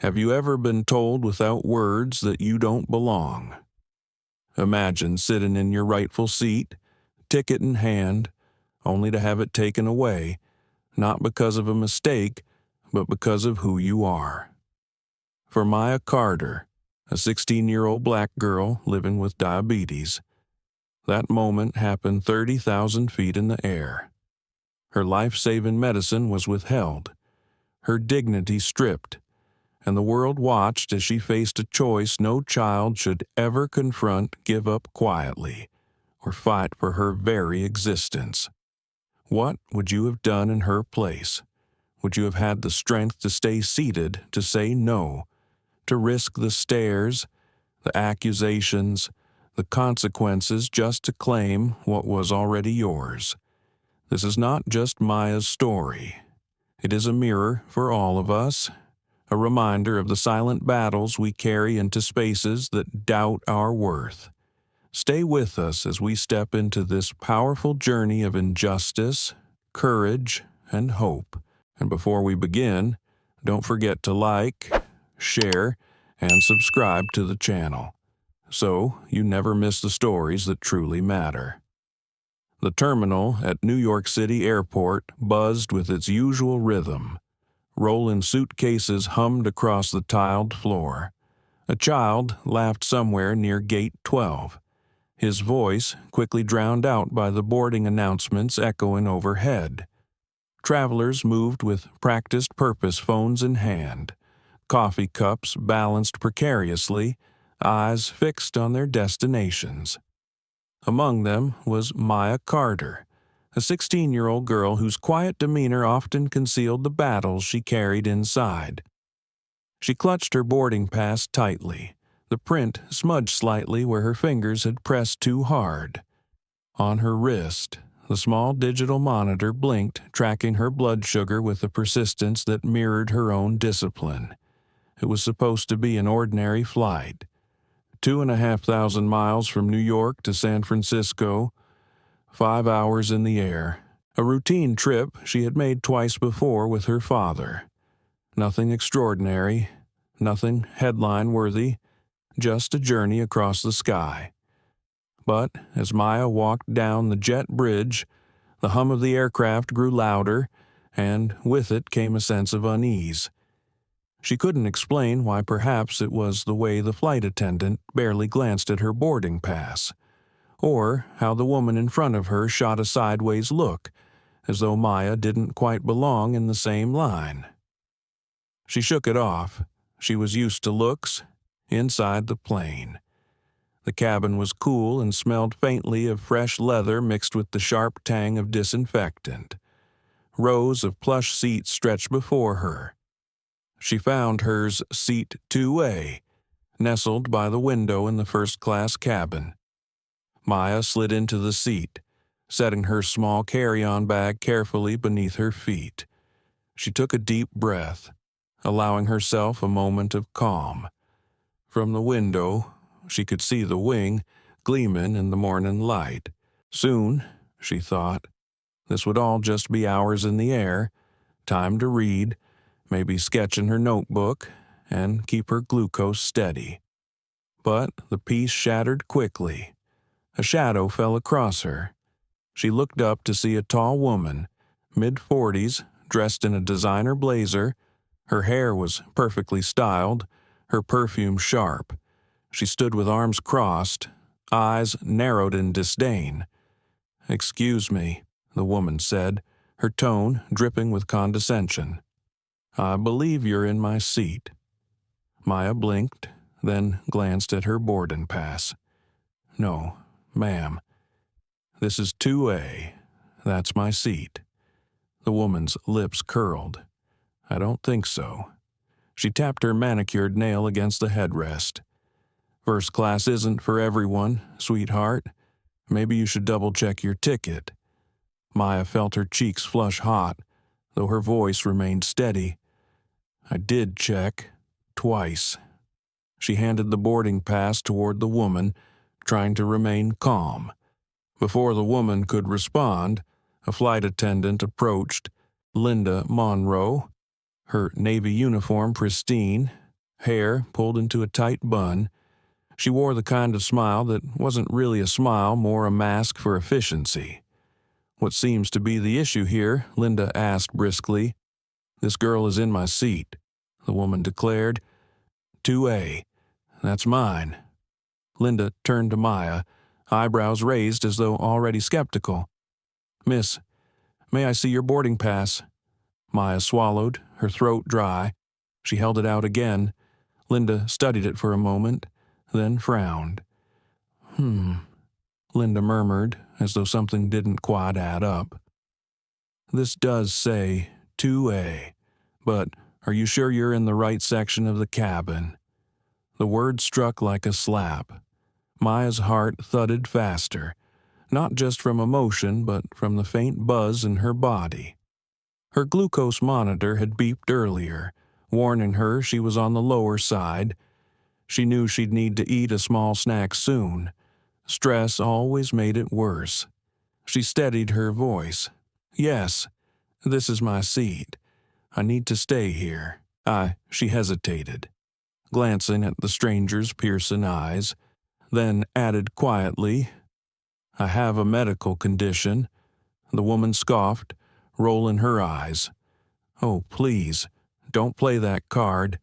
Have you ever been told without words that you don't belong? Imagine sitting in your rightful seat, ticket in hand, only to have it taken away, not because of a mistake, but because of who you are. For Maya Carter, a 16-year-old black girl living with diabetes, that moment happened 30,000 feet in the air. Her life-saving medicine was withheld, her dignity stripped, and the world watched as she faced a choice no child should ever confront, give up quietly, or fight for her very existence. What would you have done in her place? Would you have had the strength to stay seated, to say no, to risk the stares, the accusations, the consequences just to claim what was already yours? This is not just Maya's story. It is a mirror for all of us, a reminder of the silent battles we carry into spaces that doubt our worth. Stay with us as we step into this powerful journey of injustice, courage, and hope. And before we begin, don't forget to like, share, and subscribe to the channel, so you never miss the stories that truly matter. The terminal at New York City Airport buzzed with its usual rhythm. Rolling suitcases hummed across the tiled floor. A child laughed somewhere near Gate 12. His voice quickly drowned out by the boarding announcements echoing overhead. Travelers moved with practiced purpose, phones in hand, coffee cups balanced precariously, eyes fixed on their destinations. Among them was Maya Carter, a 16-year-old girl whose quiet demeanor often concealed the battles she carried inside. She clutched her boarding pass tightly, the print smudged slightly where her fingers had pressed too hard. On her wrist, the small digital monitor blinked, tracking her blood sugar with a persistence that mirrored her own discipline. It was supposed to be an ordinary flight. 2,500 miles from New York to San Francisco, 5 hours in the air. A routine trip she had made twice before with her father. Nothing extraordinary, nothing headline-worthy, just a journey across the sky. But as Maya walked down the jet bridge, the hum of the aircraft grew louder, and with it came a sense of unease. She couldn't explain why. Perhaps it was the way the flight attendant barely glanced at her boarding pass, or how the woman in front of her shot a sideways look, as though Maya didn't quite belong in the same line. She shook it off. She was used to looks inside the plane. The cabin was cool and smelled faintly of fresh leather mixed with the sharp tang of disinfectant. Rows of plush seats stretched before her. She found hers seat 2A, nestled by the window in the first-class cabin. Maya slid into the seat, setting her small carry-on bag carefully beneath her feet. She took a deep breath, allowing herself a moment of calm. From the window, she could see the wing gleaming in the morning light. Soon, she thought, this would all just be hours in the air, time to read, maybe sketch in her notebook, and keep her glucose steady. But the peace shattered quickly. A shadow fell across her. She looked up to see a tall woman, mid-40s, dressed in a designer blazer. Her hair was perfectly styled, her perfume sharp. She stood with arms crossed, eyes narrowed in disdain. "Excuse me," the woman said, her tone dripping with condescension. "I believe you're in my seat." Maya blinked, then glanced at her boarding pass. "No, ma'am. This is 2A. That's my seat." The woman's lips curled. "I don't think so." She tapped her manicured nail against the headrest. "First class isn't for everyone, sweetheart. Maybe you should double-check your ticket." Maya felt her cheeks flush hot, though her voice remained steady. "I did check. Twice." She handed the boarding pass toward the woman, trying to remain calm. Before the woman could respond, a flight attendant approached, Linda Monroe, her Navy uniform pristine, hair pulled into a tight bun. She wore the kind of smile that wasn't really a smile, more a mask for efficiency. "What seems to be the issue here?" Linda asked briskly. "This girl is in my seat," the woman declared. "2A. That's mine." Linda turned to Maya, eyebrows raised as though already skeptical. "Miss, may I see your boarding pass?" Maya swallowed, her throat dry. She held it out again. Linda studied it for a moment, then frowned. Linda murmured, as though something didn't quite add up. "This does say 2A, but are you sure you're in the right section of the cabin?" The word struck like a slap. Maya's heart thudded faster, not just from emotion, but from the faint buzz in her body. Her glucose monitor had beeped earlier, warning her she was on the lower side. She knew she'd need to eat a small snack soon. Stress always made it worse. She steadied her voice. "Yes, this is my seat. I need to stay here." She hesitated, glancing at the stranger's piercing eyes, then added quietly, "I have a medical condition." The woman scoffed, rolling her eyes. "Oh, please, don't play that card.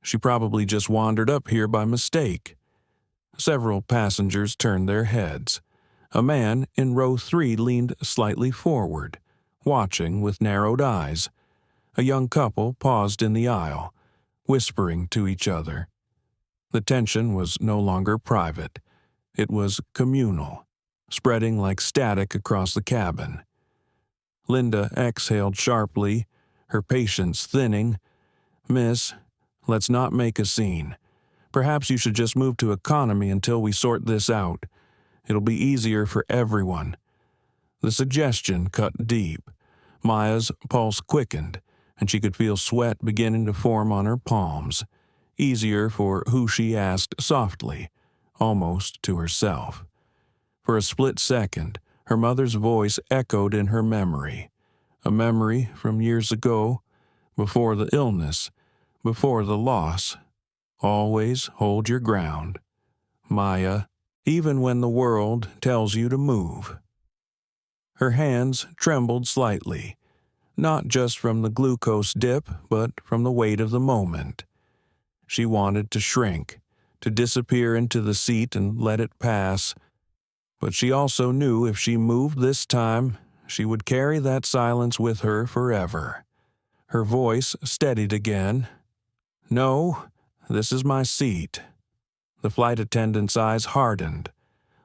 She probably just wandered up here by mistake." Several passengers turned their heads. A man in row 3 leaned slightly forward, watching with narrowed eyes. A young couple paused in the aisle, whispering to each other. The tension was no longer private. It was communal, spreading like static across the cabin. Linda exhaled sharply, her patience thinning. "Miss, let's not make a scene. Perhaps you should just move to economy until we sort this out. It'll be easier for everyone." The suggestion cut deep. Maya's pulse quickened, and she could feel sweat beginning to form on her palms. Easier for who she asked softly, almost to herself. For a split second, her mother's voice echoed in her memory. A memory from years ago, before the illness, before the loss. "Always hold your ground, Maya, even when the world tells you to move." Her hands trembled slightly, not just from the glucose dip, but from the weight of the moment. She wanted to shrink, to disappear into the seat and let it pass. But she also knew if she moved this time, she would carry that silence with her forever. Her voice steadied again. "No, this is my seat." The flight attendant's eyes hardened.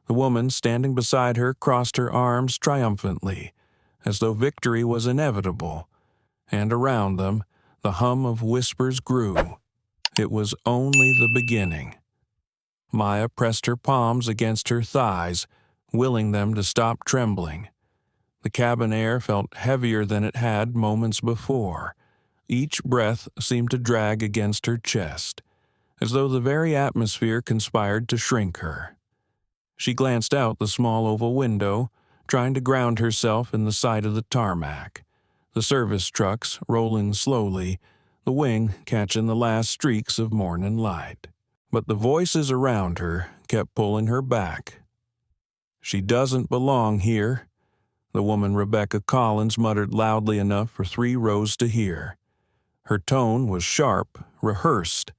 The woman standing beside her crossed her arms triumphantly, as though victory was inevitable, and around them the hum of whispers grew. It was only the beginning. Maya pressed her palms against her thighs, willing them to stop trembling. The cabin air felt heavier than it had moments before. Each breath seemed to drag against her chest, as though the very atmosphere conspired to shrink her. She glanced out the small oval window, trying to ground herself in the sight of the tarmac. The service trucks rolling slowly, the wing catching the last streaks of morning light. But the voices around her kept pulling her back. "She doesn't belong here," the woman Rebecca Collins muttered loudly enough for 3 rows to hear. Her tone was sharp, rehearsed,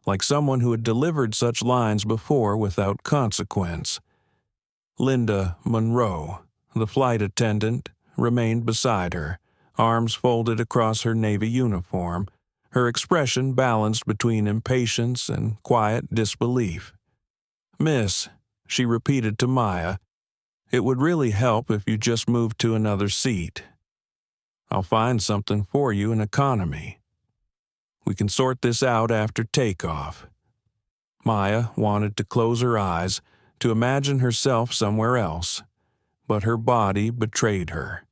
like someone who had delivered such lines before without consequence. Linda Monroe, the flight attendant, remained beside her, arms folded across her Navy uniform, her expression balanced between impatience and quiet disbelief. "Miss," she repeated to Maya, "it would really help if you just moved to another seat. I'll find something for you in economy. We can sort this out after takeoff." Maya wanted to close her eyes, to imagine herself somewhere else, but her body betrayed her.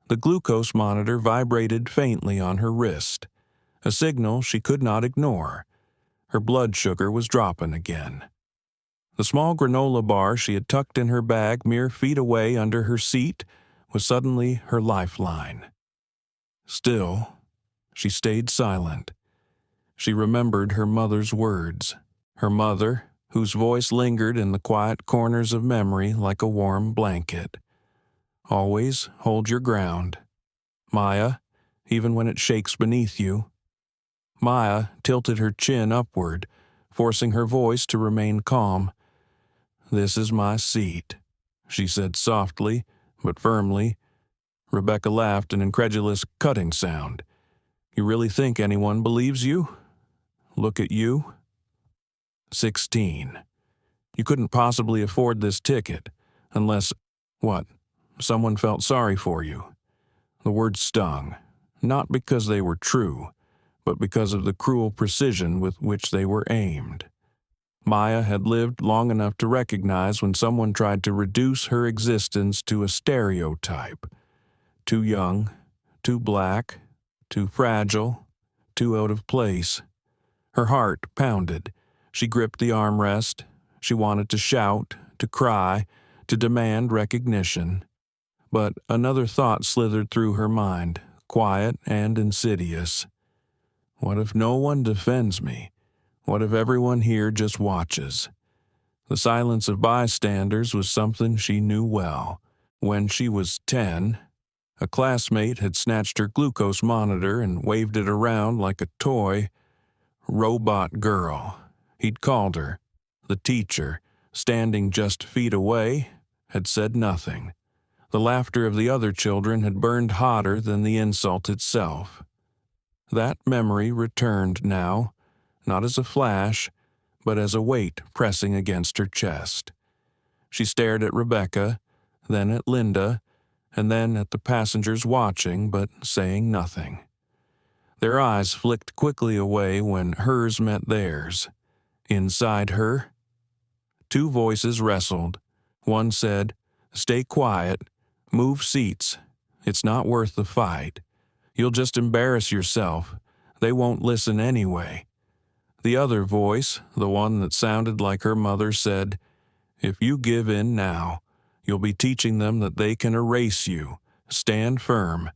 The glucose monitor vibrated faintly on her wrist, a signal she could not ignore. Her blood sugar was dropping again. The small granola bar she had tucked in her bag mere feet away under her seat was suddenly her lifeline. Still, she stayed silent. She remembered her mother's words. Her mother, whose voice lingered in the quiet corners of memory like a warm blanket. Always hold your ground, Maya, even when it shakes beneath you. Maya tilted her chin upward, forcing her voice to remain calm. "This is my seat," she said softly, but firmly. Rebecca laughed an incredulous, cutting sound. "You really think anyone believes you? Look at you." 16. You couldn't possibly afford this ticket, unless, what, someone felt sorry for you. The words stung, not because they were true, but because of the cruel precision with which they were aimed. Maya had lived long enough to recognize when someone tried to reduce her existence to a stereotype. Too young, too black, too fragile, too out of place. Her heart pounded. She gripped the armrest. She wanted to shout, to cry, to demand recognition. But another thought slithered through her mind, quiet and insidious. What if no one defends me? What if everyone here just watches? The silence of bystanders was something she knew well. When she was 10, a classmate had snatched her glucose monitor and waved it around like a toy. Robot girl, he'd called her. The teacher, standing just feet away, had said nothing. The laughter of the other children had burned hotter than the insult itself. That memory returned now, not as a flash, but as a weight pressing against her chest. She stared at Rebecca, then at Linda, and then at the passengers watching but saying nothing. Their eyes flicked quickly away when hers met theirs. Inside her, two voices wrestled. One said, "Stay quiet. Move seats. It's not worth the fight. You'll just embarrass yourself. They won't listen anyway." The other voice, the one that sounded like her mother, said, "If you give in now, you'll be teaching them that they can erase you. Stand firm,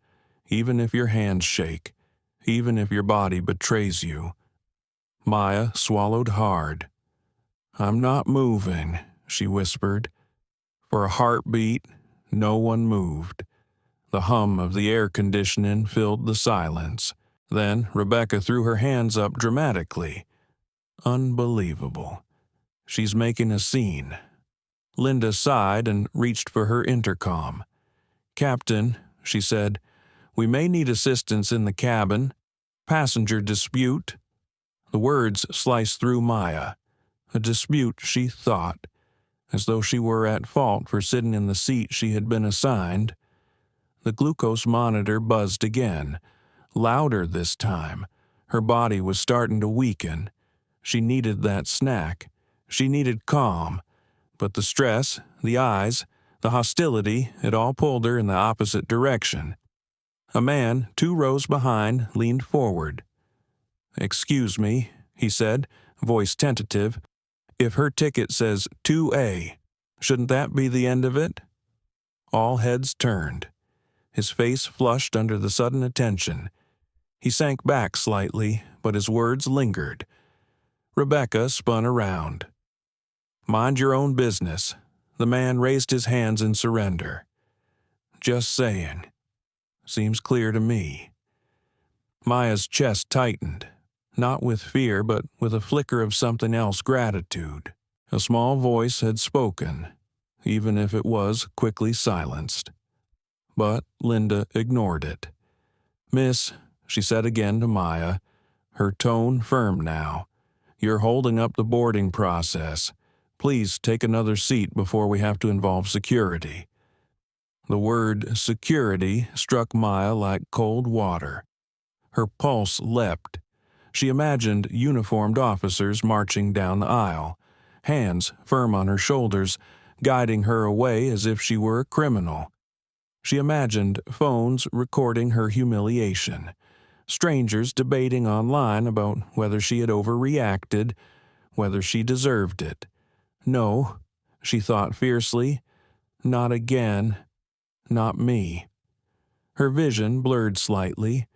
even if your hands shake, even if your body betrays you." Maya swallowed hard. "I'm not moving," she whispered. For a heartbeat, no one moved. The hum of the air conditioning filled the silence. Then Rebecca threw her hands up dramatically. Unbelievable. She's making a scene. Linda sighed and reached for her intercom. "Captain," she said, "we may need assistance in the cabin. Passenger dispute." The words sliced through Maya. A dispute, she thought, as though she were at fault for sitting in the seat she had been assigned. The glucose monitor buzzed again, louder this time. Her body was starting to weaken. She needed that snack. She needed calm. But the stress, the eyes, the hostility, it all pulled her in the opposite direction. A man 2 rows behind leaned forward. "Excuse me," he said, voice tentative. "If her ticket says 2A, shouldn't that be the end of it?" All heads turned. His face flushed under the sudden attention. He sank back slightly, but his words lingered. Rebecca spun around. "Mind your own business." The man raised his hands in surrender. "Just saying. Seems clear to me." Maya's chest tightened, not with fear but with a flicker of something else, gratitude. A small voice had spoken, even if it was quickly silenced. But Linda ignored it. "Miss," she said again to Maya, her tone firm now, "you're holding up the boarding process. Please take another seat before we have to involve security." The word security struck Maya like cold water. Her pulse leapt. She imagined uniformed officers marching down the aisle, hands firm on her shoulders, guiding her away as if she were a criminal. She imagined phones recording her humiliation, strangers debating online about whether she had overreacted, whether she deserved it. No, she thought fiercely, not again, not me. Her vision blurred slightly.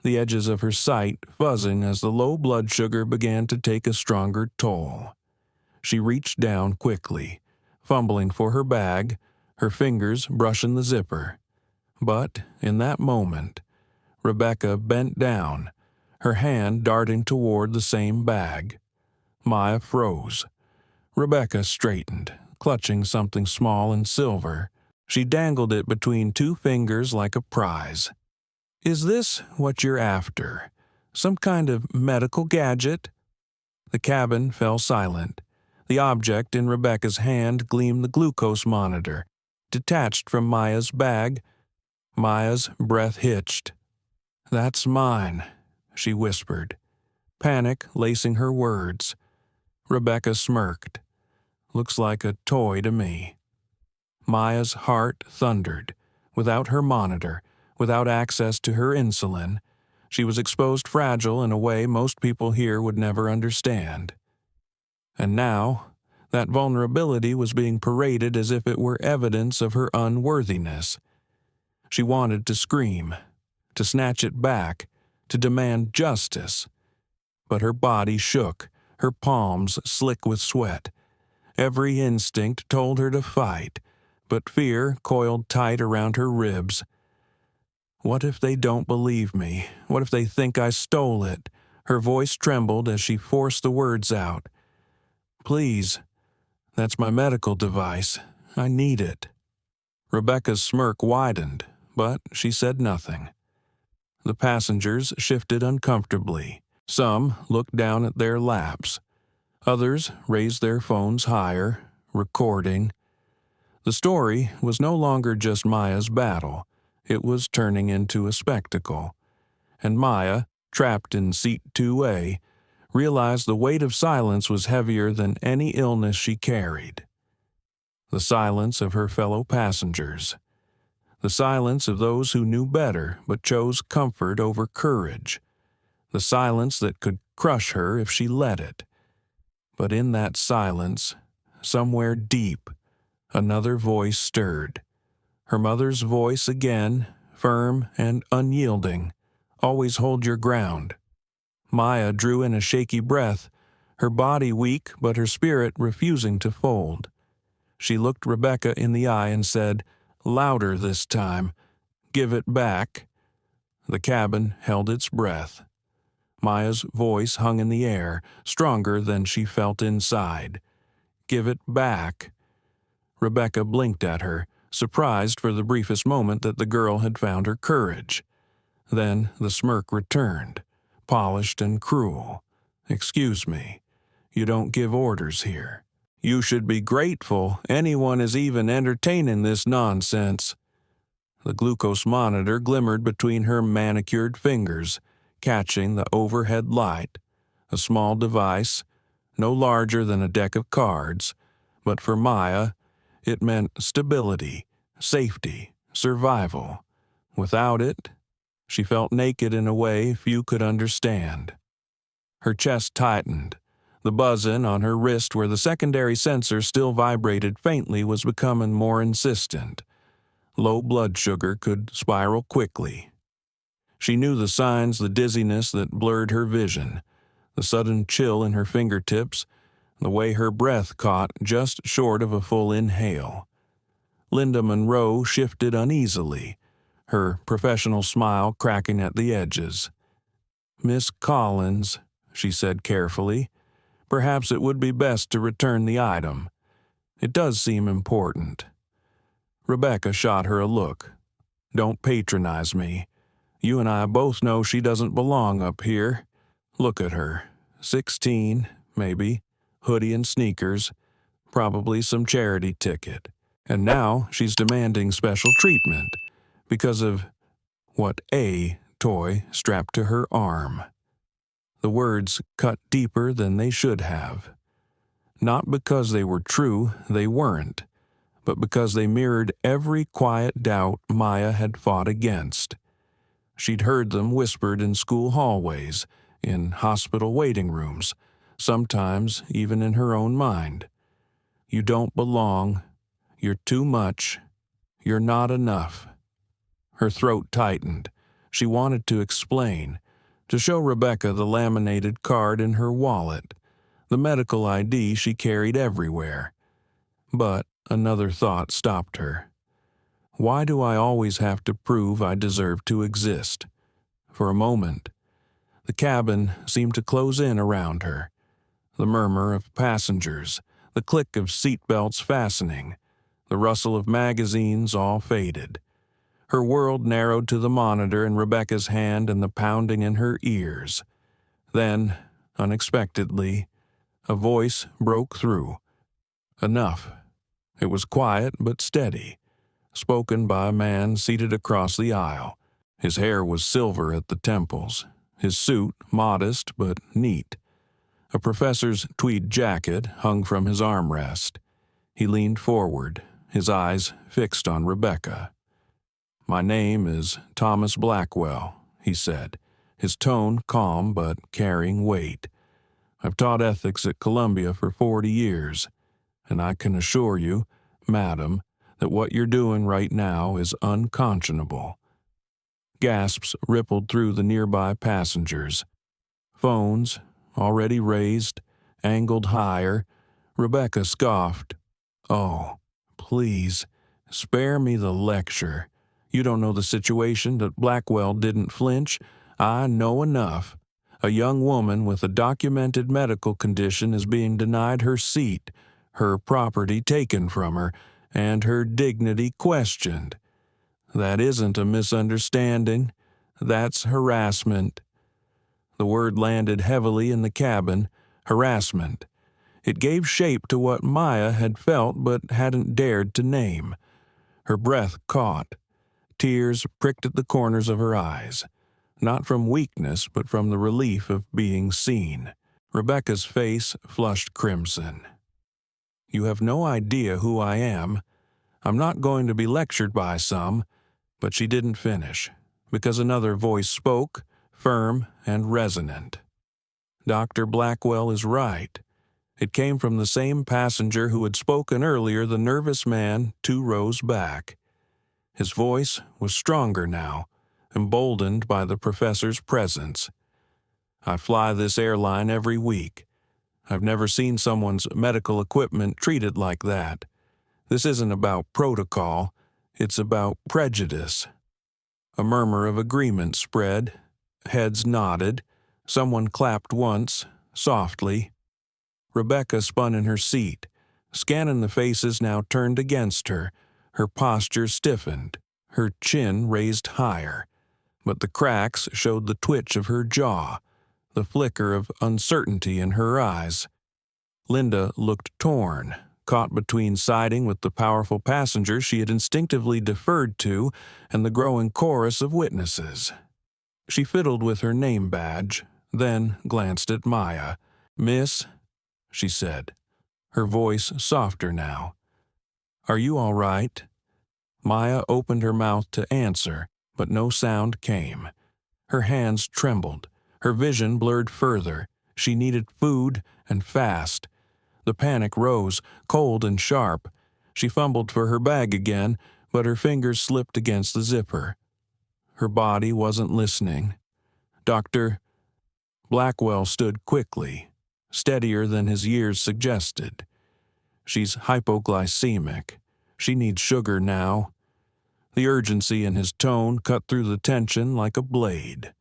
the edges of her sight fuzzing as the low blood sugar began to take a stronger toll. She reached down quickly, fumbling for her bag, her fingers brushing the zipper. But, in that moment, Rebecca bent down, her hand darting toward the same bag. Maya froze. Rebecca straightened, clutching something small and silver. She dangled it between two fingers like a prize. "Is this what you're after? Some kind of medical gadget?" The cabin fell silent. The object in Rebecca's hand gleamed the glucose monitor, detached from Maya's bag. Maya's breath hitched. "That's mine," she whispered, panic lacing her words. Rebecca smirked. "Looks like a toy to me." Maya's heart thundered. Without her monitor, without access to her insulin, she was exposed fragile in a way most people here would never understand. And now, that vulnerability was being paraded as if it were evidence of her unworthiness. She wanted to scream, to snatch it back, to demand justice. But her body shook, her palms slick with sweat. Every instinct told her to fight, but fear coiled tight around her ribs. "What if they don't believe me? What if they think I stole it?" Her voice trembled as she forced the words out. "Please, that's my medical device. I need it." Rebecca's smirk widened, but she said nothing. The passengers shifted uncomfortably. Some looked down at their laps. Others raised their phones higher, recording. The story was no longer just Maya's battle. It was turning into a spectacle. And Maya, trapped in seat 2A, realized the weight of silence was heavier than any illness she carried. The silence of her fellow passengers. The silence of those who knew better but chose comfort over courage. The silence that could crush her if she let it. But in that silence, somewhere deep, another voice stirred. Her mother's voice again, firm and unyielding. "Always hold your ground." Maya drew in a shaky breath, her body weak but her spirit refusing to fold. She looked Rebecca in the eye and said, louder this time, "Give it back." The cabin held its breath. Maya's voice hung in the air, stronger than she felt inside. "Give it back." Rebecca blinked at her, surprised for the briefest moment that the girl had found her courage. Then the smirk returned, polished and cruel. "Excuse me, you don't give orders here. You should be grateful anyone is even entertaining this nonsense." The glucose monitor glimmered between her manicured fingers, catching the overhead light. A small device, no larger than a deck of cards, but for Maya, it meant stability, safety, survival. Without it, she felt naked in a way few could understand. Her chest tightened. The buzz-in on her wrist where the secondary sensor still vibrated faintly was becoming more insistent. Low blood sugar could spiral quickly. She knew the signs, the dizziness that blurred her vision, the sudden chill in her fingertips, the way her breath caught just short of a full inhale. Linda Monroe shifted uneasily, her professional smile cracking at the edges. "Miss Collins," she said carefully, "perhaps it would be best to return the item. It does seem important." Rebecca shot her a look. "Don't patronize me. You and I both know she doesn't belong up here. Look at her. 16, maybe, hoodie and sneakers, probably some charity ticket. And now she's demanding special treatment because of what a toy strapped to her arm." The words cut deeper than they should have. Not because they were true, they weren't, but because they mirrored every quiet doubt Maya had fought against. She'd heard them whispered in school hallways, in hospital waiting rooms, sometimes even in her own mind. You don't belong. You're too much. You're not enough. Her throat tightened. She wanted to explain, to show Rebecca the laminated card in her wallet, the medical ID she carried everywhere. But another thought stopped her. Why do I always have to prove I deserve to exist? For a moment, the cabin seemed to close in around her. The murmur of passengers, the click of seatbelts fastening, the rustle of magazines all faded. Her world narrowed to the monitor in Rebecca's hand and the pounding in her ears. Then, unexpectedly, a voice broke through. Enough. It was quiet but steady, spoken by a man seated across the aisle. His hair was silver at the temples, his suit modest but neat. A professor's tweed jacket hung from his armrest. He leaned forward, his eyes fixed on Rebecca. "My name is Thomas Blackwell," he said, his tone calm but carrying weight. "I've taught ethics at Columbia for 40 years, and I can assure you, madam, that what you're doing right now is unconscionable." Gasps rippled through the nearby passengers. Phones, already raised, angled higher. Rebecca scoffed. "Oh, please, spare me the lecture. You don't know the situation that Blackwell didn't flinch. I know enough. A young woman with a documented medical condition is being denied her seat, her property taken from her, and her dignity questioned. That isn't a misunderstanding. That's harassment." The word landed heavily in the cabin, harassment. It gave shape to what Maya had felt but hadn't dared to name. Her breath caught. Tears pricked at the corners of her eyes, not from weakness but from the relief of being seen. Rebecca's face flushed crimson. "You have no idea who I am. I'm not going to be lectured by some." But she didn't finish, because another voice spoke, firm and resonant. "Dr. Blackwell is right." It came from the same passenger who had spoken earlier, the nervous man 2 rows back. His voice was stronger now, emboldened by the professor's presence. "I fly this airline every week. I've never seen someone's medical equipment treated like that. This isn't about protocol. It's about prejudice." A murmur of agreement spread. Heads nodded. Someone clapped once, softly. Rebecca spun in her seat, scanning the faces now turned against her. Her posture stiffened, her chin raised higher. But the cracks showed the twitch of her jaw, the flicker of uncertainty in her eyes. Linda looked torn, caught between siding with the powerful passenger she had instinctively deferred to and the growing chorus of witnesses. She fiddled with her name badge, then glanced at Maya. "Miss," she said, her voice softer now. "Are you all right?" Maya opened her mouth to answer, but no sound came. Her hands trembled, her vision blurred further. She needed food, and fast. The panic rose, cold and sharp. She fumbled for her bag again, but her fingers slipped against the zipper. Her body wasn't listening. Dr. Blackwell stood quickly, steadier than his years suggested. "She's hypoglycemic. She needs sugar now." The urgency in his tone cut through the tension like a blade.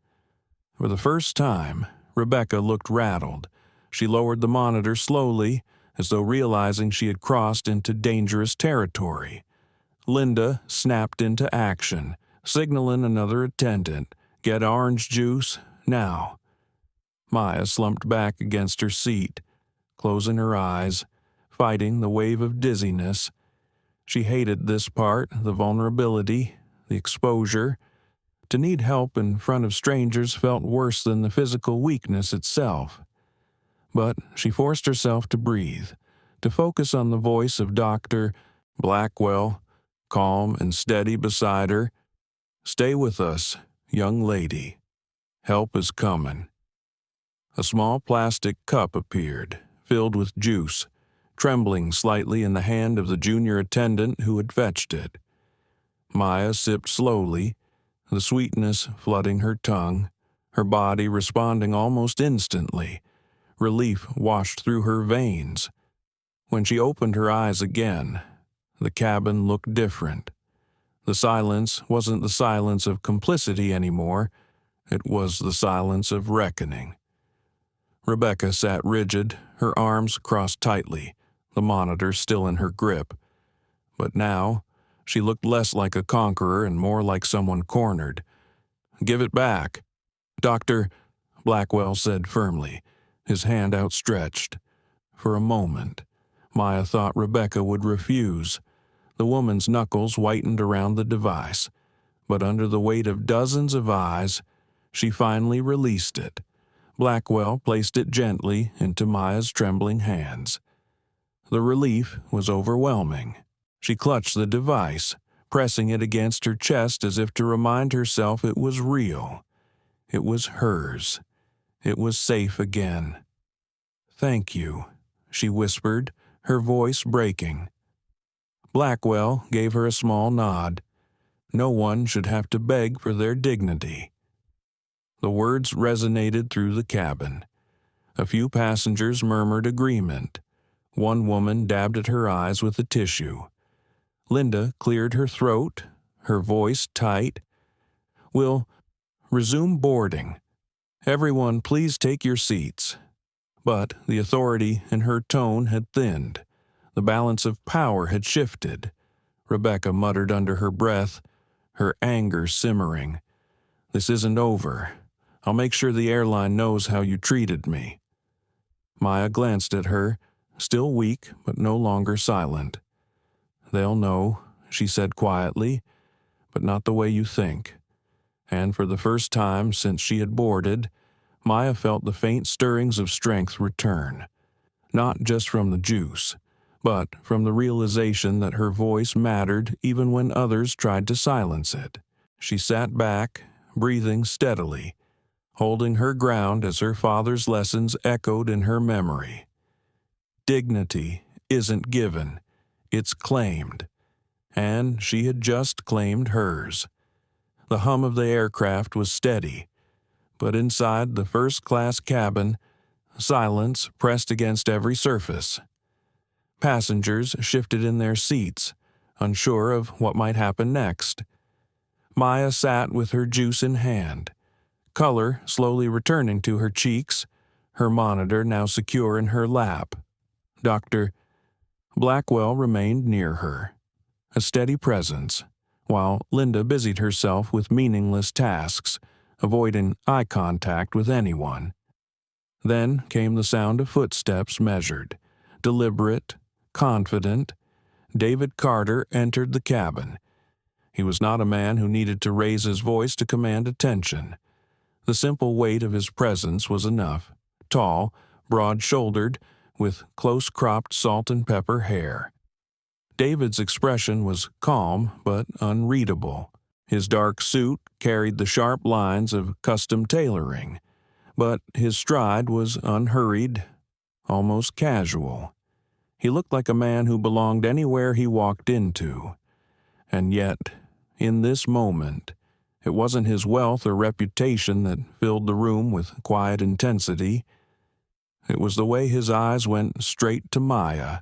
For the first time, Rebecca looked rattled. She lowered the monitor slowly, as though realizing she had crossed into dangerous territory. Linda snapped into action, signaling another attendant. "Get orange juice, now." Maya slumped back against her seat, closing her eyes, fighting the wave of dizziness. She hated this part, the vulnerability, the exposure. To need help in front of strangers felt worse than the physical weakness itself. But she forced herself to breathe, to focus on the voice of Dr. Blackwell, calm and steady beside her. "Stay with us, young lady. Help is coming." A small plastic cup appeared, filled with juice, trembling slightly in the hand of the junior attendant who had fetched it. Maya sipped slowly, the sweetness flooding her tongue, her body responding almost instantly. Relief washed through her veins. When she opened her eyes again, the cabin looked different. The silence wasn't the silence of complicity anymore. It was the silence of reckoning. Rebecca sat rigid, her arms crossed tightly, the monitor still in her grip. But now, she looked less like a conqueror and more like someone cornered. "Give it back." "Doctor," Blackwell said firmly, his hand outstretched. For a moment, Maya thought Rebecca would refuse. The woman's knuckles whitened around the device, but under the weight of dozens of eyes, she finally released it. Blackwell placed it gently into Maya's trembling hands. The relief was overwhelming. She clutched the device, pressing it against her chest as if to remind herself it was real. It was hers. It was safe again. "Thank you," she whispered, her voice breaking. Blackwell gave her a small nod. No one should have to beg for their dignity. The words resonated through the cabin. A few passengers murmured agreement. One woman dabbed at her eyes with a tissue. Linda cleared her throat, her voice tight. "We'll resume boarding. Everyone, please take your seats." But the authority in her tone had thinned. The balance of power had shifted. Rebecca muttered under her breath, her anger simmering. "This isn't over. I'll make sure the airline knows how you treated me." Maya glanced at her, still weak but no longer silent. "They'll know," she said quietly, "but not the way you think." And for the first time since she had boarded, Maya felt the faint stirrings of strength return. Not just from the juice, but from the realization that her voice mattered even when others tried to silence it. She sat back, breathing steadily, holding her ground as her father's lessons echoed in her memory. Dignity isn't given, it's claimed. And she had just claimed hers. The hum of the aircraft was steady, but inside the first-class cabin, silence pressed against every surface. Passengers shifted in their seats, unsure of what might happen next. Maya sat with her juice in hand, color slowly returning to her cheeks, her monitor now secure in her lap. Dr. Blackwell remained near her, a steady presence, while Linda busied herself with meaningless tasks, avoiding eye contact with anyone. Then came the sound of footsteps measured, deliberate, confident. David Carter entered the cabin. He was not a man who needed to raise his voice to command attention. The simple weight of his presence was enough. Tall, broad-shouldered, with close-cropped salt and pepper hair. David's expression was calm but unreadable. His dark suit carried the sharp lines of custom tailoring, but his stride was unhurried, almost casual. He looked like a man who belonged anywhere he walked into. And yet, in this moment, it wasn't his wealth or reputation that filled the room with quiet intensity. It was the way his eyes went straight to Maya,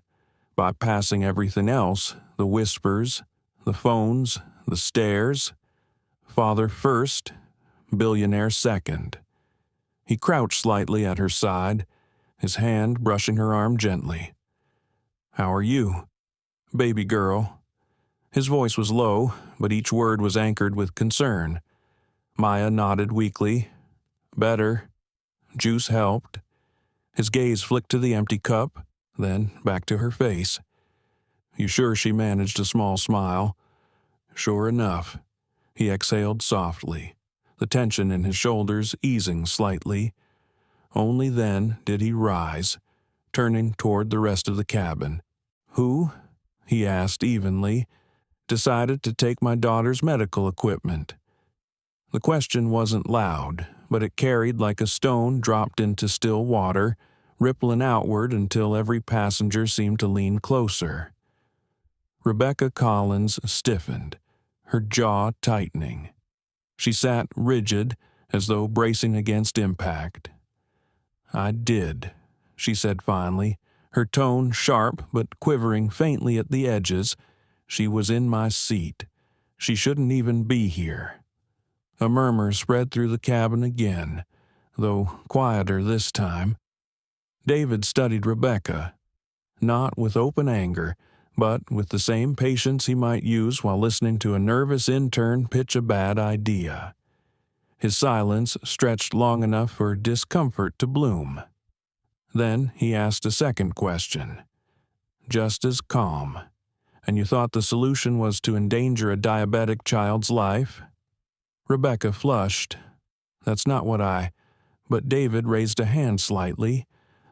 bypassing everything else, the whispers, the phones, the stares. Father first, Billionaire second. He crouched slightly at her side, his hand brushing her arm gently. "How are you, baby girl?" His voice was low, but each word was anchored with concern. Maya nodded weakly. "Better." Juice helped. His gaze flicked to the empty cup, then back to her face. "You sure?" She managed a small smile. "Sure enough." He exhaled softly, the tension in his shoulders easing slightly. Only then did he rise, turning toward the rest of the cabin. "Who?" he asked evenly. "Decided to take my daughter's medical equipment." The question wasn't loud, but it carried like a stone dropped into still water, rippling outward until every passenger seemed to lean closer. Rebecca Collins stiffened, her jaw tightening. She sat rigid, as though bracing against impact. "I did," she said finally, her tone sharp but quivering faintly at the edges. "She was in my seat. She shouldn't even be here." A murmur spread through the cabin again, though quieter this time. David studied Rebecca, not with open anger, but with the same patience he might use while listening to a nervous intern pitch a bad idea. His silence stretched long enough for discomfort to bloom. Then he asked a second question, just as calm. "And you thought the solution was to endanger a diabetic child's life?" Rebecca flushed. "That's not what I—" But David raised a hand slightly,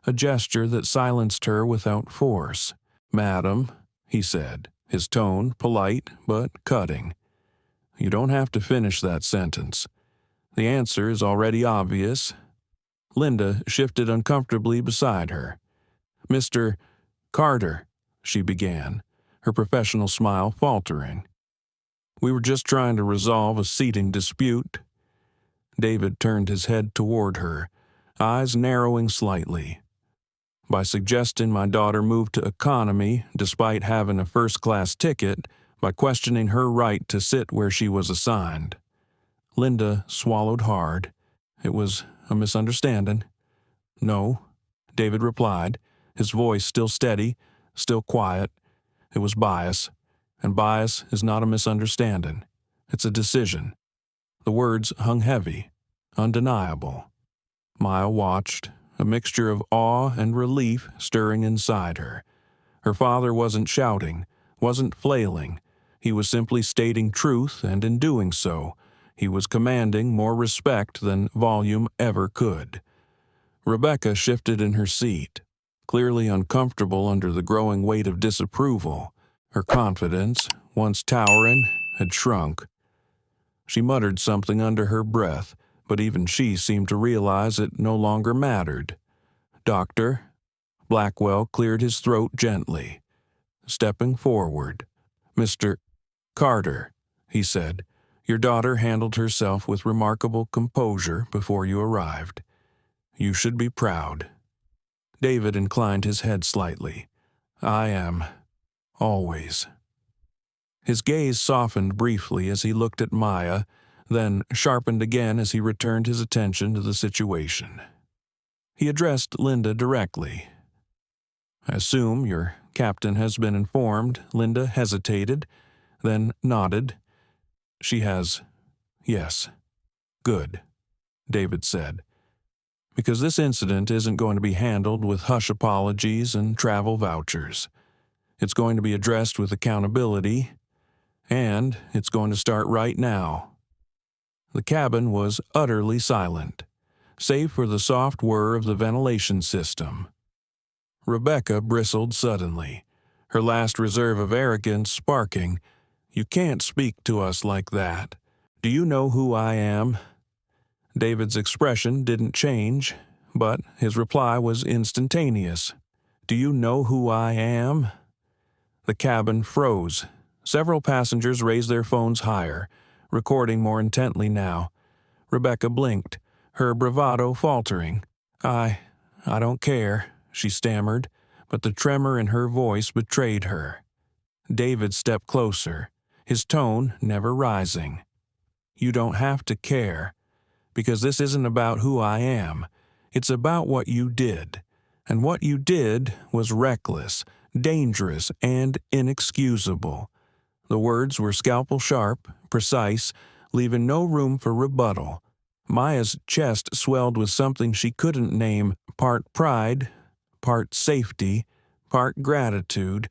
a gesture that silenced her without force. "Madam," he said, his tone polite but cutting, "you don't have to finish that sentence. The answer is already obvious." Linda shifted uncomfortably beside her. "Mr. Carter," she began, her professional smile faltering. "We were just trying to resolve a seating dispute." David turned his head toward her, eyes narrowing slightly. "By suggesting my daughter move to economy despite having a first-class ticket, by questioning her right to sit where she was assigned." Linda swallowed hard. "It was a misunderstanding." "No," David replied, his voice still steady, still quiet. "It was bias, and bias is not a misunderstanding. It's a decision." The words hung heavy, undeniable. Maya watched, a mixture of awe and relief stirring inside her. Her father wasn't shouting, wasn't flailing. He was simply stating truth, and in doing so, he was commanding more respect than volume ever could. Rebecca shifted in her seat, clearly uncomfortable under the growing weight of disapproval. Her confidence, once towering, had shrunk. She muttered something under her breath, but even she seemed to realize it no longer mattered. "Doctor," Blackwell cleared his throat gently, stepping forward. "Mr. Carter," he said, "your daughter handled herself with remarkable composure before you arrived. You should be proud." David inclined his head slightly. "I am. Always." His gaze softened briefly as he looked at Maya, then sharpened again as he returned his attention to the situation. He addressed Linda directly. "I assume your captain has been informed." Linda hesitated, then nodded. "She has. Yes." "Good," David said. "Because this incident isn't going to be handled with hush apologies and travel vouchers. It's going to be addressed with accountability, and it's going to start right now." The cabin was utterly silent, save for the soft whir of the ventilation system. Rebecca bristled suddenly, her last reserve of arrogance sparking. "You can't speak to us like that. Do you know who I am?" David's expression didn't change, but his reply was instantaneous. "Do you know who I am?" The cabin froze. Several passengers raised their phones higher, recording more intently now. Rebecca blinked, her bravado faltering. I don't care," she stammered, but the tremor in her voice betrayed her. David stepped closer, his tone never rising. "You don't have to care, because this isn't about who I am. It's about what you did. And what you did was reckless, dangerous, and inexcusable." The words were scalpel-sharp, precise, leaving no room for rebuttal. Maya's chest swelled with something she couldn't name, part pride, part safety, part gratitude.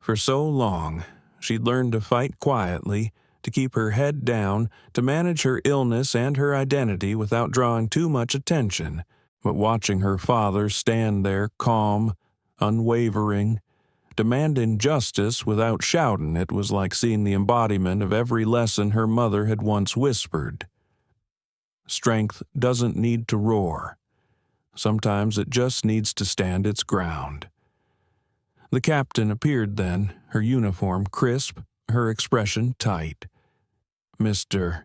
For so long, she'd learned to fight quietly, to keep her head down, to manage her illness and her identity without drawing too much attention. But watching her father stand there calm, unwavering, demanding justice without shouting, it was like seeing the embodiment of every lesson her mother had once whispered. Strength doesn't need to roar. Sometimes it just needs to stand its ground. The captain appeared then, her uniform crisp, her expression tight. "Mr.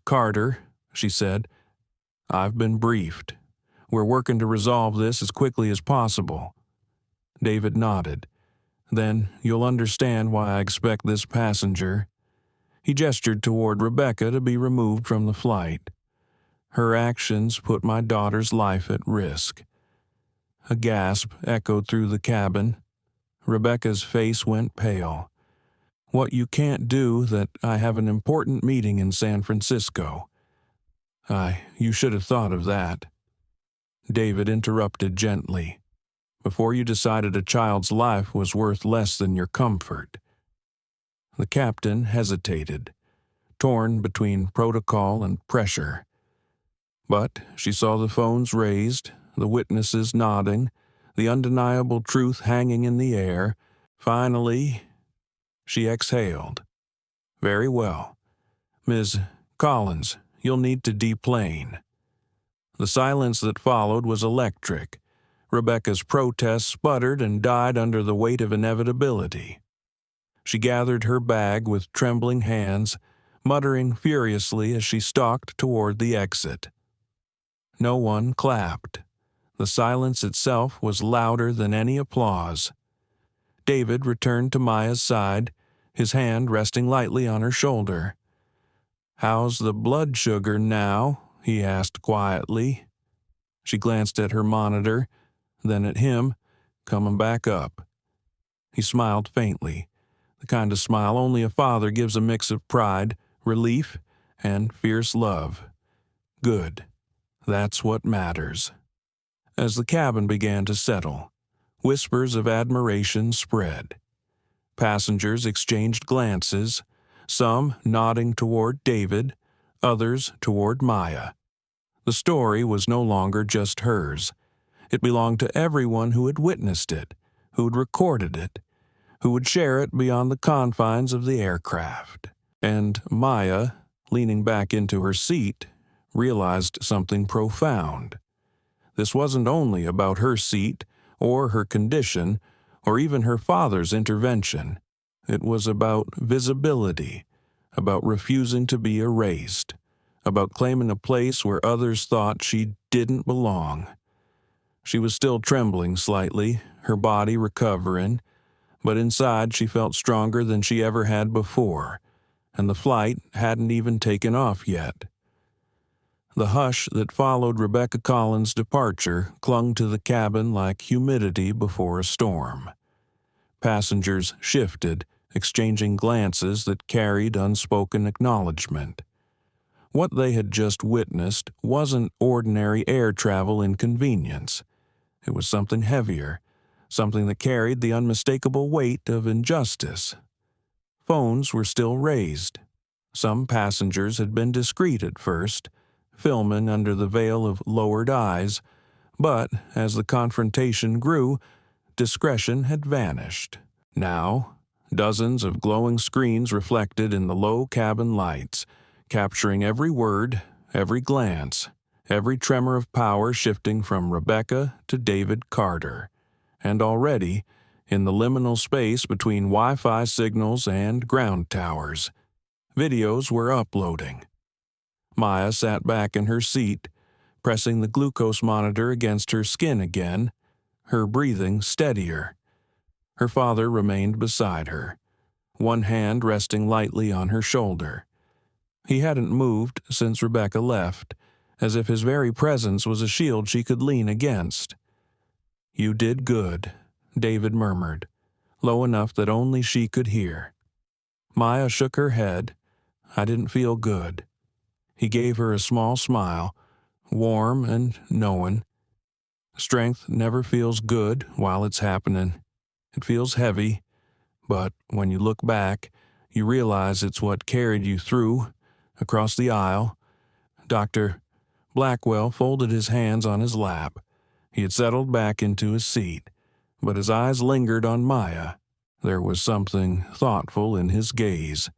"Carter," she said, "I've been briefed. We're working to resolve this as quickly as possible." David nodded. "Then you'll understand why I expect this passenger." He gestured toward Rebecca to be removed from the flight. "Her actions put my daughter's life at risk." A gasp echoed through the cabin. Rebecca's face went pale. "What you can't do that I have an important meeting in San Francisco." You should have thought of that." David interrupted gently. "Before you decided a child's life was worth less than your comfort." The captain hesitated, torn between protocol and pressure. But she saw the phones raised, the witnesses nodding, the undeniable truth hanging in the air. Finally, she exhaled. "Very well. Ms. Collins, you'll need to deplane." The silence that followed was electric. Rebecca's protest sputtered and died under the weight of inevitability. She gathered her bag with trembling hands, muttering furiously as she stalked toward the exit. No one clapped. The silence itself was louder than any applause. David returned to Maya's side, his hand resting lightly on her shoulder. "How's the blood sugar now?" he asked quietly. She glanced at her monitor, then at him, coming back up. He smiled faintly, the kind of smile only a father gives a mix of pride, relief, and fierce love. "Good. That's what matters." As the cabin began to settle, whispers of admiration spread. Passengers exchanged glances, some nodding toward David, others toward Maya. The story was no longer just hers. It belonged to everyone who had witnessed it, who had recorded it, who would share it beyond the confines of the aircraft. And Maya, leaning back into her seat, realized something profound. This wasn't only about her seat, or her condition, or even her father's intervention. It was about visibility, about refusing to be erased, about claiming a place where others thought she didn't belong. She was still trembling slightly, her body recovering, but inside she felt stronger than she ever had before, and the flight hadn't even taken off yet. The hush that followed Rebecca Collins' departure clung to the cabin like humidity before a storm. Passengers shifted, exchanging glances that carried unspoken acknowledgement. What they had just witnessed wasn't ordinary air travel inconvenience. It was something heavier, something that carried the unmistakable weight of injustice. Phones were still raised. Some passengers had been discreet at first, filming under the veil of lowered eyes, but as the confrontation grew, discretion had vanished. Now, dozens of glowing screens reflected in the low cabin lights, capturing every word, every glance, every tremor of power shifting from Rebecca to David Carter. And already, in the liminal space between Wi-Fi signals and ground towers, videos were uploading. Maya sat back in her seat, pressing the glucose monitor against her skin again, her breathing steadier. Her father remained beside her, one hand resting lightly on her shoulder. He hadn't moved since Rebecca left, as if his very presence was a shield she could lean against. "You did good," David murmured, low enough that only she could hear. Maya shook her head. "I didn't feel good." He gave her a small smile, warm and knowing. "Strength never feels good while it's happening. It feels heavy, but when you look back, you realize it's what carried you through, across the aisle." Dr. Blackwell folded his hands on his lap. He had settled back into his seat, but his eyes lingered on Maya. There was something thoughtful in his gaze,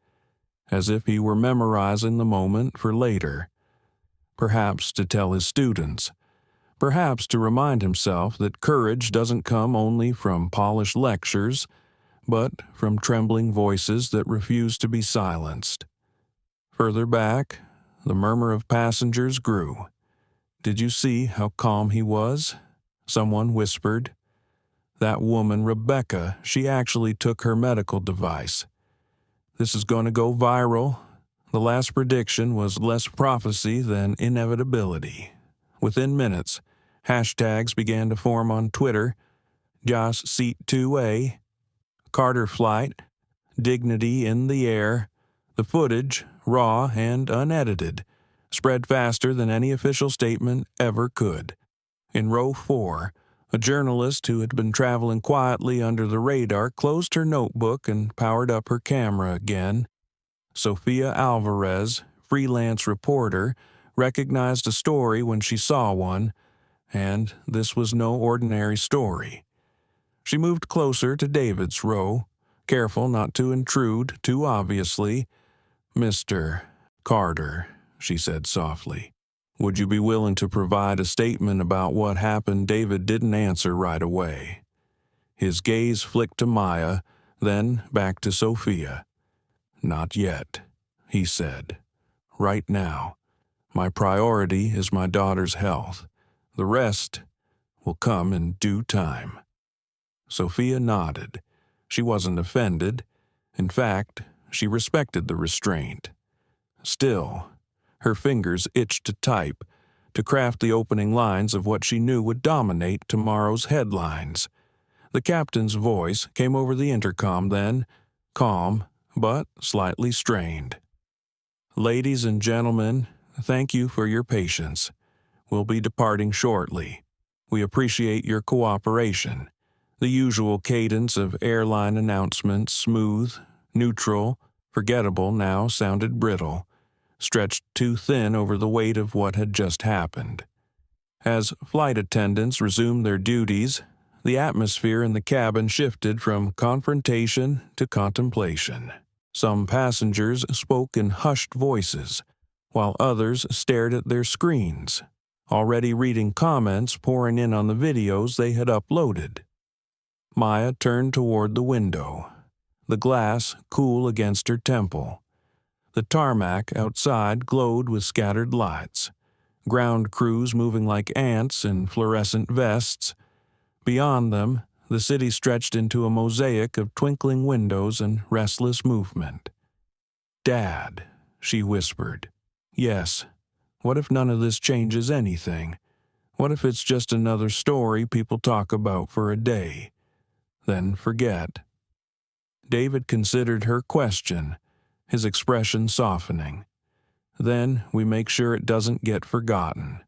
as if he were memorizing the moment for later. Perhaps to tell his students. Perhaps to remind himself that courage doesn't come only from polished lectures, but from trembling voices that refuse to be silenced. Further back, The murmur of passengers grew. "Did you see how calm he was?" someone whispered. "That woman, Rebecca, she actually took her medical device. This is going to go viral." The last prediction was less prophecy than inevitability. Within minutes, hashtags began to form on Twitter: Josh Seat 2A, Carter Flight, Dignity in the Air. The footage, raw and unedited, spread faster than any official statement ever could. In row 4, a journalist who had been traveling quietly under the radar closed her notebook and powered up her camera again. Sophia Alvarez, freelance reporter, recognized a story when she saw one, and this was no ordinary story. She moved closer to David's row, careful not to intrude too obviously. "Mr. Carter," she said softly, "would you be willing to provide a statement about what happened?" David didn't answer right away. His gaze flicked to Maya, then back to Sophia. "Not yet," he said. "Right now, my priority is my daughter's health. The rest will come in due time." Sophia nodded. She wasn't offended. In fact, she respected the restraint. Still, her fingers itched to type, to craft the opening lines of what she knew would dominate tomorrow's headlines. The captain's voice came over the intercom then, calm but slightly strained. "Ladies and gentlemen, thank you for your patience. We'll be departing shortly. We appreciate your cooperation." The usual cadence of airline announcements, smooth, neutral, forgettable, now sounded brittle, stretched too thin over the weight of what had just happened. As flight attendants resumed their duties, the atmosphere in the cabin shifted from confrontation to contemplation. Some passengers spoke in hushed voices, while others stared at their screens, already reading comments pouring in on the videos they had uploaded. Maya turned toward the window, the glass cool against her temple. The tarmac outside glowed with scattered lights, ground crews moving like ants in fluorescent vests. Beyond them, the city stretched into a mosaic of twinkling windows and restless movement. "Dad," she whispered. "Yes, what if none of this changes anything? What if it's just another story people talk about for a day, then forget?" David considered her question, his expression softening. "Then we make sure it doesn't get forgotten.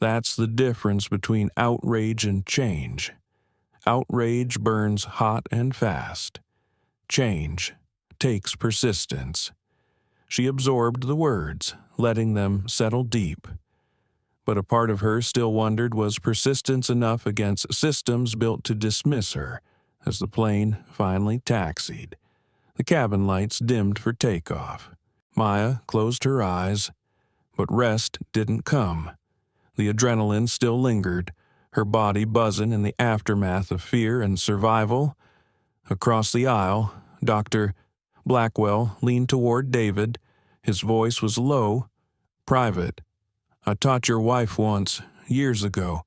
That's the difference between outrage and change. Outrage burns hot and fast. Change takes persistence." She absorbed the words, letting them settle deep. But a part of her still wondered, was persistence enough against systems built to dismiss her? As the plane finally taxied, the cabin lights dimmed for takeoff. Maya closed her eyes, but rest didn't come. The adrenaline still lingered, her body buzzing in the aftermath of fear and survival. Across the aisle, Dr. Blackwell leaned toward David. His voice was low, private. "I taught your wife once, years ago.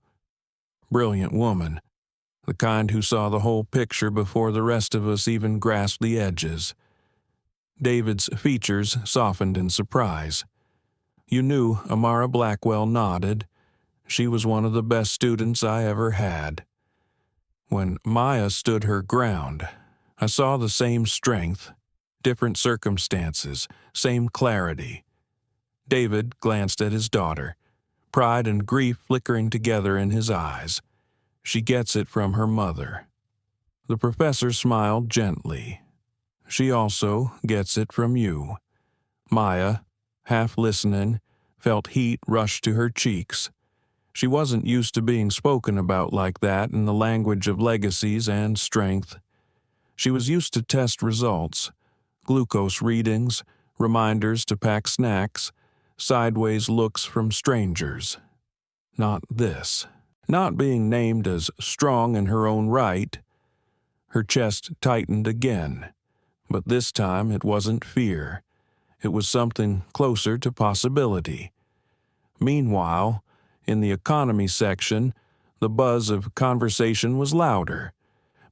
Brilliant woman. The kind who saw the whole picture before the rest of us even grasped the edges." David's features softened in surprise. "You knew?" Amara Blackwell nodded. "She was one of the best students I ever had." When Maya stood her ground, I saw the same strength, different circumstances, same clarity. David glanced at his daughter, pride and grief flickering together in his eyes. "She gets it from her mother." The professor smiled gently. "She also gets it from you." Maya, half listening, felt heat rush to her cheeks. She wasn't used to being spoken about like that in the language of legacies and strength. She was used to test results, glucose readings, reminders to pack snacks, sideways looks from strangers. Not this. Not being named as strong in her own right. Her chest tightened again, but this time it wasn't fear. It was something closer to possibility. Meanwhile, in the economy section, the buzz of conversation was louder.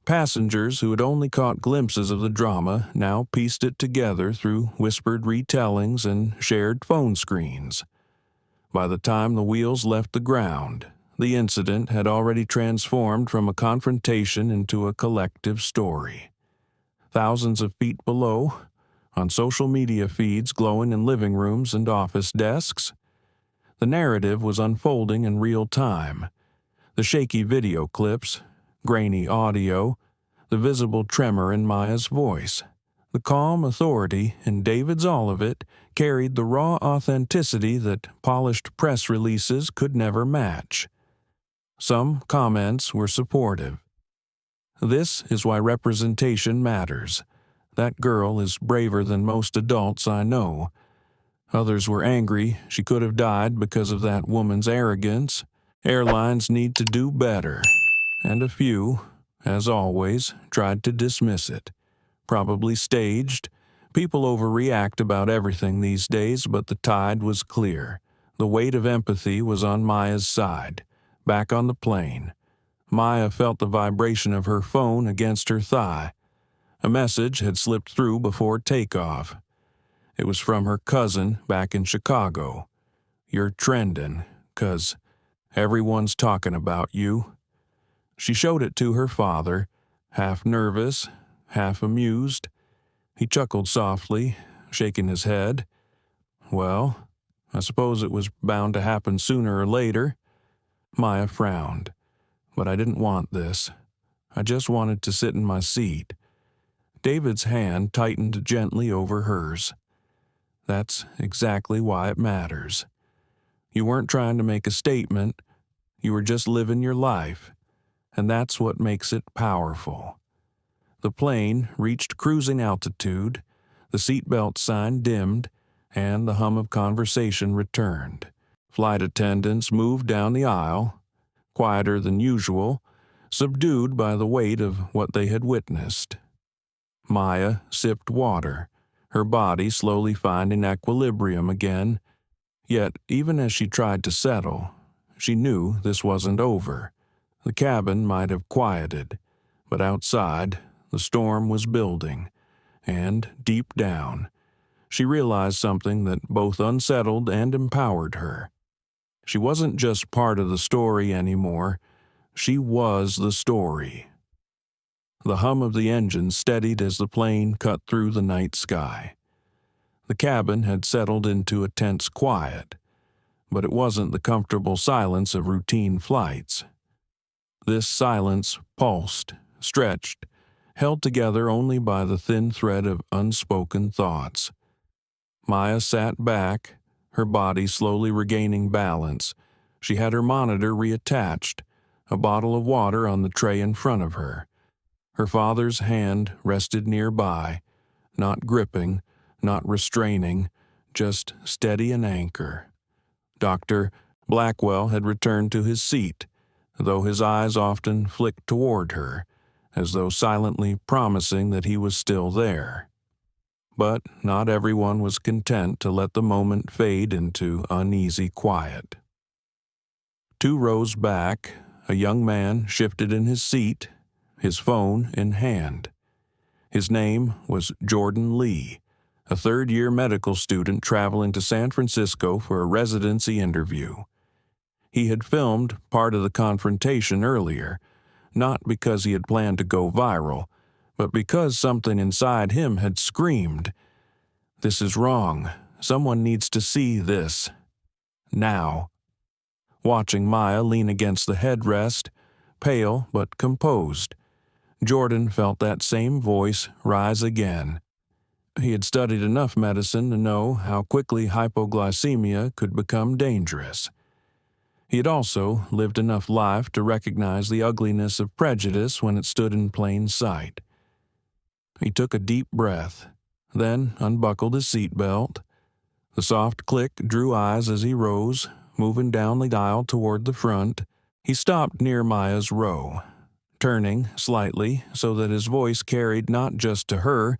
Passengers who had only caught glimpses of the drama now pieced it together through whispered retellings and shared phone screens. By the time the wheels left the ground, the incident had already transformed from a confrontation into a collective story. Thousands of feet below, on social media feeds glowing in living rooms and office desks, the narrative was unfolding in real time. The shaky video clips, grainy audio, the visible tremor in Maya's voice. The calm authority in David's all of it carried the raw authenticity that polished press releases could never match. Some comments were supportive. "This is why representation matters. That girl is braver than most adults I know." Others were angry she could have died because of that woman's arrogance. Airlines need to do better. And a few, as always, tried to dismiss it. Probably staged. People overreact about everything these days, but the tide was clear. The weight of empathy was on Maya's side. Back on the plane, Maya felt the vibration of her phone against her thigh. A message had slipped through before takeoff. It was from her cousin back in Chicago. "You're trending, 'cause everyone's talking about you." She showed it to her father, half nervous, half amused. He chuckled softly, shaking his head. "Well, I suppose it was bound to happen sooner or later." Maya frowned. "But I didn't want this. I just wanted to sit in my seat." David's hand tightened gently over hers. "That's exactly why it matters. You weren't trying to make a statement. You were just living your life. And that's what makes it powerful." The plane reached cruising altitude, the seatbelt sign dimmed, and the hum of conversation returned. Flight attendants moved down the aisle, quieter than usual, subdued by the weight of what they had witnessed. Maya sipped water, her body slowly finding equilibrium again. Yet, even as she tried to settle, she knew this wasn't over. The cabin might have quieted, but outside, the storm was building, and deep down, she realized something that both unsettled and empowered her. She wasn't just part of the story anymore. She was the story. The hum of the engine steadied as the plane cut through the night sky. The cabin had settled into a tense quiet, but it wasn't the comfortable silence of routine flights. This silence pulsed, stretched, held together only by the thin thread of unspoken thoughts. Maya sat back, her body slowly regaining balance. She had her monitor reattached, a bottle of water on the tray in front of her. Her father's hand rested nearby, not gripping, not restraining, just steady an anchor. Dr. Blackwell had returned to his seat, though his eyes often flicked toward her, as though silently promising that he was still there. But not everyone was content to let the moment fade into uneasy quiet. 2 rows back, a young man shifted in his seat, his phone in hand. His name was Jordan Lee, a third-year medical student traveling to San Francisco for a residency interview. He had filmed part of the confrontation earlier, not because he had planned to go viral, but because something inside him had screamed, "This is wrong. Someone needs to see this. Now." Watching Maya lean against the headrest, pale but composed, Jordan felt that same voice rise again. He had studied enough medicine to know how quickly hypoglycemia could become dangerous. He had also lived enough life to recognize the ugliness of prejudice when it stood in plain sight. He took a deep breath, then unbuckled his seatbelt. The soft click drew eyes as he rose, moving down the aisle toward the front. He stopped near Maya's row, turning slightly so that his voice carried not just to her,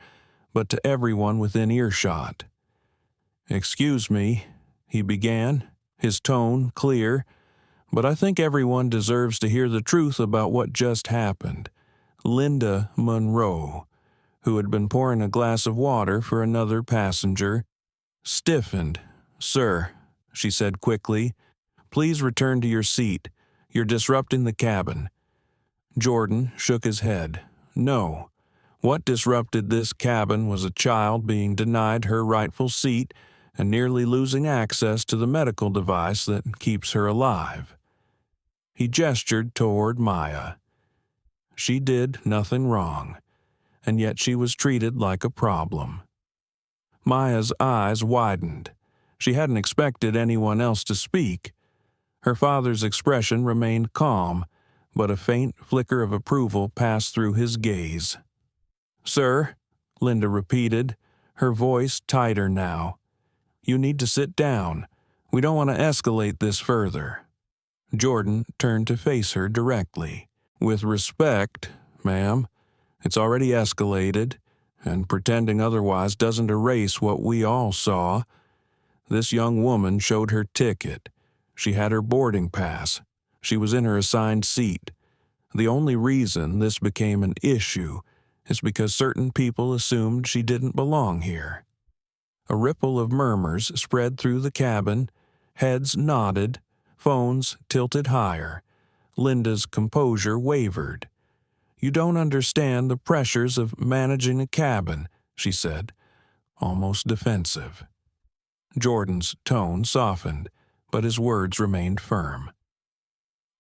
but to everyone within earshot. "Excuse me," he began, his tone clear, "but I think everyone deserves to hear the truth about what just happened." Linda Monroe, who had been pouring a glass of water for another passenger, stiffened. "Sir," she said quickly, "please return to your seat. You're disrupting the cabin." Jordan shook his head. No. What disrupted this cabin was a child being denied her rightful seat and nearly losing access to the medical device that keeps her alive. He gestured toward Maya. She did nothing wrong, and yet she was treated like a problem. Maya's eyes widened. She hadn't expected anyone else to speak. Her father's expression remained calm, but a faint flicker of approval passed through his gaze. "Sir," Linda repeated, her voice tighter now, "you need to sit down. We don't want to escalate this further." Jordan turned to face her directly. "With respect, ma'am, it's already escalated, and pretending otherwise doesn't erase what we all saw. This young woman showed her ticket. She had her boarding pass. She was in her assigned seat. The only reason this became an issue is because certain people assumed she didn't belong here." A ripple of murmurs spread through the cabin. Heads nodded, phones tilted higher. Linda's composure wavered. "You don't understand the pressures of managing a cabin," she said, almost defensive. Jordan's tone softened, but his words remained firm.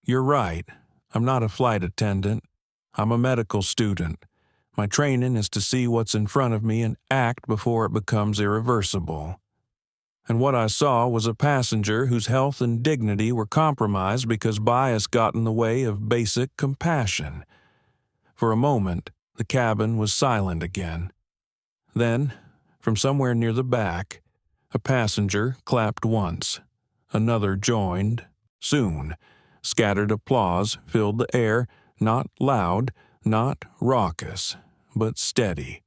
"You're right. I'm not a flight attendant. I'm a medical student. My training is to see what's in front of me and act before it becomes irreversible. And what I saw was a passenger whose health and dignity were compromised because bias got in the way of basic compassion." For a moment, the cabin was silent again. Then, from somewhere near the back, a passenger clapped once. Another joined. Soon, scattered applause filled the air, not loud, not raucous, but steady.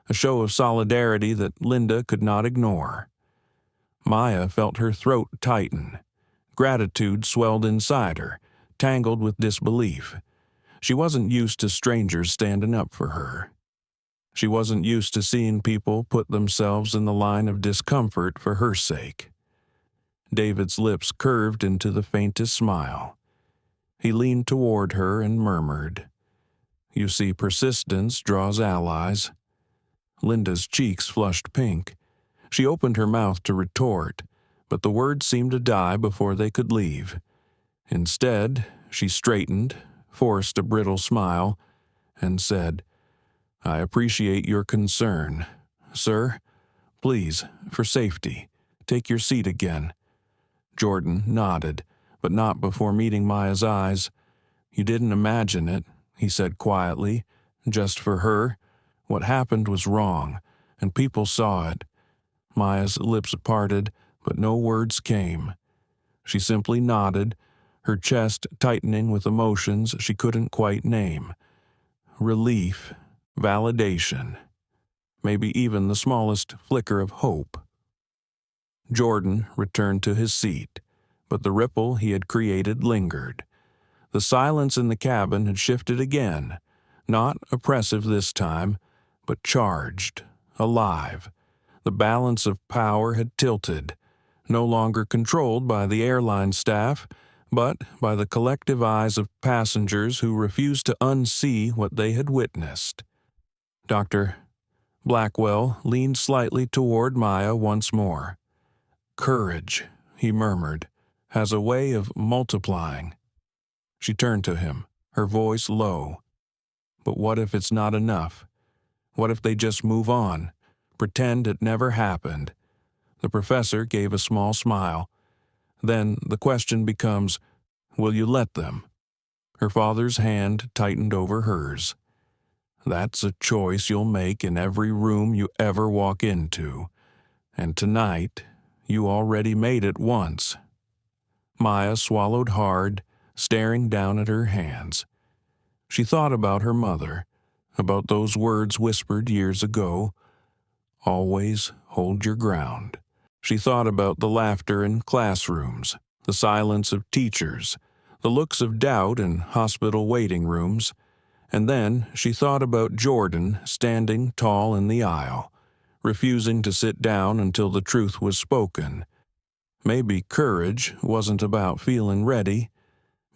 A show of solidarity that Linda could not ignore. Maya felt her throat tighten. Gratitude swelled inside her, tangled with disbelief. She wasn't used to strangers standing up for her. She wasn't used to seeing people put themselves in the line of discomfort for her sake. David's lips curved into the faintest smile. He leaned toward her and murmured, "You see, persistence draws allies." Linda's cheeks flushed pink. She opened her mouth to retort, but the words seemed to die before they could leave. Instead, she straightened, forced a brittle smile, and said, "I appreciate your concern. Sir, please, for safety, take your seat again." Jordan nodded, but not before meeting Maya's eyes. "You didn't imagine it," he said quietly. "Just for her. What happened was wrong, and people saw it." Maya's lips parted, but no words came. She simply nodded, her chest tightening with emotions she couldn't quite name. Relief, validation, maybe even the smallest flicker of hope. Jordan returned to his seat, but the ripple he had created lingered. The silence in the cabin had shifted again, not oppressive this time, but charged, alive. The balance of power had tilted, no longer controlled by the airline staff, but by the collective eyes of passengers who refused to unsee what they had witnessed. Dr. Blackwell leaned slightly toward Maya once more. "Courage," he murmured, "has a way of multiplying." She turned to him, her voice low. "But what if it's not enough? What if they just move on, pretend it never happened?" The professor gave a small smile. "Then the question becomes, will you let them?" Her father's hand tightened over hers. "That's a choice you'll make in every room you ever walk into. And tonight, you already made it once." Maya swallowed hard, staring down at her hands. She thought about her mother, about those words whispered years ago, "Always hold your ground." She thought about the laughter in classrooms, the silence of teachers, the looks of doubt in hospital waiting rooms, and then she thought about Jordan standing tall in the aisle, refusing to sit down until the truth was spoken. Maybe courage wasn't about feeling ready.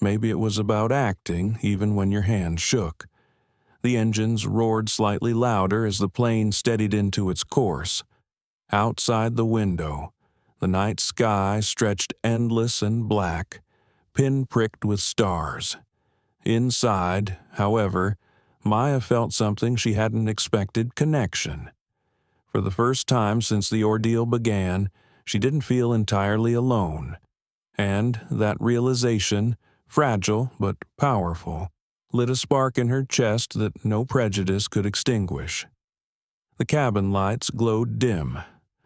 Maybe it was about acting even when your hands shook. The engines roared slightly louder as the plane steadied into its course. Outside the window, the night sky stretched endless and black, pin-pricked with stars. Inside, however, Maya felt something she hadn't expected: connection. For the first time since the ordeal began, she didn't feel entirely alone. And that realization, fragile but powerful, lit a spark in her chest that no prejudice could extinguish. The cabin lights glowed dim,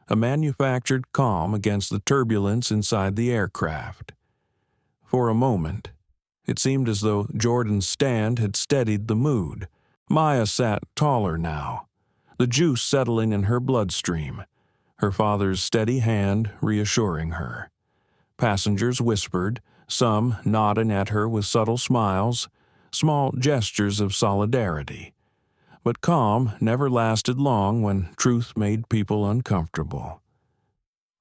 a manufactured calm against the turbulence inside the aircraft. For a moment, it seemed as though Jordan's stand had steadied the mood. Maya sat taller now, the juice settling in her bloodstream, her father's steady hand reassuring her. Passengers whispered, some nodding at her with subtle smiles, small gestures of solidarity. But calm never lasted long when truth made people uncomfortable.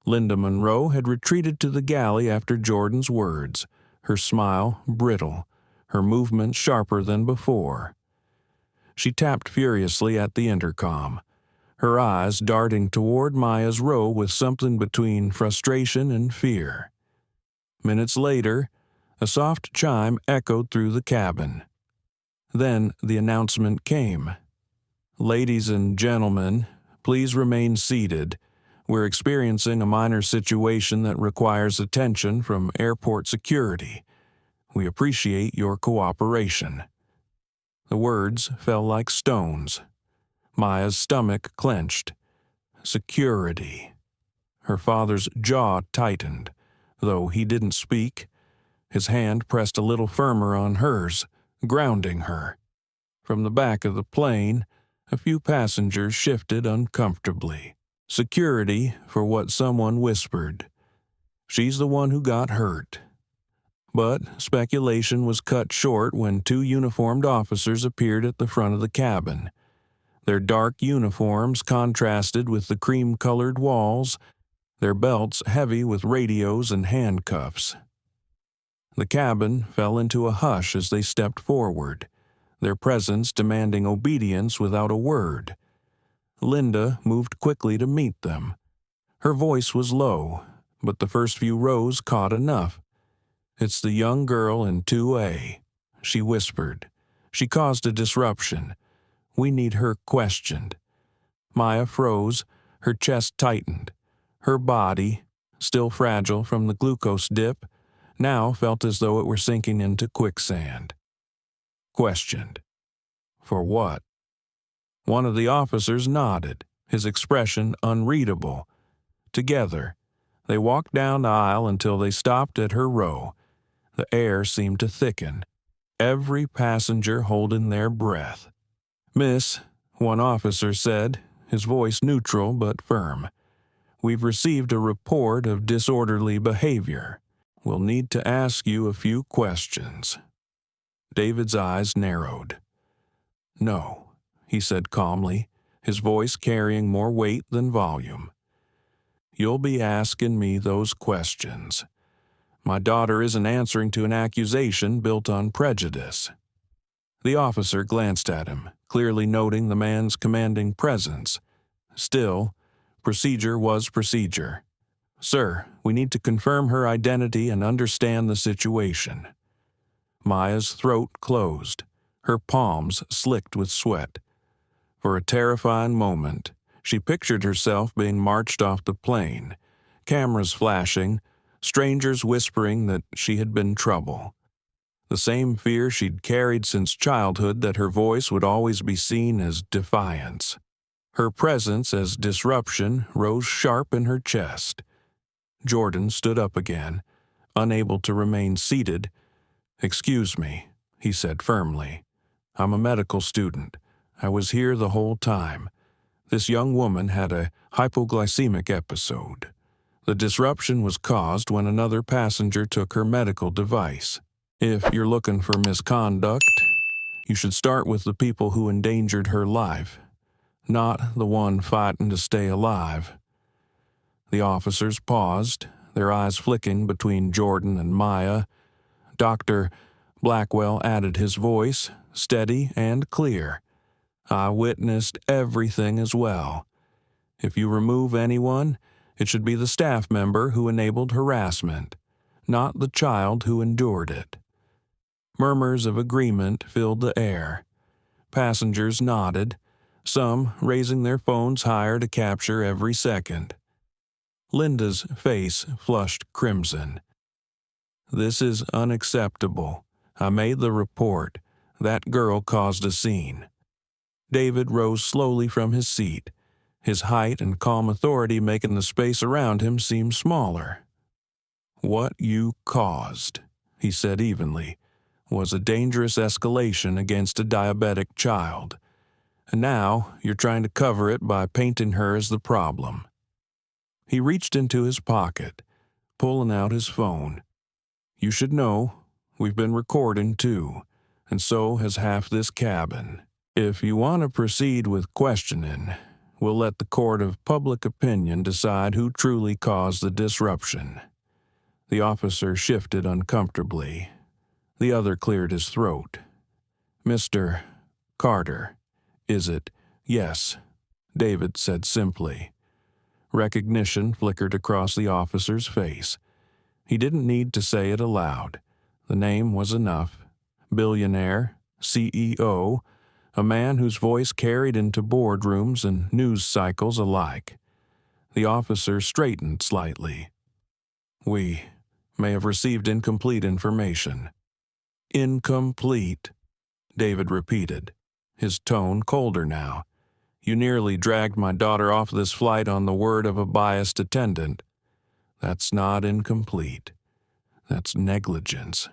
Linda Monroe had retreated to the galley after Jordan's words, her smile brittle, her movements sharper than before. She tapped furiously at the intercom, her eyes darting toward Maya's row with something between frustration and fear. Minutes later, a soft chime echoed through the cabin. Then the announcement came. "Ladies and gentlemen, please remain seated. We're experiencing a minor situation that requires attention from airport security. We appreciate your cooperation." The words fell like stones. Maya's stomach clenched. Security. Her father's jaw tightened. Though he didn't speak, his hand pressed a little firmer on hers, grounding her. From the back of the plane, a few passengers shifted uncomfortably. Security for what someone whispered. "She's the one who got hurt." But speculation was cut short when two uniformed officers appeared at the front of the cabin. Their dark uniforms contrasted with the cream-colored walls, their belts heavy with radios and handcuffs. The cabin fell into a hush as they stepped forward, their presence demanding obedience without a word. Linda moved quickly to meet them. Her voice was low, but the first few rows caught enough. "It's the young girl in 2A," she whispered. "She caused a disruption. We need her questioned." Maya froze, her chest tightened. Her body, still fragile from the glucose dip, now felt as though it were sinking into quicksand. Questioned. For what? One of the officers nodded, his expression unreadable. Together, they walked down the aisle until they stopped at her row. The air seemed to thicken, every passenger holding their breath. "Miss," one officer said, his voice neutral but firm, "we've received a report of disorderly behavior. We'll need to ask you a few questions." David's eyes narrowed. "No," he said calmly, his voice carrying more weight than volume. "You'll be asking me those questions. My daughter isn't answering to an accusation built on prejudice." The officer glanced at him, clearly noting the man's commanding presence. Still, procedure was procedure. "Sir, we need to confirm her identity and understand the situation." Maya's throat closed, her palms slicked with sweat. For a terrifying moment, she pictured herself being marched off the plane, cameras flashing, strangers whispering that she had been trouble. The same fear she'd carried since childhood that her voice would always be seen as defiance. Her presence as disruption rose sharp in her chest. Jordan stood up again, unable to remain seated. "Excuse me," he said firmly. "I'm a medical student. I was here the whole time. This young woman had a hypoglycemic episode. The disruption was caused when another passenger took her medical device. If you're looking for misconduct, you should start with the people who endangered her life, not the one fighting to stay alive. The officers paused, their eyes flicking between Jordan and Maya. Dr. Blackwell added his voice, steady and clear. I witnessed everything as well. If you remove anyone, it should be the staff member who enabled harassment, not the child who endured it. Murmurs of agreement filled the air. Passengers nodded, some raising their phones higher to capture every second. Linda's face flushed crimson. This is unacceptable. I made the report. That girl caused a scene. David rose slowly from his seat, his height and calm authority making the space around him seem smaller. What you caused, he said evenly, was a dangerous escalation against a diabetic child. And now you're trying to cover it by painting her as the problem. He reached into his pocket, pulling out his phone. You should know, we've been recording too, and so has half this cabin. If you want to proceed with questioning, we'll let the court of public opinion decide who truly caused the disruption. The officer shifted uncomfortably. The other cleared his throat. Mr. Carter, is it? Yes, David said simply. Recognition flickered across the officer's face. He didn't need to say it aloud. The name was enough. Billionaire, CEO, a man whose voice carried into boardrooms and news cycles alike. The officer straightened slightly. We may have received incomplete information. Incomplete, David repeated, his tone colder now. You nearly dragged my daughter off this flight on the word of a biased attendant. That's not incomplete. That's negligence.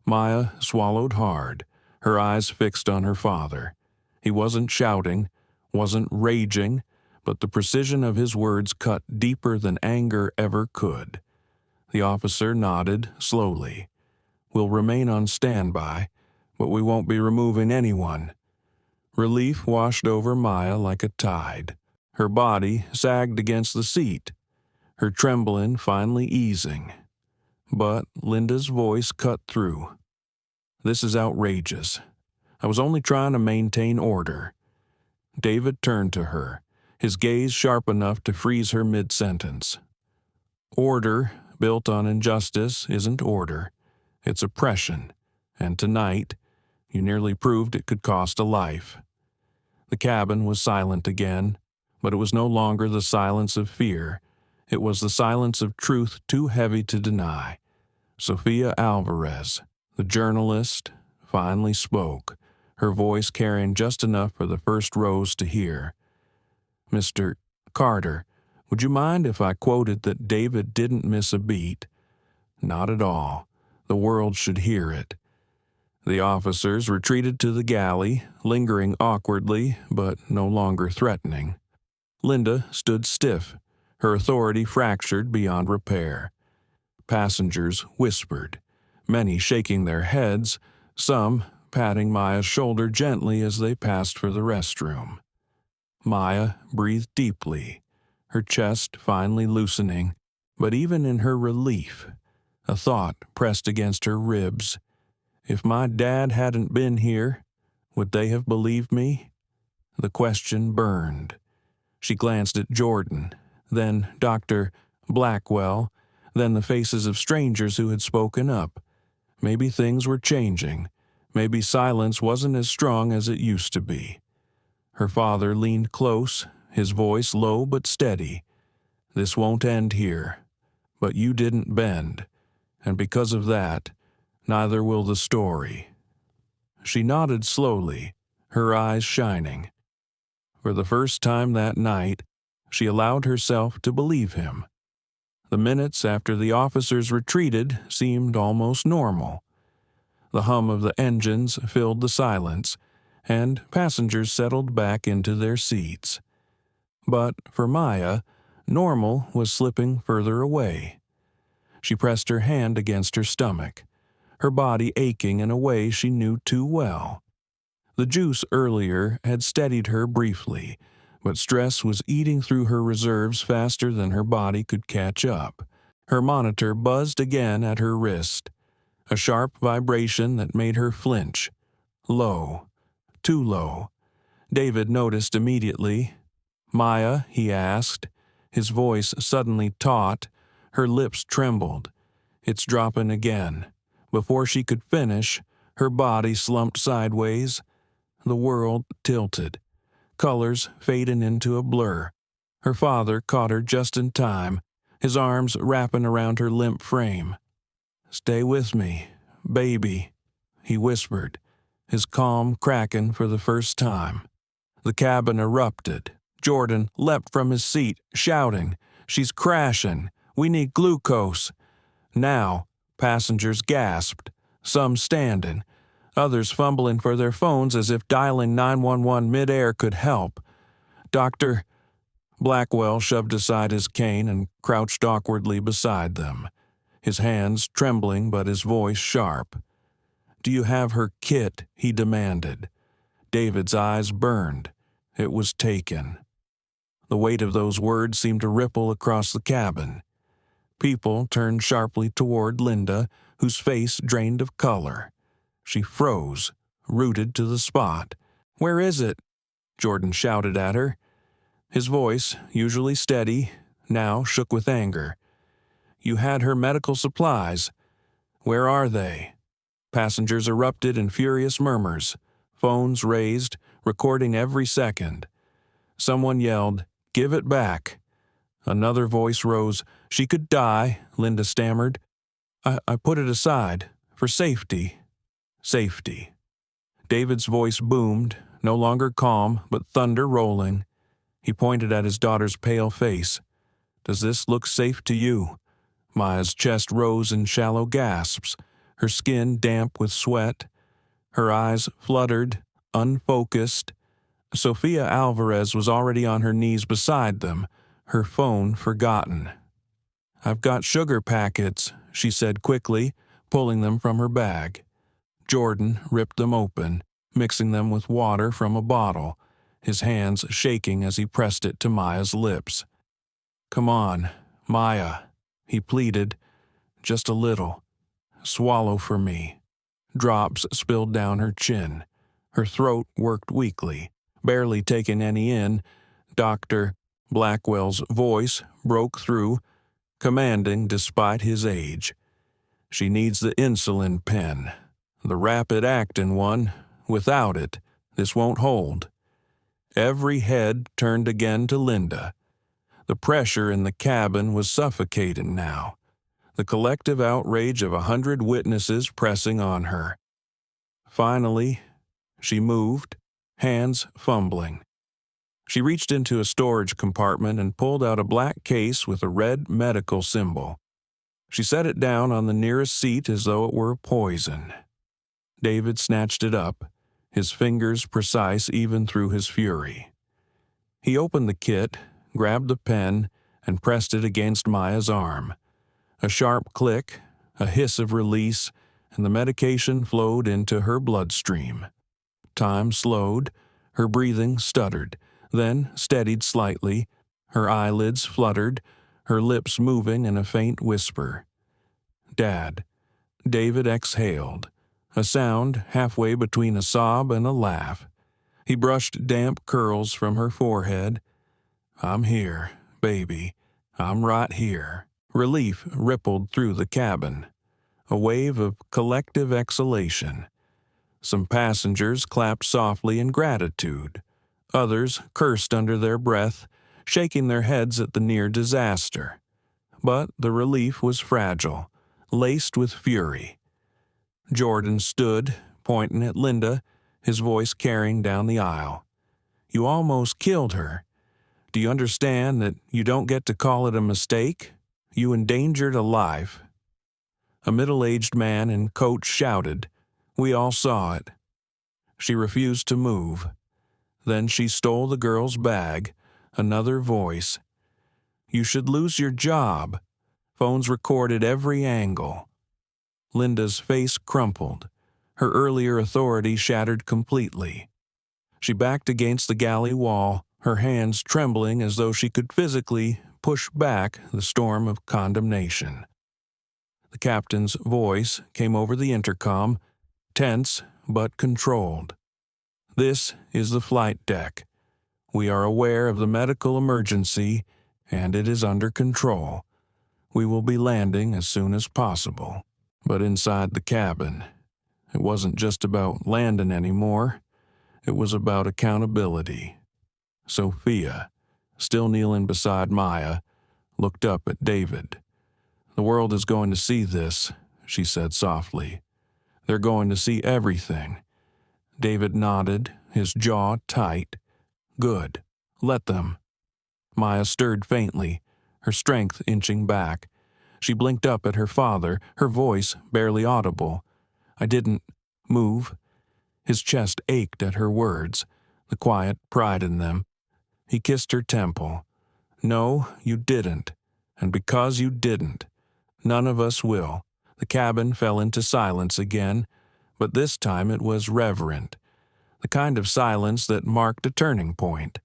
Maya swallowed hard, her eyes fixed on her father. He wasn't shouting, wasn't raging, but the precision of his words cut deeper than anger ever could. The officer nodded slowly. We'll remain on standby, but we won't be removing anyone. Relief washed over Maya like a tide. Her body sagged against the seat, her trembling finally easing. But Linda's voice cut through. This is outrageous. I was only trying to maintain order. David turned to her, his gaze sharp enough to freeze her mid-sentence. Order, built on injustice, isn't order. It's oppression. And tonight, you nearly proved it could cost a life. The cabin was silent again, but it was no longer the silence of fear. It was the silence of truth too heavy to deny. Sophia Alvarez, the journalist, finally spoke, her voice carrying just enough for the first rows to hear. Mr. Carter, would you mind if I quoted that David didn't miss a beat? Not at all. The world should hear it. The officers retreated to the galley, lingering awkwardly, but no longer threatening. Linda stood stiff, her authority fractured beyond repair. Passengers whispered, many shaking their heads, some patting Maya's shoulder gently as they passed for the restroom. Maya breathed deeply, her chest finally loosening, but even in her relief, a thought pressed against her ribs. If my dad hadn't been here, would they have believed me? The question burned. She glanced at Jordan, then Dr. Blackwell, then the faces of strangers who had spoken up. Maybe things were changing. Maybe silence wasn't as strong as it used to be. Her father leaned close, his voice low but steady. This won't end here. But you didn't bend, and because of that, neither will the story. She nodded slowly, her eyes shining. For the first time that night, she allowed herself to believe him. The minutes after the officers retreated seemed almost normal. The hum of the engines filled the silence, and passengers settled back into their seats. But for Maya, Normal was slipping further away. She pressed her hand against her stomach, her body aching in a way she knew too well. The juice earlier had steadied her briefly, but stress was eating through her reserves faster than her body could catch up. Her monitor buzzed again at her wrist, a sharp vibration that made her flinch. Low. Too low. David noticed immediately. "Maya?" he asked, his voice suddenly taut. Her lips trembled. "It's dropping again." Before she could finish, her body slumped sideways. The world tilted, colors fading into a blur. Her father caught her just in time, his arms wrapping around her limp frame. "Stay with me, baby," he whispered, his calm cracking for the first time. The cabin erupted. Jordan leapt from his seat, shouting, "She's crashing! We need glucose!" Now, passengers gasped, some standing, others fumbling for their phones as if dialing 911 midair could help. "Doctor..." Blackwell shoved aside his cane and crouched awkwardly beside them, his hands trembling but his voice sharp. "Do you have her kit?" he demanded. David's eyes burned. It was taken. The weight of those words seemed to ripple across the cabin. People turned sharply toward Linda, whose face drained of color. She froze, rooted to the spot. "Where is it?" Jordan shouted at her. His voice, usually steady, now shook with anger. "You had her medical supplies. Where are they?" Passengers erupted in furious murmurs, phones raised, recording every second. Someone yelled, "Give it back." Another voice rose. "She could die," Linda stammered. I put it aside. For safety." Safety. David's voice boomed, no longer calm, but thunder rolling. He pointed at his daughter's pale face. "Does this look safe to you?" Maya's chest rose in shallow gasps, her skin damp with sweat. Her eyes fluttered, unfocused. Sofia Alvarez was already on her knees beside them, her phone forgotten. "I've got sugar packets," she said quickly, pulling them from her bag. Jordan ripped them open, mixing them with water from a bottle, his hands shaking as he pressed it to Maya's lips. "Come on, Maya," he pleaded. "Just a little. Swallow for me." Drops spilled down her chin. Her throat worked weakly, barely taking any in. Dr. Blackwell's voice broke through, commanding despite his age. "She needs the insulin pen, the rapid-acting one. Without it, this won't hold." Every head turned again to Linda. The pressure in the cabin was suffocating now, the collective outrage of 100 witnesses pressing on her. Finally, she moved, hands fumbling. She reached into a storage compartment and pulled out a black case with a red medical symbol. She set it down on the nearest seat as though it were poison. David snatched it up, his fingers precise even through his fury. He opened the kit, grabbed the pen, and pressed it against Maya's arm. A sharp click, a hiss of release, and the medication flowed into her bloodstream. Time slowed, her breathing stuttered, then steadied slightly, her eyelids fluttered, her lips moving in a faint whisper. "Dad." David exhaled, a sound halfway between a sob and a laugh. He brushed damp curls from her forehead. "I'm here, baby. I'm right here." Relief rippled through the cabin, a wave of collective exhalation. Some passengers clapped softly in gratitude. Others cursed under their breath, shaking their heads at the near disaster. But the relief was fragile, laced with fury. Jordan stood, pointing at Linda, his voice carrying down the aisle. "You almost killed her. Do you understand that you don't get to call it a mistake? You endangered a life." A middle-aged man in coat shouted. We all saw it. She refused to move. Then she stole the girl's bag. Another voice. You should lose your job. Phones recorded every angle. Linda's face crumpled. Her earlier authority shattered completely. She backed against the galley wall, her hands trembling as though she could physically push back the storm of condemnation. The captain's voice came over the intercom, tense but controlled. This is the flight deck. We are aware of the medical emergency, and it is under control. We will be landing as soon as possible. But inside the cabin, it wasn't just about landing anymore. It was about accountability. Sophia, still kneeling beside Maya, looked up at David. The world is going to see this, she said softly. They're going to see everything. David nodded, his jaw tight. Good. Let them. Maya stirred faintly, her strength inching back. She blinked up at her father, her voice barely audible. I didn't move. His chest ached at her words, the quiet pride in them. He kissed her temple. No, you didn't. And because you didn't, none of us will. The cabin fell into silence again, but this time it was reverent. The kind of silence that marked a turning point.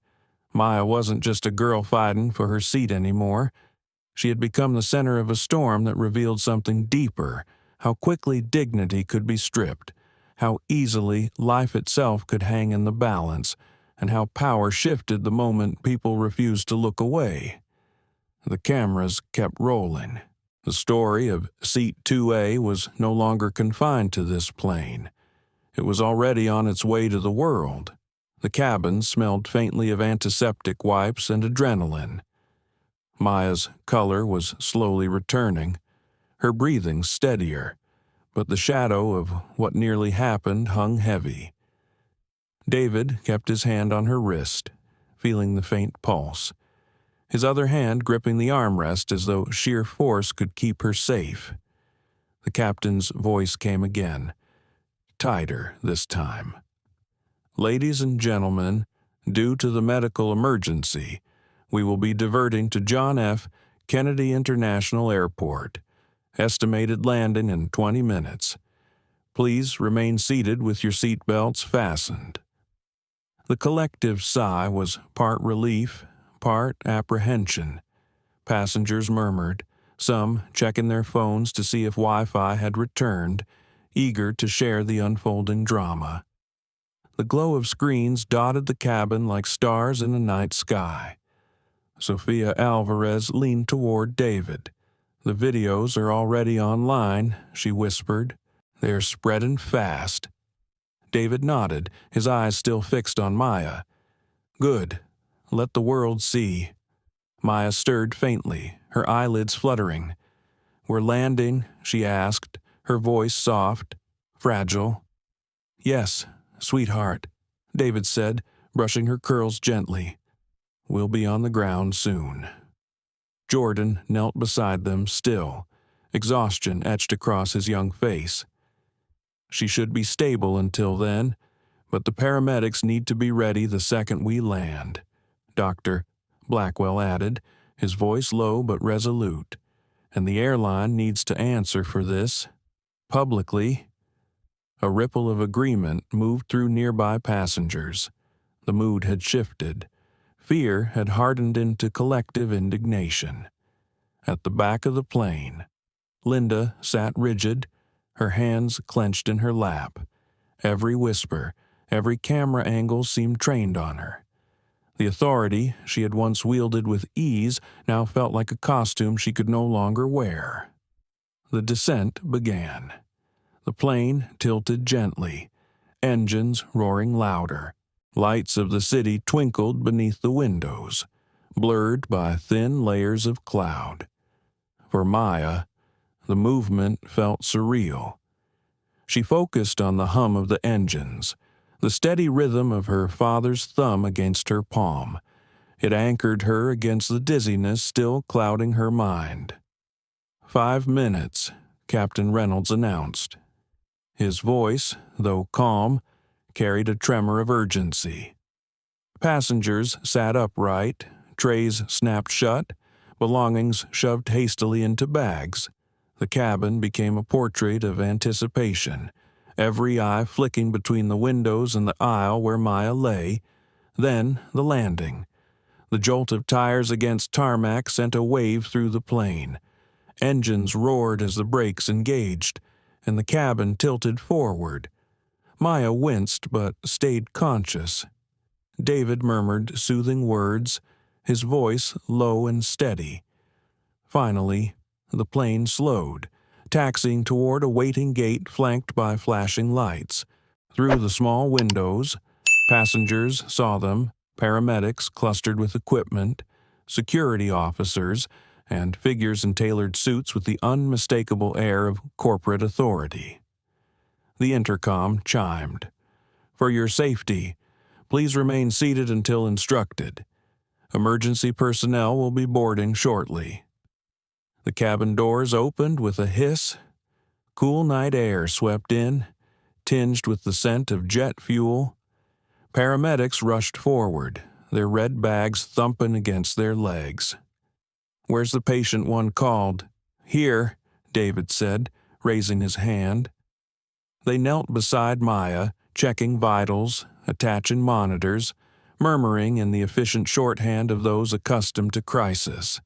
Maya wasn't just a girl fighting for her seat anymore. She had become the center of a storm that revealed something deeper, how quickly dignity could be stripped, how easily life itself could hang in the balance, and how power shifted the moment people refused to look away. The cameras kept rolling. The story of Seat 2A was no longer confined to this plane. It was already on its way to the world. The cabin smelled faintly of antiseptic wipes and adrenaline. Maya's color was slowly returning, her breathing steadier, but the shadow of what nearly happened hung heavy. David kept his hand on her wrist, feeling the faint pulse, his other hand gripping the armrest as though sheer force could keep her safe. The captain's voice came again, tighter this time. Ladies and gentlemen, due to the medical emergency, we will be diverting to John F. Kennedy International Airport. Estimated landing in 20 minutes. Please remain seated with your seat belts fastened. The collective sigh was part relief, part apprehension. Passengers murmured, some checking their phones to see if Wi-Fi had returned, eager to share the unfolding drama. The glow of screens dotted the cabin like stars in a night sky. Sophia Alvarez leaned toward David. The videos are already online, she whispered. They're spreading fast. David nodded, his eyes still fixed on Maya. Good. Let the world see. Maya stirred faintly, her eyelids fluttering. We're landing, she asked, her voice soft, fragile. Yes, sweetheart, David said, brushing her curls gently. We'll be on the ground soon. Jordan knelt beside them still, exhaustion etched across his young face. She should be stable until then, but the paramedics need to be ready the second we land, Dr. Blackwell added, his voice low but resolute. And the airline needs to answer for this. Publicly. A ripple of agreement moved through nearby passengers. The mood had shifted. Fear had hardened into collective indignation. At the back of the plane, Linda sat rigid, her hands clenched in her lap. Every whisper, every camera angle seemed trained on her. The authority she had once wielded with ease now felt like a costume she could no longer wear. The descent began. The plane tilted gently, engines roaring louder. Lights of the city twinkled beneath the windows, blurred by thin layers of cloud. For Maya, the movement felt surreal. She focused on the hum of the engines, the steady rhythm of her father's thumb against her palm. It anchored her against the dizziness still clouding her mind. 5 minutes, Captain Reynolds announced. His voice, though calm, carried a tremor of urgency. Passengers sat upright, trays snapped shut, belongings shoved hastily into bags. The cabin became a portrait of anticipation, every eye flicking between the windows and the aisle where Maya lay. Then the landing. The jolt of tires against tarmac sent a wave through the plane. Engines roared as the brakes engaged, and the cabin tilted forward. Maya winced but stayed conscious. David murmured soothing words, his voice low and steady. Finally, the plane slowed, taxiing toward a waiting gate flanked by flashing lights. Through the small windows, passengers saw them, paramedics clustered with equipment, security officers, and figures in tailored suits with the unmistakable air of corporate authority. The intercom chimed. "For your safety, please remain seated until instructed. Emergency personnel will be boarding shortly." The cabin doors opened with a hiss. Cool night air swept in, tinged with the scent of jet fuel. Paramedics rushed forward, their red bags thumping against their legs. "Where's the patient?" one called. "Here," David said, raising his hand. They knelt beside Maya, checking vitals, attaching monitors, murmuring in the efficient shorthand of those accustomed to crisis.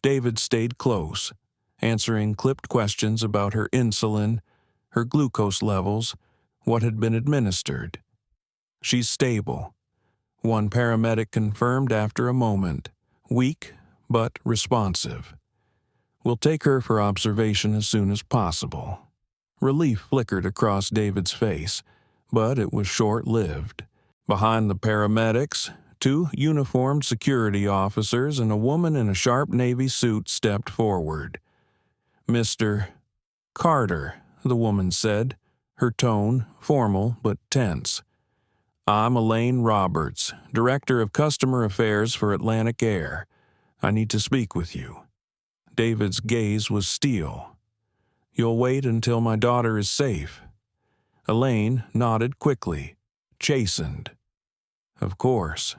David stayed close, answering clipped questions about her insulin, her glucose levels, what had been administered. "She's stable," one paramedic confirmed after a moment, weak but responsive. "We'll take her for observation as soon as possible." Relief flickered across David's face, but it was short-lived. Behind the paramedics, 2 uniformed security officers and a woman in a sharp navy suit stepped forward. "Mr. Carter," the woman said, her tone formal but tense. "I'm Elaine Roberts, Director of Customer Affairs for Atlantic Air. I need to speak with you." David's gaze was steel. "You'll wait until my daughter is safe." Elaine nodded quickly, chastened. "Of course."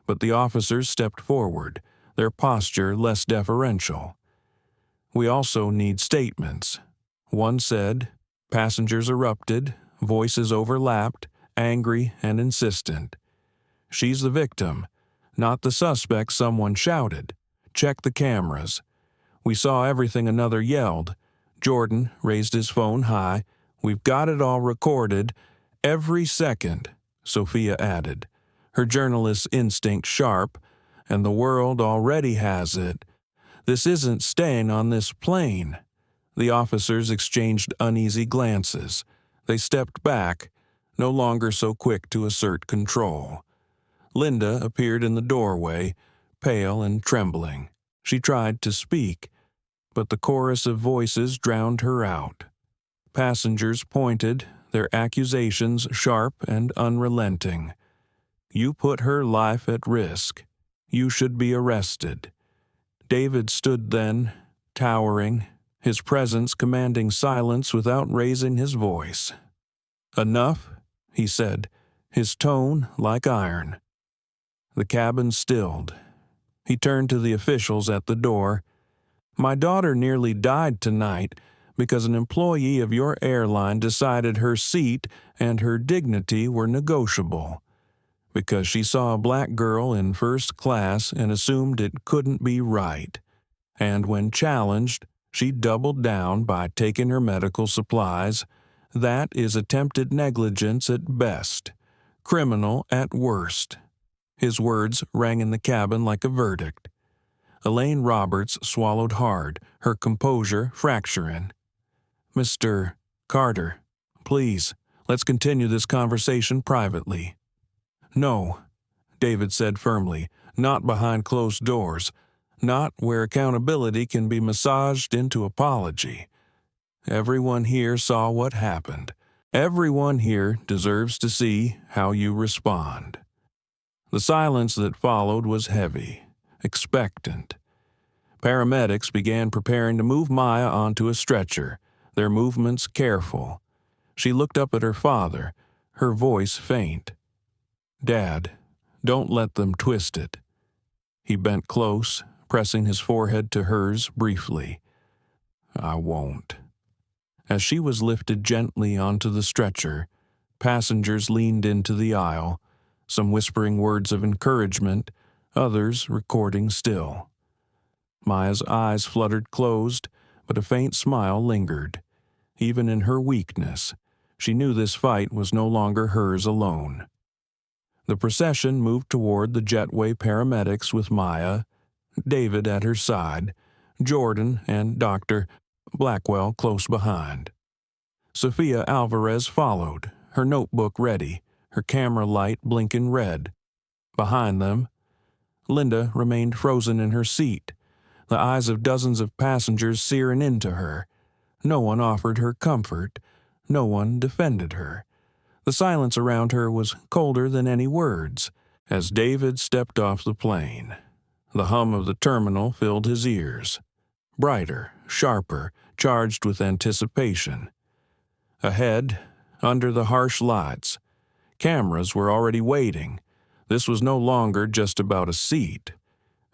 But the officers stepped forward, their posture less deferential. "We also need statements." One said. Passengers erupted, voices overlapped, angry and insistent. "She's the victim, not the suspect," someone shouted. "Check the cameras." "We saw everything," another yelled. Jordan raised his phone high. "We've got it all recorded. Every second," Sophia added, her journalist's instinct sharp. "And the world already has it. This isn't staying on this plane." The officers exchanged uneasy glances. They stepped back, no longer so quick to assert control. Linda appeared in the doorway, pale and trembling. She tried to speak, but the chorus of voices drowned her out. Passengers pointed, their accusations sharp and unrelenting. "You put her life at risk. You should be arrested." David stood then, towering, his presence commanding silence without raising his voice. "Enough," he said, his tone like iron. The cabin stilled. He turned to the officials at the door. "My daughter nearly died tonight because an employee of your airline decided her seat and her dignity were negotiable. Because she saw a black girl in first class and assumed it couldn't be right. And when challenged, she doubled down by taking her medical supplies. That is attempted negligence at best, criminal at worst." His words rang in the cabin like a verdict. Elaine Roberts swallowed hard, her composure fracturing. "Mr. Carter, please, let's continue this conversation privately." "No," David said firmly, "not behind closed doors, not where accountability can be massaged into apology. Everyone here saw what happened. Everyone here deserves to see how you respond." The silence that followed was heavy, expectant. Paramedics began preparing to move Maya onto a stretcher, their movements careful. She looked up at her father, her voice faint. "Dad, don't let them twist it." He bent close, pressing his forehead to hers briefly. "I won't." As she was lifted gently onto the stretcher, passengers leaned into the aisle, some whispering words of encouragement, others recording still. Maya's eyes fluttered closed, but a faint smile lingered. Even in her weakness, she knew this fight was no longer hers alone. The procession moved toward the jetway paramedics with Maya, David at her side, Jordan and Dr. Blackwell close behind. Sophia Alvarez followed, her notebook ready, her camera light blinking red. Behind them, Linda remained frozen in her seat, the eyes of dozens of passengers searing into her. No one offered her comfort. No one defended her. The silence around her was colder than any words. As David stepped off the plane, the hum of the terminal filled his ears. Brighter, sharper, charged with anticipation. Ahead, under the harsh lights, cameras were already waiting. This was no longer just about a seat.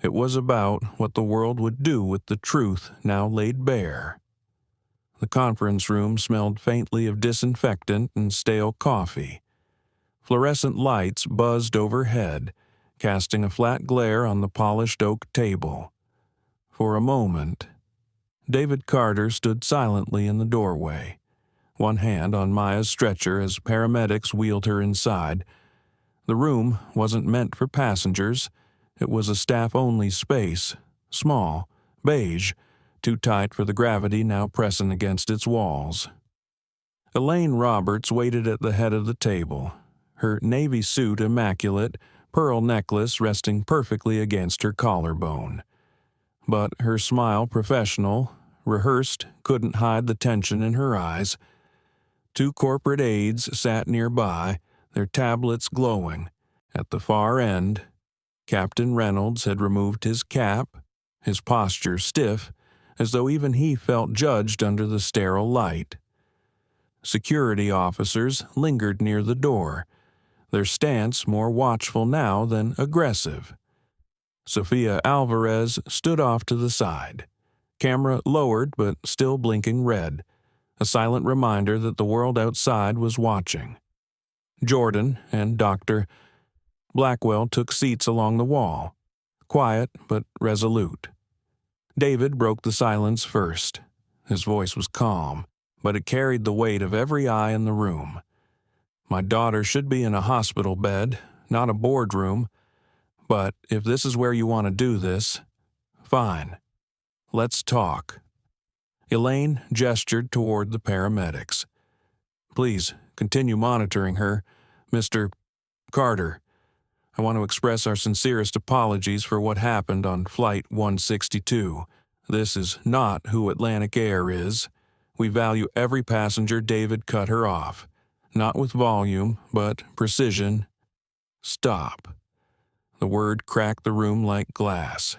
It was about what the world would do with the truth now laid bare. The conference room smelled faintly of disinfectant and stale coffee. Fluorescent lights buzzed overhead, casting a flat glare on the polished oak table. For a moment, David Carter stood silently in the doorway, one hand on Maya's stretcher as paramedics wheeled her inside. The room wasn't meant for passengers. It was a staff-only space, small, beige, too tight for the gravity now pressing against its walls. Elaine Roberts waited at the head of the table, her navy suit immaculate, pearl necklace resting perfectly against her collarbone. But her smile professional, rehearsed, couldn't hide the tension in her eyes. Two corporate aides sat nearby, their tablets glowing. At the far end, Captain Reynolds had removed his cap, his posture stiff, as though even he felt judged under the sterile light. Security officers lingered near the door, their stance more watchful now than aggressive. Sophia Alvarez stood off to the side, camera lowered but still blinking red, a silent reminder that the world outside was watching. Jordan and Dr. Blackwell took seats along the wall, quiet but resolute. David broke the silence first. His voice was calm, but it carried the weight of every eye in the room. "My daughter should be in a hospital bed, not a boardroom. But if this is where you want to do this, fine. Let's talk." Elaine gestured toward the paramedics. "Please, continue monitoring her. Mr. Carter, I want to express our sincerest apologies for what happened on Flight 162. This is not who Atlantic Air is. We value every passenger. David cut her off. Not with volume, but precision." "Stop." The word cracked the room like glass.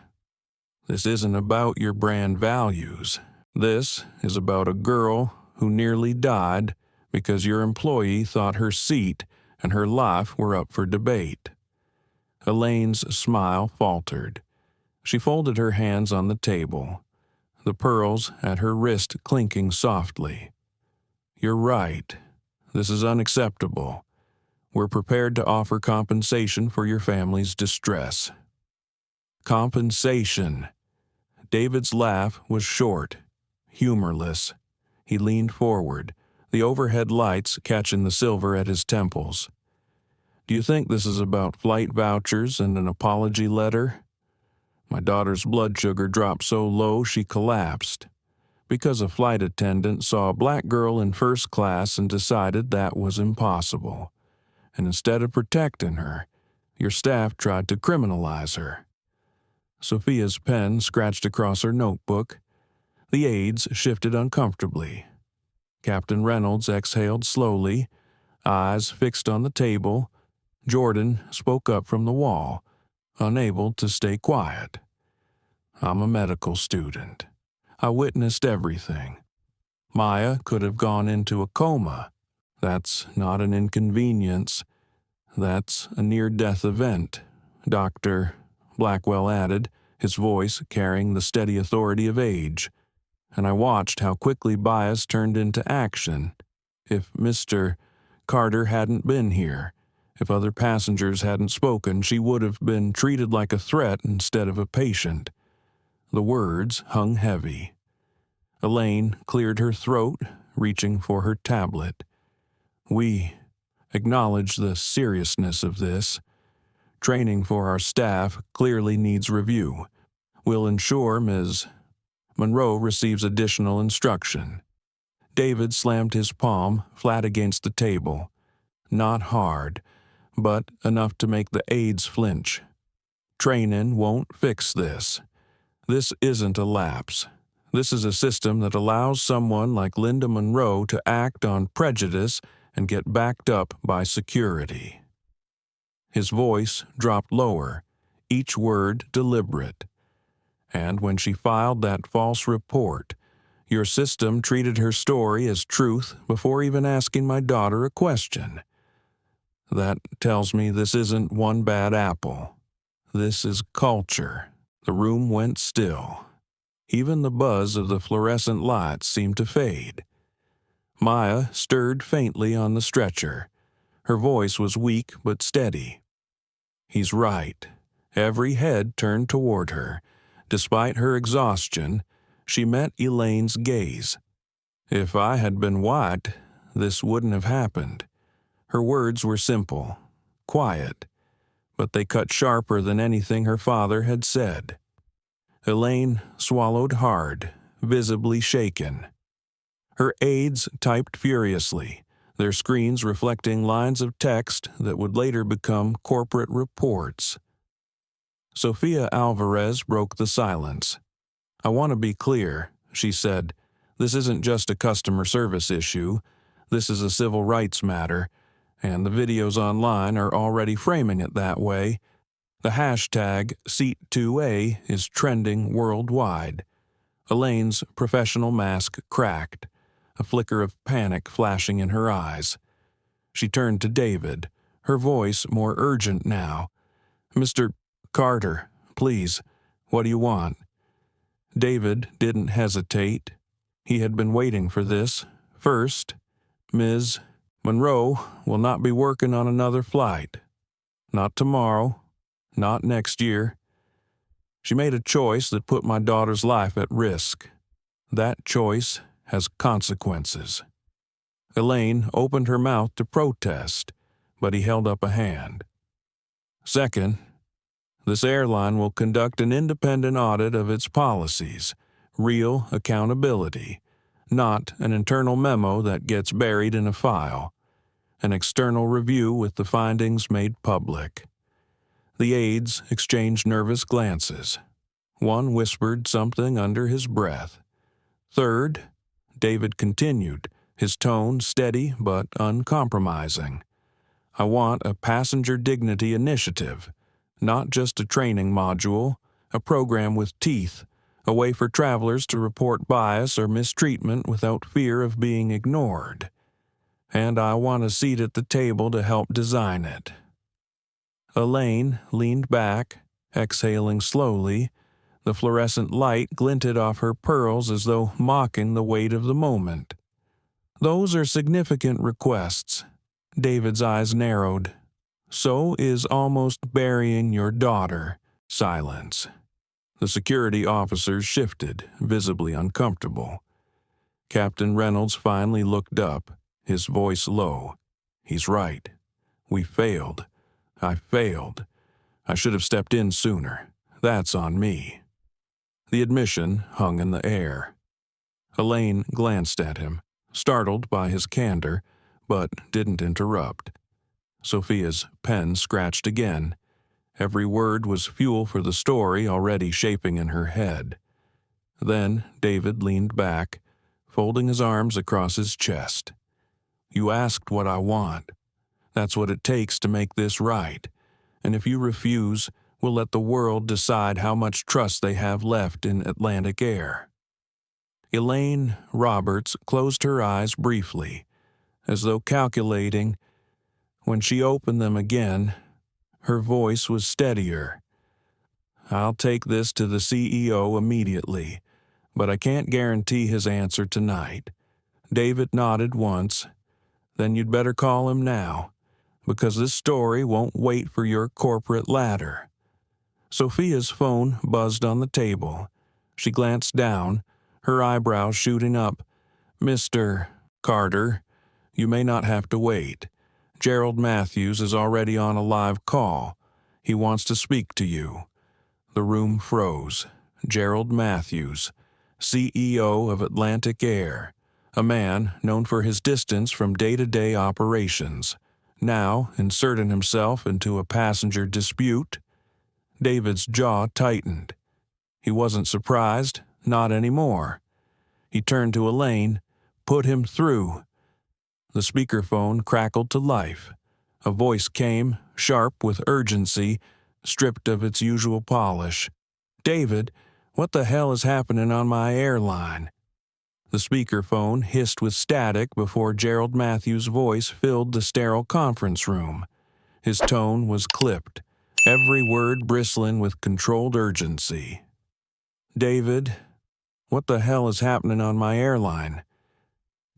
"This isn't about your brand values. This is about a girl who nearly died because your employee thought her seat and her life were up for debate." Elaine's smile faltered. She folded her hands on the table, the pearls at her wrist clinking softly. "You're right. This is unacceptable. We're prepared to offer compensation for your family's distress." Compensation. David's laugh was short, humorless. He leaned forward, the overhead lights catching the silver at his temples. "Do you think this is about flight vouchers and an apology letter?" My daughter's blood sugar dropped so low she collapsed because a flight attendant saw a black girl in first class and decided that was impossible. And instead of protecting her, your staff tried to criminalize her. Sophia's pen scratched across her notebook. The aides shifted uncomfortably. Captain Reynolds exhaled slowly, eyes fixed on the table. Jordan spoke up from the wall, unable to stay quiet. "I'm a medical student. I witnessed everything. Maya could have gone into a coma. That's not an inconvenience. That's a near-death event," Dr. Blackwell added, his voice carrying the steady authority of age, and I watched how quickly bias turned into action. If Mr. Carter hadn't been here, if other passengers hadn't spoken, she would have been treated like a threat instead of a patient. The words hung heavy. Elaine cleared her throat, reaching for her tablet. We acknowledge the seriousness of this. Training for our staff clearly needs review. We'll ensure Ms. Monroe receives additional instruction. David slammed his palm flat against the table. Not hard, but enough to make the aides flinch. Training won't fix this. This isn't a lapse. This is a system that allows someone like Linda Monroe to act on prejudice and get backed up by security. His voice dropped lower, each word deliberate. And when she filed that false report, your system treated her story as truth before even asking my daughter a question. That tells me this isn't one bad apple. This is culture. The room went still. Even the buzz of the fluorescent lights seemed to fade. Maya stirred faintly on the stretcher. Her voice was weak but steady. He's right. Every head turned toward her. Despite her exhaustion, she met Elaine's gaze. If I had been white, this wouldn't have happened. Her words were simple, quiet, but they cut sharper than anything her father had said. Elaine swallowed hard, visibly shaken. Her aides typed furiously, their screens reflecting lines of text that would later become corporate reports. Sophia Alvarez broke the silence. "I want to be clear," she said. "This isn't just a customer service issue. This is a civil rights matter, and the videos online are already framing it that way. The hashtag Seat2A is trending worldwide." Elaine's professional mask cracked, a flicker of panic flashing in her eyes. She turned to David, her voice more urgent now. "Mr. Carter, please, what do you want?" David didn't hesitate. He had been waiting for this. "First, Ms. Monroe will not be working on another flight. Not tomorrow, not next year. She made a choice that put my daughter's life at risk. That choice has consequences." Elaine opened her mouth to protest, but he held up a hand. "Second, this airline will conduct an independent audit of its policies, real accountability, not an internal memo that gets buried in a file, an external review with the findings made public." The aides exchanged nervous glances. One whispered something under his breath. "Third," David continued, his tone steady but uncompromising, "I want a passenger dignity initiative, not just a training module, a program with teeth, a way for travelers to report bias or mistreatment without fear of being ignored. And I want a seat at the table to help design it." Elaine leaned back, exhaling slowly. The fluorescent light glinted off her pearls as though mocking the weight of the moment. "Those are significant requests." David's eyes narrowed. "So is almost burying your daughter." Silence. The security officers shifted, visibly uncomfortable. Captain Reynolds finally looked up, his voice low. "He's right. We failed. I failed. I should have stepped in sooner. That's on me." The admission hung in the air. Elaine glanced at him, startled by his candor, but didn't interrupt. Sophia's pen scratched again. Every word was fuel for the story already shaping in her head. Then David leaned back, folding his arms across his chest. "You asked what I want. That's what it takes to make this right. And if you refuse, we'll let the world decide how much trust they have left in Atlantic Air." Elaine Roberts closed her eyes briefly, as though calculating. When she opened them again, her voice was steadier. I'll take this to the CEO immediately, but I can't guarantee his answer tonight." David nodded once. "Then you'd better call him now, because this story won't wait for your corporate ladder." Sophia's phone buzzed on the table. She glanced down, her eyebrows shooting up. "Mr. Carter, you may not have to wait. Gerald Matthews is already on a live call. He wants to speak to you." The room froze. Gerald Matthews, CEO of Atlantic Air, a man known for his distance from day-to-day operations, now inserting himself into a passenger dispute. David's jaw tightened. He wasn't surprised, not anymore. He turned to Elaine. "Put him through." The speakerphone crackled to life. A voice came, sharp with urgency, stripped of its usual polish. "David, what the hell is happening on my airline?" The speakerphone hissed with static before Gerald Matthews' voice filled the sterile conference room. His tone was clipped, every word bristling with controlled urgency. "David, what the hell is happening on my airline?"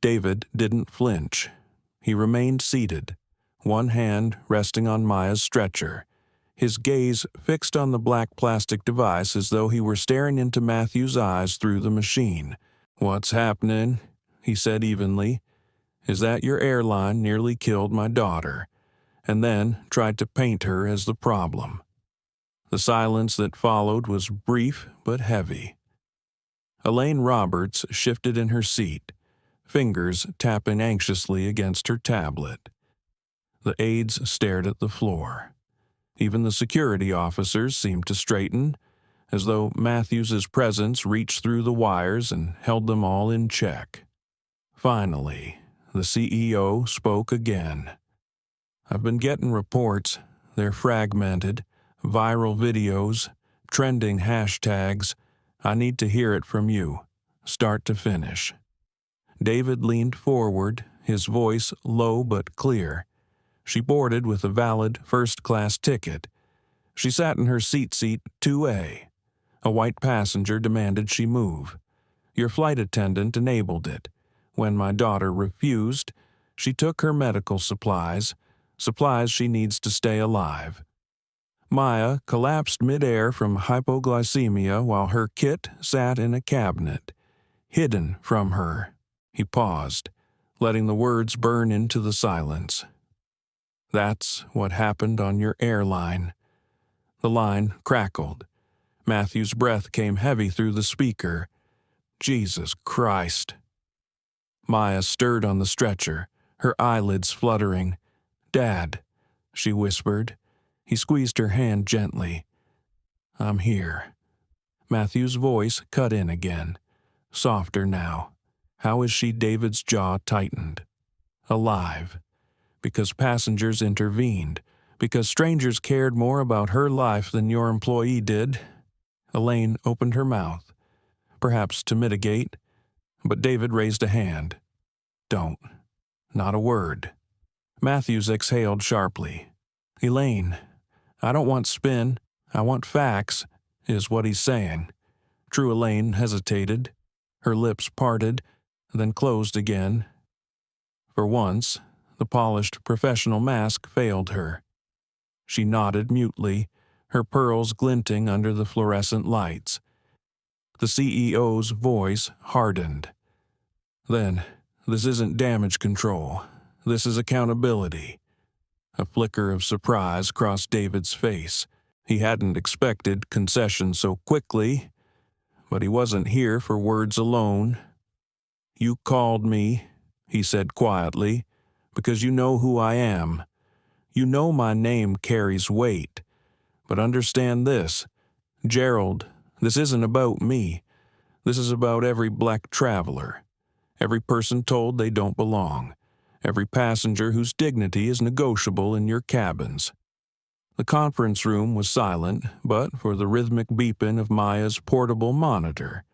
David didn't flinch. He remained seated, one hand resting on Maya's stretcher, his gaze fixed on the black plastic device as though he were staring into Matthew's eyes through the machine. "What's happening?" he said evenly. "Is that your airline nearly killed my daughter, and then tried to paint her as the problem." The silence that followed was brief but heavy. Elaine Roberts shifted in her seat, fingers tapping anxiously against her tablet. The aides stared at the floor. Even the security officers seemed to straighten, as though Matthews's presence reached through the wires and held them all in check. Finally, the CEO spoke again. "I've been getting reports. They're fragmented, viral videos, trending hashtags. I need to hear it from you, start to finish." David leaned forward, his voice low but clear. She boarded with a valid first-class ticket. She sat in her seat 2A. A white passenger demanded she move. Your flight attendant enabled it. When my daughter refused, she took her medical supplies she needs to stay alive. Maya collapsed midair from hypoglycemia while her kit sat in a cabinet, hidden from her. He paused, letting the words burn into the silence. "That's what happened on your airline." The line crackled. Matthew's breath came heavy through the speaker. "Jesus Christ." Maya stirred on the stretcher, her eyelids fluttering. "Dad," she whispered. He squeezed her hand gently. "I'm here." Matthew's voice cut in again, softer now. "How is she?" David's jaw tightened. "Alive. Because passengers intervened. Because strangers cared more about her life than your employee did." Elaine opened her mouth, perhaps to mitigate, but David raised a hand. "Don't. Not a word." Matthews exhaled sharply. "Elaine, I don't want spin. I want facts," is what he's saying. True Elaine hesitated. Her lips parted, then closed again. For once, the polished professional mask failed her. She nodded mutely, her pearls glinting under the fluorescent lights. The CEO's voice hardened. "Then, this isn't damage control. This is accountability." A flicker of surprise crossed David's face. He hadn't expected concession so quickly, but he wasn't here for words alone. "You called me," he said quietly, "because you know who I am. You know my name carries weight. But understand this, Gerald, this isn't about me. This is about every black traveler, every person told they don't belong, every passenger whose dignity is negotiable in your cabins." The conference room was silent, but for the rhythmic beeping of Maya's portable monitor.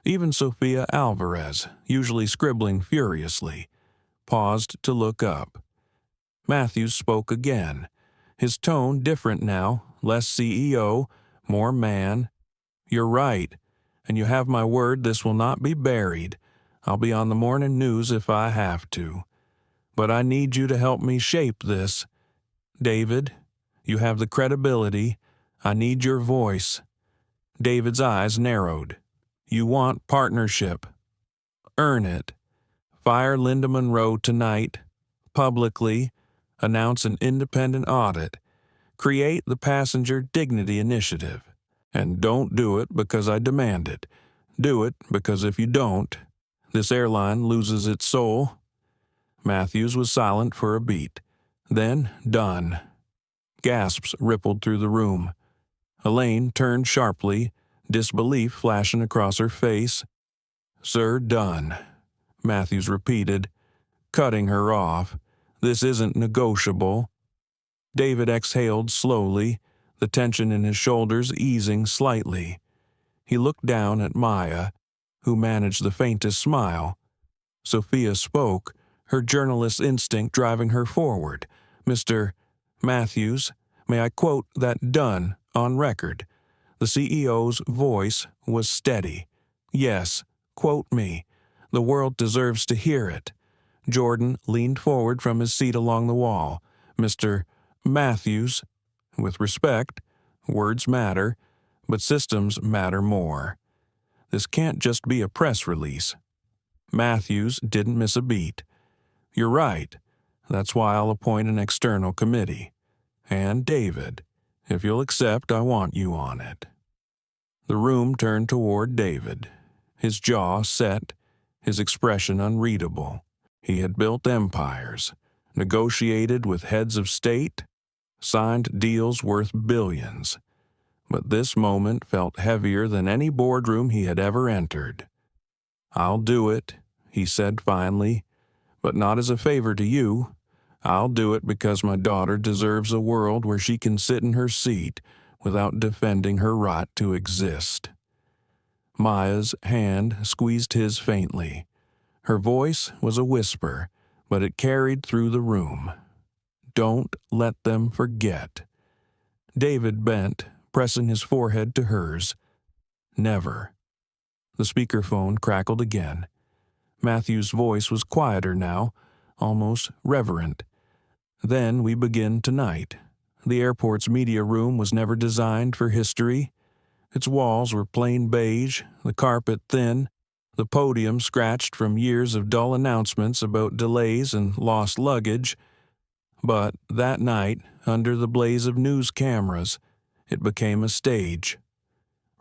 Even Sophia Alvarez, usually scribbling furiously, paused to look up. Matthews spoke again, his tone different now, less CEO, More man. You're right, and you have my word this will not be buried. I'll be on the morning news if I have to. But I need you to help me shape this. David, you have the credibility. I need your voice. David's eyes narrowed. You want partnership. Earn it. Fire Linda Monroe tonight. Publicly. Announce an independent audit. Create the Passenger Dignity Initiative. And don't do it because I demand it. Do it because if you don't, this airline loses its soul. Matthews was silent for a beat. Then, done. Gasps rippled through the room. Elaine turned sharply, disbelief flashing across her face. Sir, done. Matthews repeated, cutting her off. This isn't negotiable. David exhaled slowly, the tension in his shoulders easing slightly. He looked down at Maya, who managed the faintest smile. Sophia spoke, her journalist's instinct driving her forward. Mr. Matthews, may I quote that done on record? The CEO's voice was steady. Yes, quote me. The world deserves to hear it. Jordan leaned forward from his seat along the wall. Mr. Matthews, with respect, words matter, but systems matter more. This can't just be a press release. Matthews didn't miss a beat. You're right. That's why I'll appoint an external committee. And David, if you'll accept, I want you on it. The room turned toward David, his jaw set, his expression unreadable. He had built empires, negotiated with heads of state, signed deals worth billions. But this moment felt heavier than any boardroom he had ever entered. I'll do it, he said finally, but not as a favor to you. I'll do it because my daughter deserves a world where she can sit in her seat without defending her right to exist. Maya's hand squeezed his faintly. Her voice was a whisper, but it carried through the room. Don't let them forget. David bent, pressing his forehead to hers. Never. The speakerphone crackled again. Matthew's voice was quieter now, almost reverent. Then we begin tonight. The airport's media room was never designed for history. Its walls were plain beige, the carpet thin, the podium scratched from years of dull announcements about delays and lost luggage. But that night, under the blaze of news cameras, it became a stage.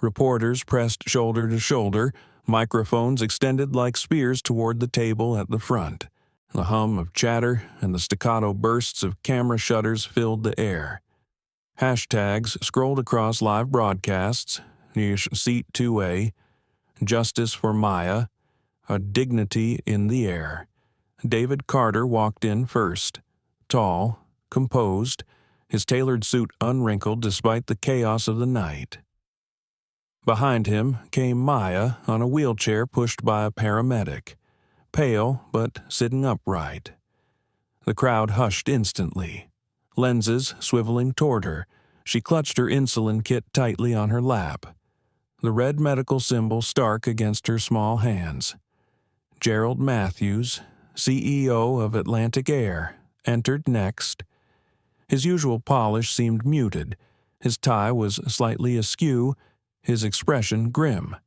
Reporters pressed shoulder to shoulder, microphones extended like spears toward the table at the front. The hum of chatter and the staccato bursts of camera shutters filled the air. Hashtags scrolled across live broadcasts, Niche Seat 2A, Justice for Maya, a dignity in the air. David Carter walked in first, tall, composed, his tailored suit unwrinkled despite the chaos of the night. Behind him came Maya on a wheelchair pushed by a paramedic, pale but sitting upright. The crowd hushed instantly. Lenses swiveling toward her, she clutched her insulin kit tightly on her lap, the red medical symbol stark against her small hands. Gerald Matthews, CEO of Atlantic Air, entered next. His usual polish seemed muted. His tie was slightly askew, his expression grim.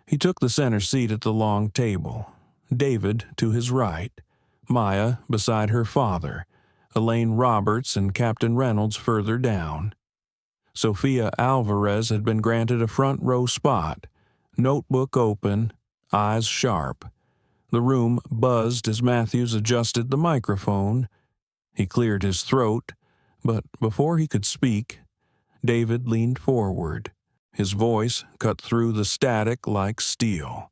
He took the center seat at the long table, David to his right, Maya beside her father, Elaine Roberts and Captain Reynolds further down. Sophia Alvarez had been granted a front row spot, notebook open, eyes sharp. The room buzzed as Matthews adjusted the microphone. He cleared his throat, but before he could speak, David leaned forward. His voice cut through the static like steel.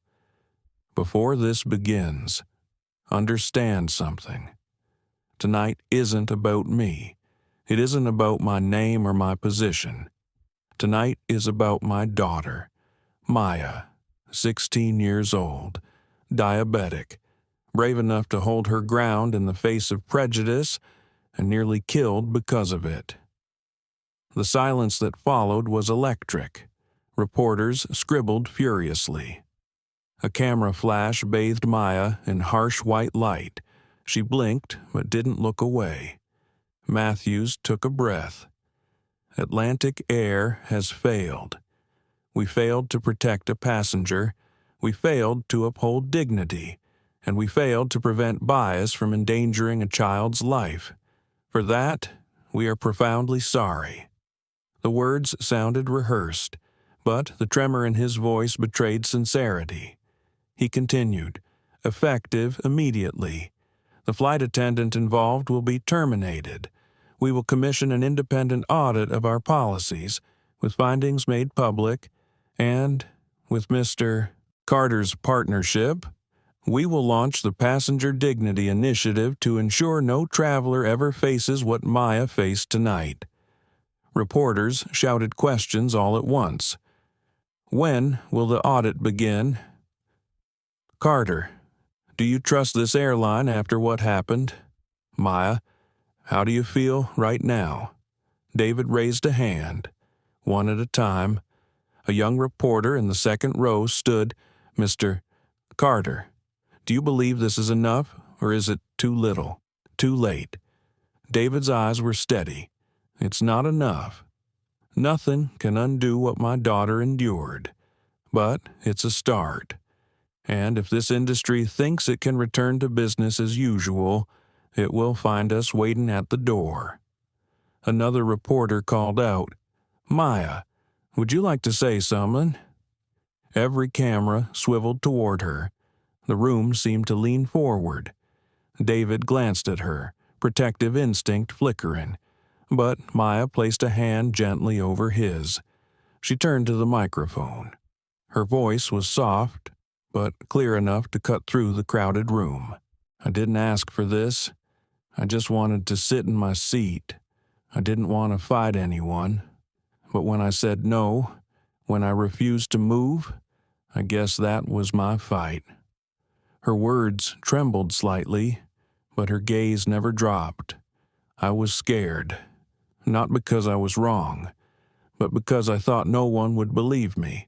Before this begins, understand something. Tonight isn't about me. It isn't about my name or my position. Tonight is about my daughter, Maya, 16 years old, diabetic, brave enough to hold her ground in the face of prejudice and nearly killed because of it. The silence that followed was electric. Reporters scribbled furiously. A camera flash bathed Maya in harsh white light. She blinked, but didn't look away. Matthews took a breath. Atlantic Air has failed. We failed to protect a passenger. We failed to uphold dignity. And we failed to prevent bias from endangering a child's life. For that, we are profoundly sorry. The words sounded rehearsed, but the tremor in his voice betrayed sincerity. He continued, effective immediately. The flight attendant involved will be terminated. We will commission an independent audit of our policies, with findings made public, and, with Mr. Carter's partnership, we will launch the Passenger Dignity Initiative to ensure no traveler ever faces what Maya faced tonight. Reporters shouted questions all at once. When will the audit begin? Carter, do you trust this airline after what happened? Maya, how do you feel right now? David raised a hand. One at a time. A young reporter in the second row stood. Mr. Carter, do you believe this is enough, or is it too little, too late? David's eyes were steady. It's not enough. Nothing can undo what my daughter endured. But it's a start. And if this industry thinks it can return to business as usual, it will find us waiting at the door. Another reporter called out, Maya, would you like to say something? Every camera swiveled toward her. The room seemed to lean forward. David glanced at her, protective instinct flickering, but Maya placed a hand gently over his. She turned to the microphone. Her voice was soft, but clear enough to cut through the crowded room. I didn't ask for this. I just wanted to sit in my seat. I didn't want to fight anyone. But when I said no, when I refused to move, I guess that was my fight. Her words trembled slightly, but her gaze never dropped. I was scared, not because I was wrong, but because I thought no one would believe me.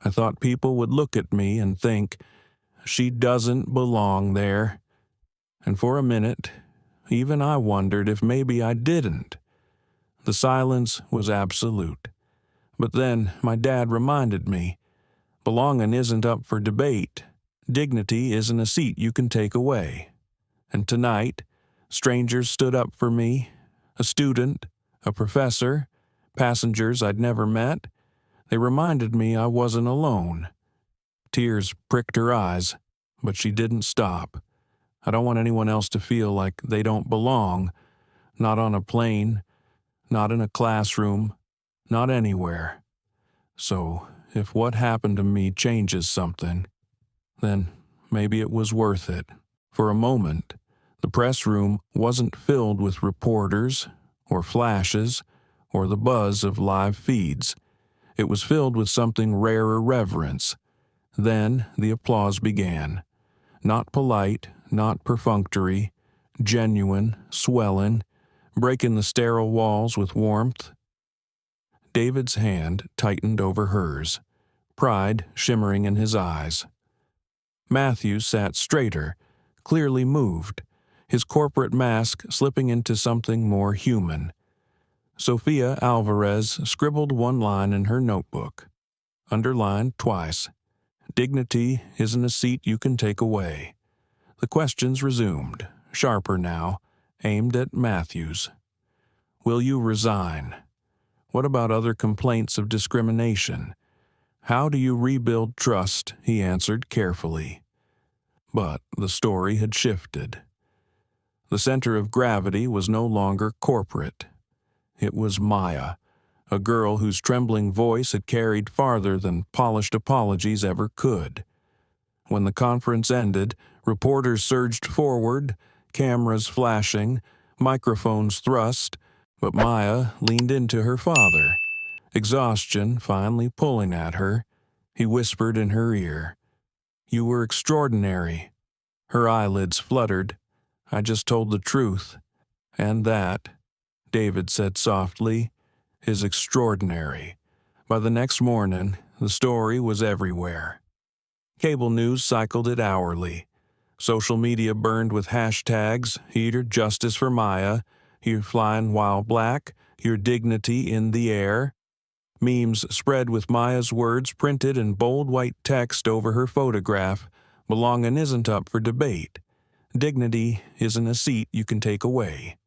I thought people would look at me and think, she doesn't belong there. And for a minute, even I wondered if maybe I didn't. The silence was absolute. But then my dad reminded me, belonging isn't up for debate. Dignity isn't a seat you can take away. And tonight, strangers stood up for me, a student, a professor, passengers I'd never met. They reminded me I wasn't alone. Tears pricked her eyes, but she didn't stop. I don't want anyone else to feel like they don't belong, not on a plane, not in a classroom, not anywhere. So, if what happened to me changes something, then maybe it was worth it. For a moment, the press room wasn't filled with reporters, or flashes, or the buzz of live feeds. It was filled with something rarer reverence. Then the applause began. Not polite, not perfunctory, genuine, swelling, breaking the sterile walls with warmth. David's hand tightened over hers, pride shimmering in his eyes. Matthew sat straighter, clearly moved, his corporate mask slipping into something more human. Sophia Alvarez scribbled one line in her notebook, underlined twice. Dignity isn't a seat you can take away. The questions resumed, sharper now, aimed at Matthews. Will you resign? What about other complaints of discrimination? How do you rebuild trust? He answered carefully. But the story had shifted. The center of gravity was no longer corporate. It was Maya, a girl whose trembling voice had carried farther than polished apologies ever could. When the conference ended, reporters surged forward, cameras flashing, microphones thrust, but Maya leaned into her father, exhaustion finally pulling at her. He whispered in her ear, "You were extraordinary." Her eyelids fluttered. "I just told the truth." "And that," David said softly, is extraordinary. By the next morning, the story was everywhere. Cable news cycled it hourly. Social media burned with hashtags, "Here justice for Maya," "Here flying while black," "Here dignity in the air." Memes spread with Maya's words printed in bold white text over her photograph. "Belonging isn't up for debate. Dignity isn't a seat you can take away."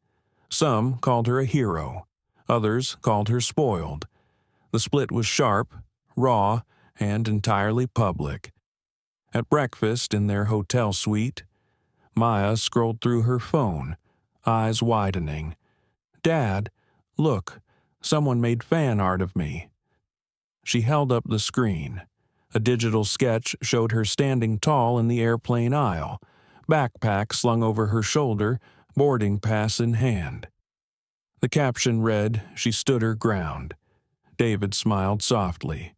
Some called her a hero. Others called her spoiled. The split was sharp, raw, and entirely public. At breakfast in their hotel suite, Maya scrolled through her phone, eyes widening. "Dad, look, someone made fan art of me." She held up the screen. A digital sketch showed her standing tall in the airplane aisle, backpack slung over her shoulder, boarding pass in hand. The caption read, "She stood her ground." David smiled softly.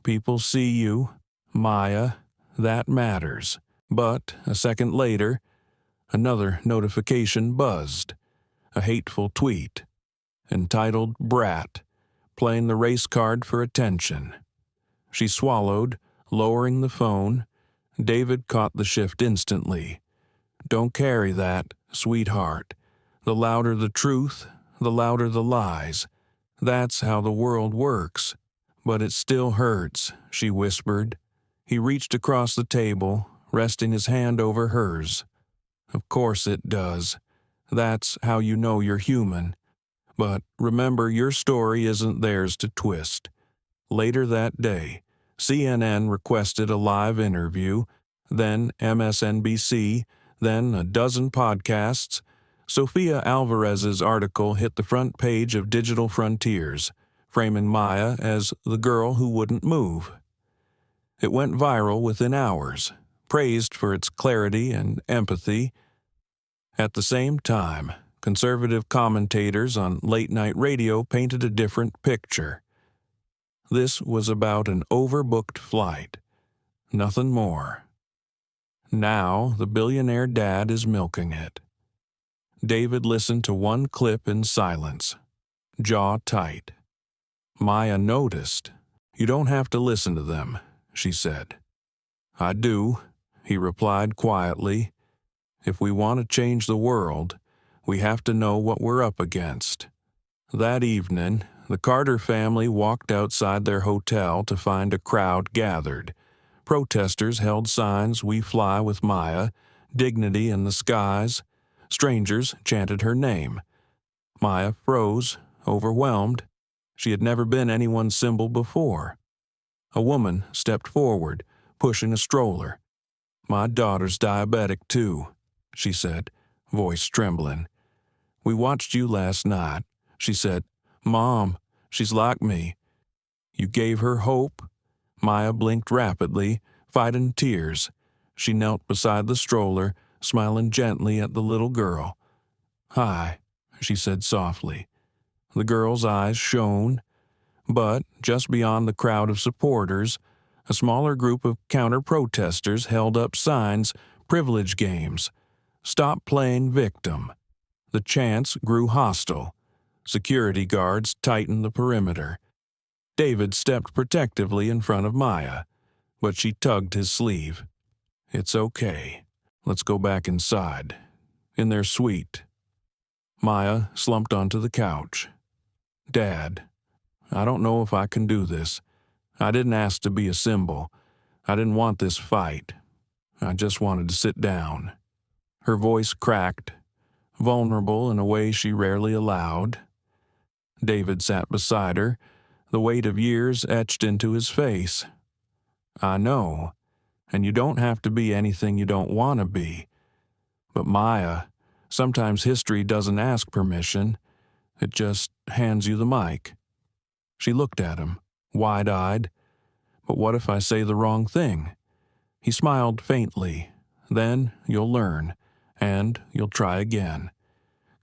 "People see you, Maya. That matters." But a second later, another notification buzzed. A hateful tweet, entitled "Brat," playing the race card for attention. She swallowed, lowering the phone. David caught the shift instantly. "Don't carry that, sweetheart. The louder the truth, the louder the lies. That's how the world works." "But it still hurts," she whispered. He reached across the table, resting his hand over hers. "Of course it does. That's how you know you're human. But remember, your story isn't theirs to twist." Later that day, CNN requested a live interview, then MSNBC, then a dozen podcasts. Sofia Alvarez's article hit the front page of Digital Frontiers, framing Maya as the girl who wouldn't move. It went viral within hours, praised for its clarity and empathy. At the same time, conservative commentators on late-night radio painted a different picture. This was about an overbooked flight. Nothing more. Now the billionaire dad is milking it. David listened to one clip in silence, jaw tight. Maya noticed. "You don't have to listen to them," she said. "I do," he replied quietly. "If we want to change the world, we have to know what we're up against." That evening, the Carter family walked outside their hotel to find a crowd gathered. Protesters held signs, "We fly with Maya," "Dignity in the skies." Strangers chanted her name. Maya froze, overwhelmed. She had never been anyone's symbol before. A woman stepped forward, pushing a stroller. "My daughter's diabetic too," she said, voice trembling. "We watched you last night," she said. "Mom, she's like me." "You gave her hope?" Maya blinked rapidly, fighting tears. She knelt beside the stroller, smiling gently at the little girl. "Hi," she said softly. The girl's eyes shone. But just beyond the crowd of supporters, a smaller group of counter-protesters held up signs, "Privilege games. Stop playing victim." The chants grew hostile. Security guards tightened the perimeter. David stepped protectively in front of Maya, but she tugged his sleeve. "It's okay. Let's go back inside." In their suite, Maya slumped onto the couch. "Dad, I don't know if I can do this. I didn't ask to be a symbol. I didn't want this fight. I just wanted to sit down." Her voice cracked, vulnerable in a way she rarely allowed. David sat beside her, the weight of years etched into his face. "I know, and you don't have to be anything you don't want to be. But Maya, sometimes history doesn't ask permission. It just hands you the mic." She looked at him, wide-eyed. "But what if I say the wrong thing?" He smiled faintly. "Then you'll learn, and you'll try again.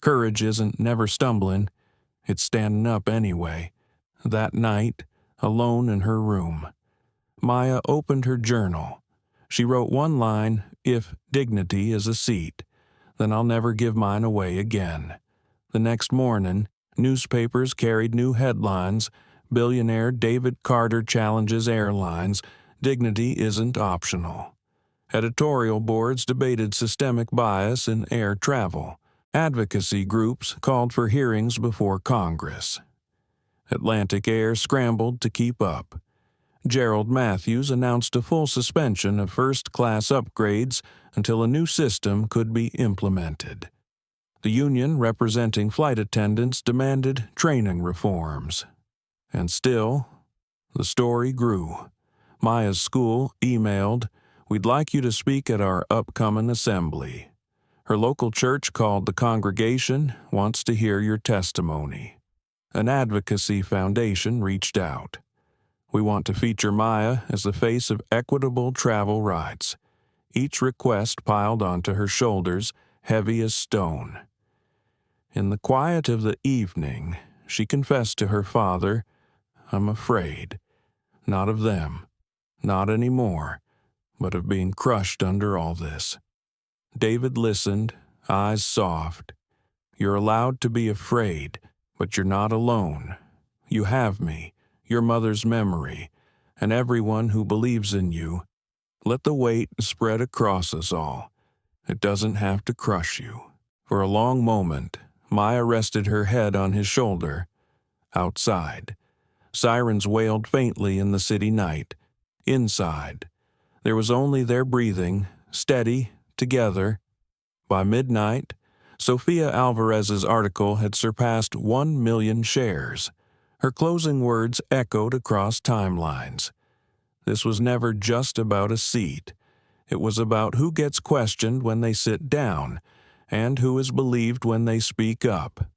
Courage isn't never stumbling. It's standing up anyway." That night, alone in her room, Maya opened her journal. She wrote one line, "If dignity is a seat, then I'll never give mine away again." The next morning, Newspapers carried new headlines: Billionaire David Carter challenges airlines, dignity isn't optional. Editorial boards debated systemic bias in air travel. Advocacy groups called for hearings before Congress. Atlantic Air scrambled to keep up. Gerald Matthews announced a full suspension of first-class upgrades until a new system could be implemented. The union representing flight attendants demanded training reforms. And still, the story grew. Maya's school emailed, "We'd like you to speak at our upcoming assembly." Her local church called the congregation, "Wants to hear your testimony." An advocacy foundation reached out. "We want to feature Maya as the face of equitable travel rights." Each request piled onto her shoulders, heavy as stone. In the quiet of the evening, she confessed to her father, "I'm afraid. Not of them. Not anymore. But of being crushed under all this." David listened, eyes soft. "You're allowed to be afraid, but you're not alone. You have me, your mother's memory, and everyone who believes in you. Let the weight spread across us all. It doesn't have to crush you." For a long moment, Maya rested her head on his shoulder. Outside, sirens wailed faintly in the city night. Inside, there was only their breathing, steady, together. By midnight, Sofia Alvarez's article had surpassed 1 million shares. Her closing words echoed across timelines. This was never just about a seat. It was about who gets questioned when they sit down, and who is believed when they speak up.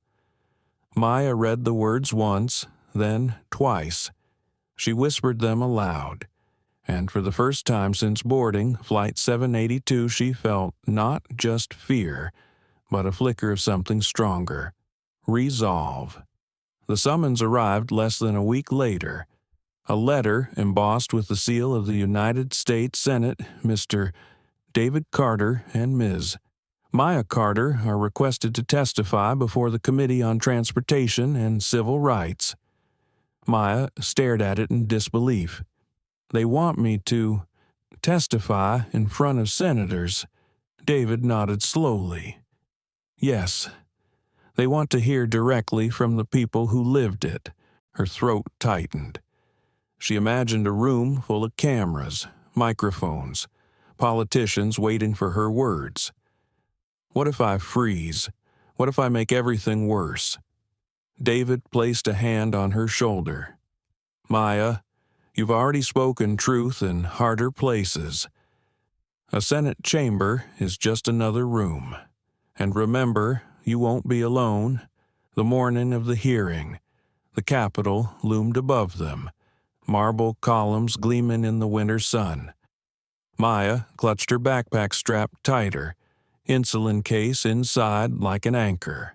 Maya read the words once, then twice. She whispered them aloud. And for the first time since boarding Flight 782, she felt not just fear, but a flicker of something stronger: resolve. The summons arrived less than a week later. A letter embossed with the seal of the United States Senate, Mr. David Carter and Ms. Maya Carter are requested to testify before the Committee on Transportation and Civil Rights. Maya stared at it in disbelief. "They want me to testify in front of senators." David nodded slowly. "Yes, they want to hear directly from the people who lived it." Her throat tightened. She imagined a room full of cameras, microphones, politicians waiting for her words. What if I freeze? What if I make everything worse? David placed a hand on her shoulder. "Maya, you've already spoken truth in harder places. A Senate chamber is just another room. And remember, you won't be alone." The morning of the hearing, the Capitol loomed above them, marble columns gleaming in the winter sun. Maya clutched her backpack strap tighter, insulin case inside like an anchor.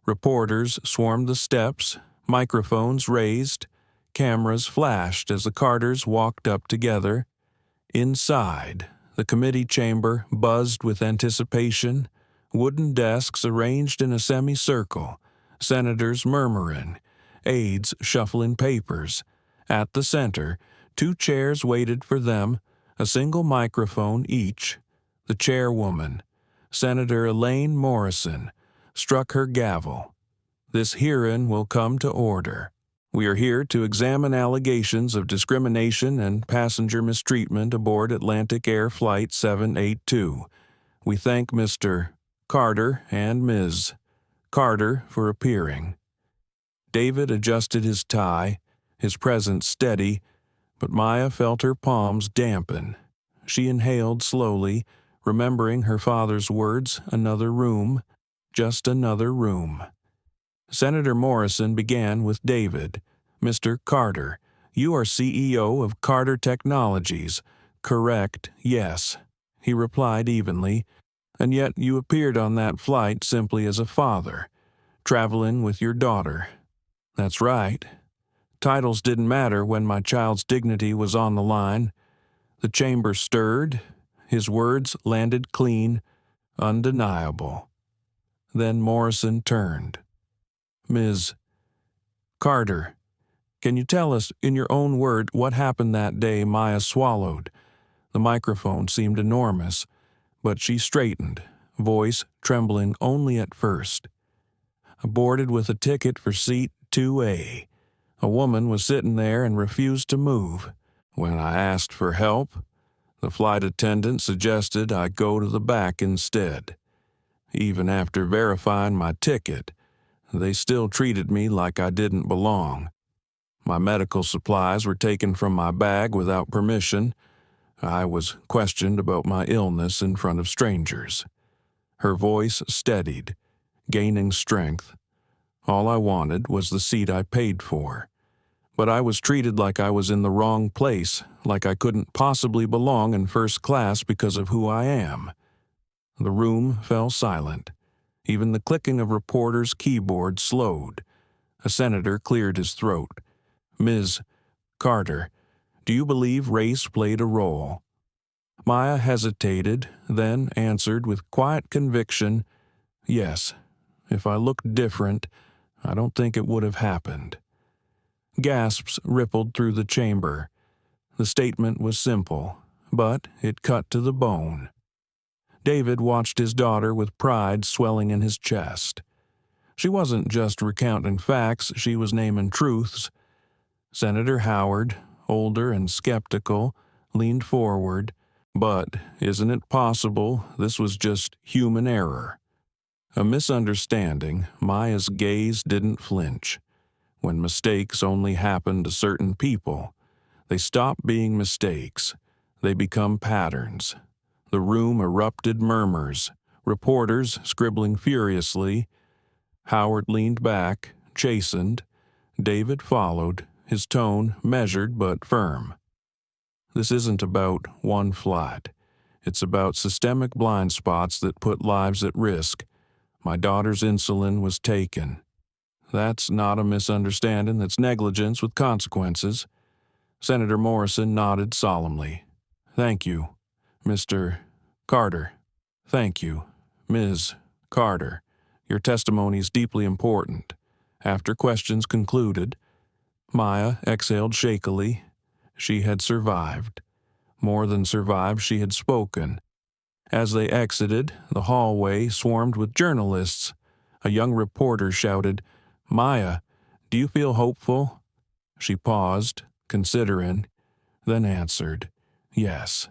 Reporters swarmed the steps, microphones raised, cameras flashed as the Carters walked up together. Inside, the committee chamber buzzed with anticipation, wooden desks arranged in a semicircle, senators murmuring, aides shuffling papers. At the center, 2 chairs waited for them, a single microphone each. The chairwoman, Senator Elaine Morrison, struck her gavel. "This hearing will come to order. We are here to examine allegations of discrimination and passenger mistreatment aboard Atlantic Air Flight 782. We thank Mr. Carter and Ms. Carter for appearing." David adjusted his tie, his presence steady, but Maya felt her palms dampen. She inhaled slowly, remembering her father's words, "Another room, just another room." Senator Morrison began with David. "Mr. Carter, you are CEO of Carter Technologies." "Correct, yes," he replied evenly. "And yet you appeared on that flight simply as a father, traveling with your daughter." "That's right. Titles didn't matter when my child's dignity was on the line." The chamber stirred. His words landed clean, undeniable. Then Morrison turned. Ms. Carter, can you tell us, in your own words, what happened that day Maya swallowed? The microphone seemed enormous, but she straightened, voice trembling only at first. Boarded with a ticket for seat 2A. A woman was sitting there and refused to move. When I asked for help, the flight attendant suggested I go to the back instead. Even after verifying my ticket, they still treated me like I didn't belong. My medical supplies were taken from my bag without permission. I was questioned about my illness in front of strangers. Her voice steadied, gaining strength. All I wanted was the seat I paid for. But I was treated like I was in the wrong place, like I couldn't possibly belong in first class because of who I am. The room fell silent. Even the clicking of reporters' keyboards slowed. A senator cleared his throat. Ms. Carter, do you believe race played a role? Maya hesitated, then answered with quiet conviction, yes. If I looked different, I don't think it would have happened. Gasps rippled through the chamber. The statement was simple, but it cut to the bone. David watched his daughter with pride swelling in his chest. She wasn't just recounting facts, she was naming truths. Senator Howard, older and skeptical, leaned forward. But isn't it possible this was just human error? A misunderstanding. Maya's gaze didn't flinch. When mistakes only happen to certain people, they stop being mistakes. They become patterns. The room erupted murmurs, reporters scribbling furiously. Howard leaned back, chastened. David followed, his tone measured but firm. This isn't about one flight. It's about systemic blind spots that put lives at risk. My daughter's insulin was taken. That's not a misunderstanding, that's negligence with consequences. Senator Morrison nodded solemnly. Thank you, Mr. Carter. Thank you, Ms. Carter. Your testimony is deeply important. After questions concluded, Maya exhaled shakily. She had survived. More than survived, she had spoken. As they exited, the hallway swarmed with journalists. A young reporter shouted, Maya, do you feel hopeful? She paused, considering, then answered, yes,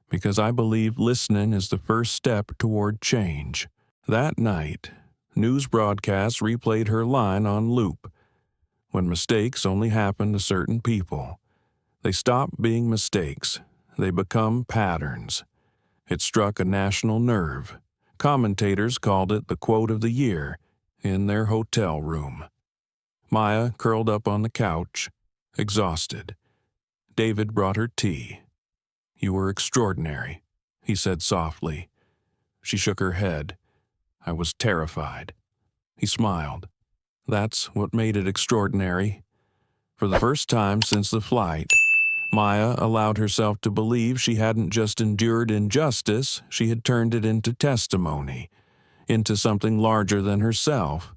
because I believe listening is the first step toward change. That night, news broadcasts replayed her line on loop. When mistakes only happen to certain people, they stop being mistakes. They become patterns. It struck a national nerve. Commentators called it the quote of the year in their hotel room. Maya curled up on the couch, exhausted. David brought her tea. You were extraordinary, he said softly. She shook her head. I was terrified. He smiled. That's what made it extraordinary. For the first time since the flight, Maya allowed herself to believe she hadn't just endured injustice, she had turned it into testimony, into something larger than herself.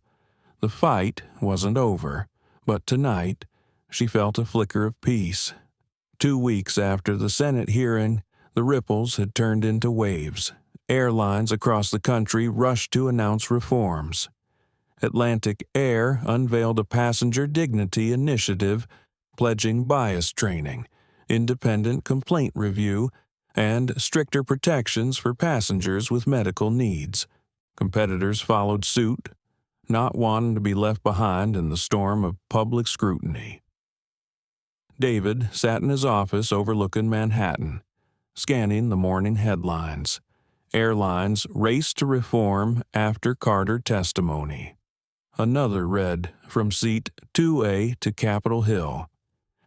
The fight wasn't over, but tonight she felt a flicker of peace. 2 weeks after the Senate hearing, the ripples had turned into waves. Airlines across the country rushed to announce reforms. Atlantic Air unveiled a passenger dignity initiative pledging bias training, independent complaint review, and stricter protections for passengers with medical needs. Competitors followed suit, not wanting to be left behind in the storm of public scrutiny. David sat in his office overlooking Manhattan, scanning the morning headlines. Airlines raced to reform after Carter testimony. Another read from seat 2A to Capitol Hill.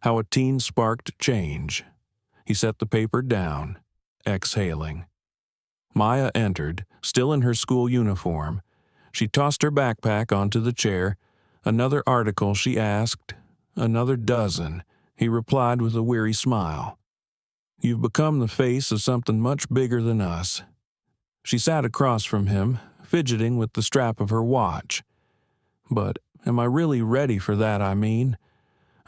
How a teen sparked change. He set the paper down, exhaling. Maya entered, still in her school uniform. She tossed her backpack onto the chair. Another article, she asked. Another dozen, he replied with a weary smile. You've become the face of something much bigger than us. She sat across from him, fidgeting with the strap of her watch. But Am I really ready for that, I mean?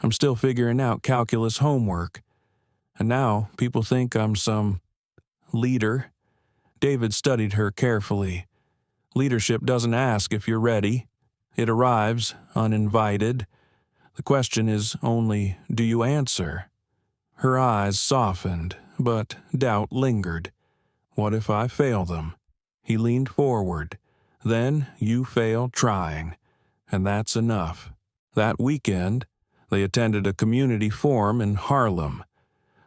I'm still figuring out calculus homework. And now people think I'm some leader. David studied her carefully. Leadership doesn't ask if you're ready. It arrives uninvited. The question is only, do you answer? Her eyes softened, but doubt lingered. What if I fail them? He leaned forward. Then you fail trying. And that's enough. That weekend, they attended a community forum in Harlem.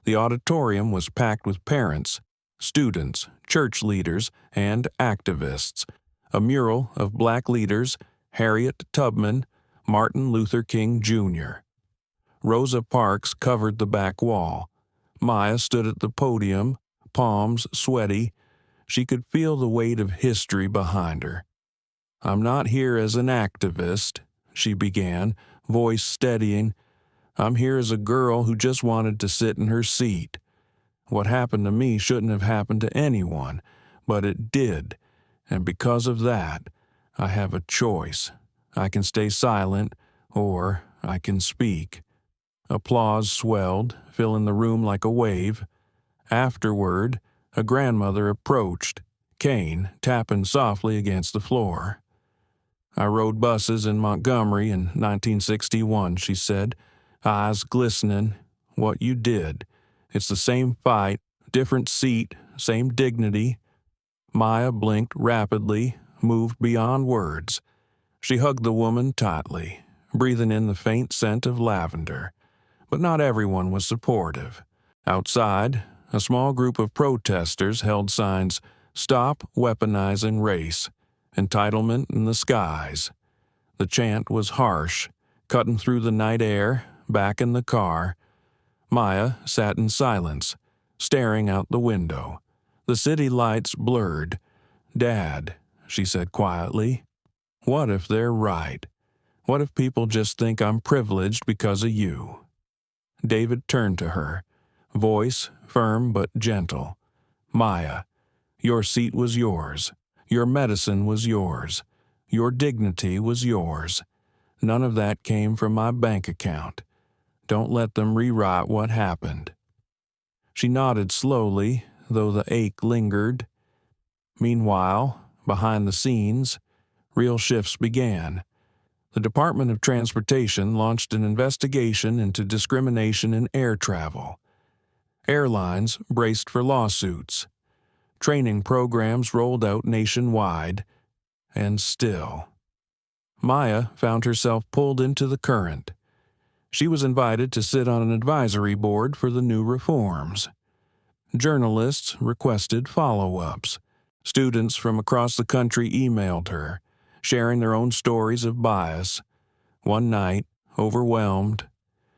The auditorium was packed with parents, students, church leaders, and activists. A mural of black leaders, Harriet Tubman, Martin Luther King Jr. Rosa Parks covered the back wall. Maya stood at the podium, palms sweaty. She could feel the weight of history behind her. I'm not here as an activist, she began, voice steadying. I'm here as a girl who just wanted to sit in her seat. What happened to me shouldn't have happened to anyone, but it did, and because of that, I have a choice. I can stay silent, or I can speak. Applause swelled, filling the room like a wave. Afterward, a grandmother approached, cane tapping softly against the floor. I rode buses in Montgomery in 1961, she said, eyes glistening. What you did. It's the same fight, different seat, same dignity. Maya blinked rapidly, moved beyond words. She hugged the woman tightly, breathing in the faint scent of lavender. But not everyone was supportive. Outside, a small group of protesters held signs, "Stop weaponizing race," "Entitlement in the skies." The chant was harsh, cutting through the night air, back in the car. Maya sat in silence, staring out the window. The city lights blurred. "Dad," she said quietly, "what if they're right? What if people just think I'm privileged because of you?" David turned to her, voice firm but gentle. "Maya, your seat was yours. Your medicine was yours. Your dignity was yours. None of that came from my bank account. Don't let them rewrite what happened." She nodded slowly, though the ache lingered. Meanwhile, behind the scenes, real shifts began. The Department of Transportation launched an investigation into discrimination in air travel. Airlines braced for lawsuits. Training programs rolled out nationwide. And still, Maya found herself pulled into the current. She was invited to sit on an advisory board for the new reforms. Journalists requested follow-ups. Students from across the country emailed her, sharing their own stories of bias. One night, overwhelmed,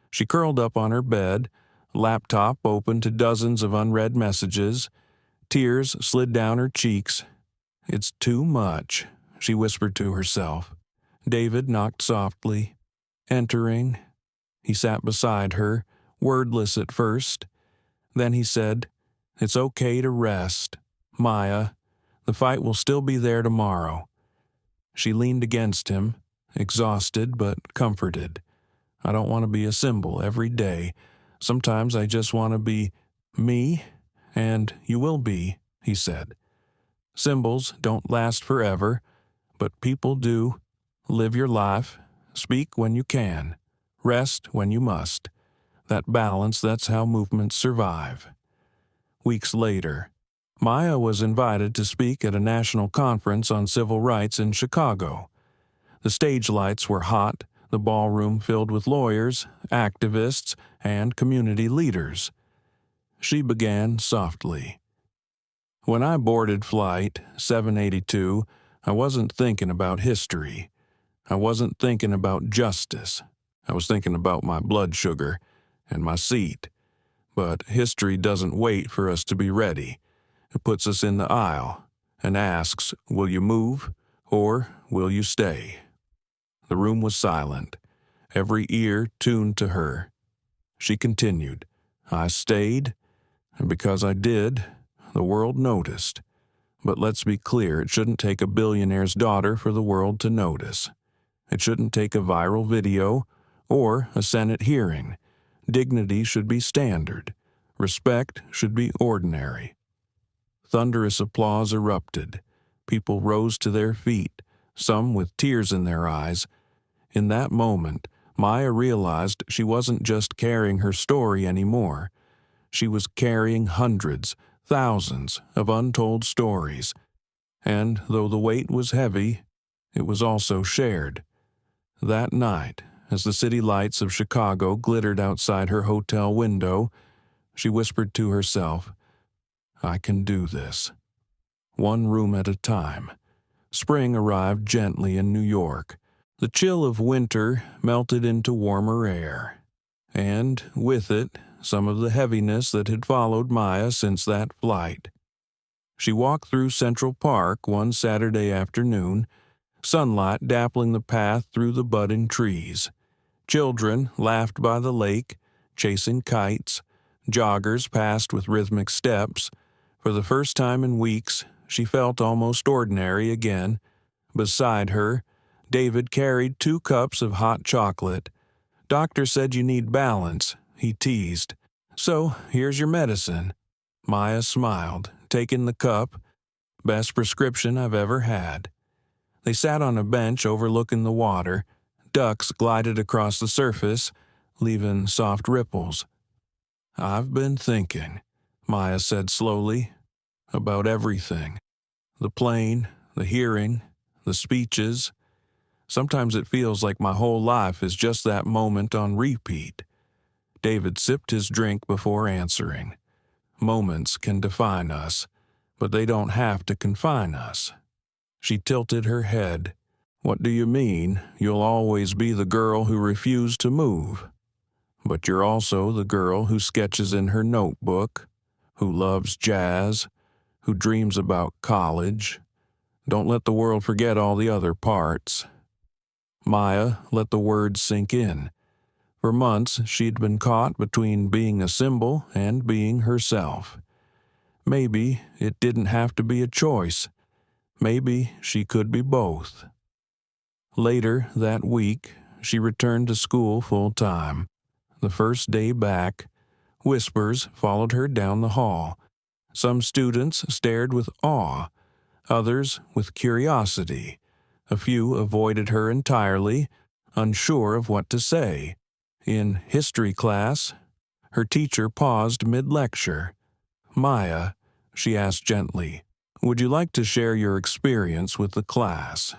she curled up on her bed, laptop open to dozens of unread messages. Tears slid down her cheeks. "It's too much," she whispered to herself. David knocked softly. Entering, he sat beside her, wordless at first. Then he said, "It's okay to rest. Maya, the fight will still be there tomorrow." She leaned against him, exhausted but comforted. "I don't want to be a symbol every day. Sometimes I just want to be me, and you will be," he said. "Symbols don't last forever, but people do. Live your life. Speak when you can. Rest when you must. That balance, that's how movements survive." Weeks later, Maya was invited to speak at a national conference on civil rights in Chicago. The stage lights were hot, the ballroom filled with lawyers, activists, and community leaders. She began softly. "When I boarded Flight 782, I wasn't thinking about history. I wasn't thinking about justice. I was thinking about my blood sugar and my seat. But history doesn't wait for us to be ready. It puts us in the aisle and asks, will you move or will you stay?" The room was silent, every ear tuned to her. She continued, "I stayed, and because I did, the world noticed. But let's be clear, it shouldn't take a billionaire's daughter for the world to notice. It shouldn't take a viral video or a Senate hearing. Dignity should be standard. Respect should be ordinary. Thunderous applause erupted. People rose to their feet, some with tears in their eyes. In that moment, Maya realized she wasn't just carrying her story anymore. She was carrying hundreds, thousands of untold stories. And though the weight was heavy, it was also shared. That night, as the city lights of Chicago glittered outside her hotel window, she whispered to herself, "I can do this." One room at a time. Spring arrived gently in New York. The chill of winter melted into warmer air, and with it, some of the heaviness that had followed Maya since that flight. She walked through Central Park one Saturday afternoon, sunlight dappling the path through the budding trees. Children laughed by the lake, chasing kites. Joggers passed with rhythmic steps. For the first time in weeks, she felt almost ordinary again. Beside her, David carried 2 cups of hot chocolate. "Doctor said you need balance," he teased. "So, here's your medicine." Maya smiled, taking the cup. "Best prescription I've ever had." They sat on a bench overlooking the water. Ducks glided across the surface, leaving soft ripples. "I've been thinking," Maya said slowly, "about everything. The plane, the hearing, the speeches. Sometimes it feels like my whole life is just that moment on repeat." David sipped his drink before answering. "Moments can define us, but they don't have to confine us." She tilted her head. "What do you mean, you'll always be the girl who refused to move? But you're also the girl who sketches in her notebook, who loves jazz, who dreams about college. Don't let the world forget all the other parts." Maya let the words sink in. For months, she'd been caught between being a symbol and being herself. Maybe it didn't have to be a choice. Maybe she could be both. Later that week, she returned to school full-time. The first day back, whispers followed her down the hall. Some students stared with awe, others with curiosity. A few avoided her entirely, unsure of what to say. In history class, her teacher paused mid-lecture. "Maya," she asked gently, "would you like to share your experience with the class?"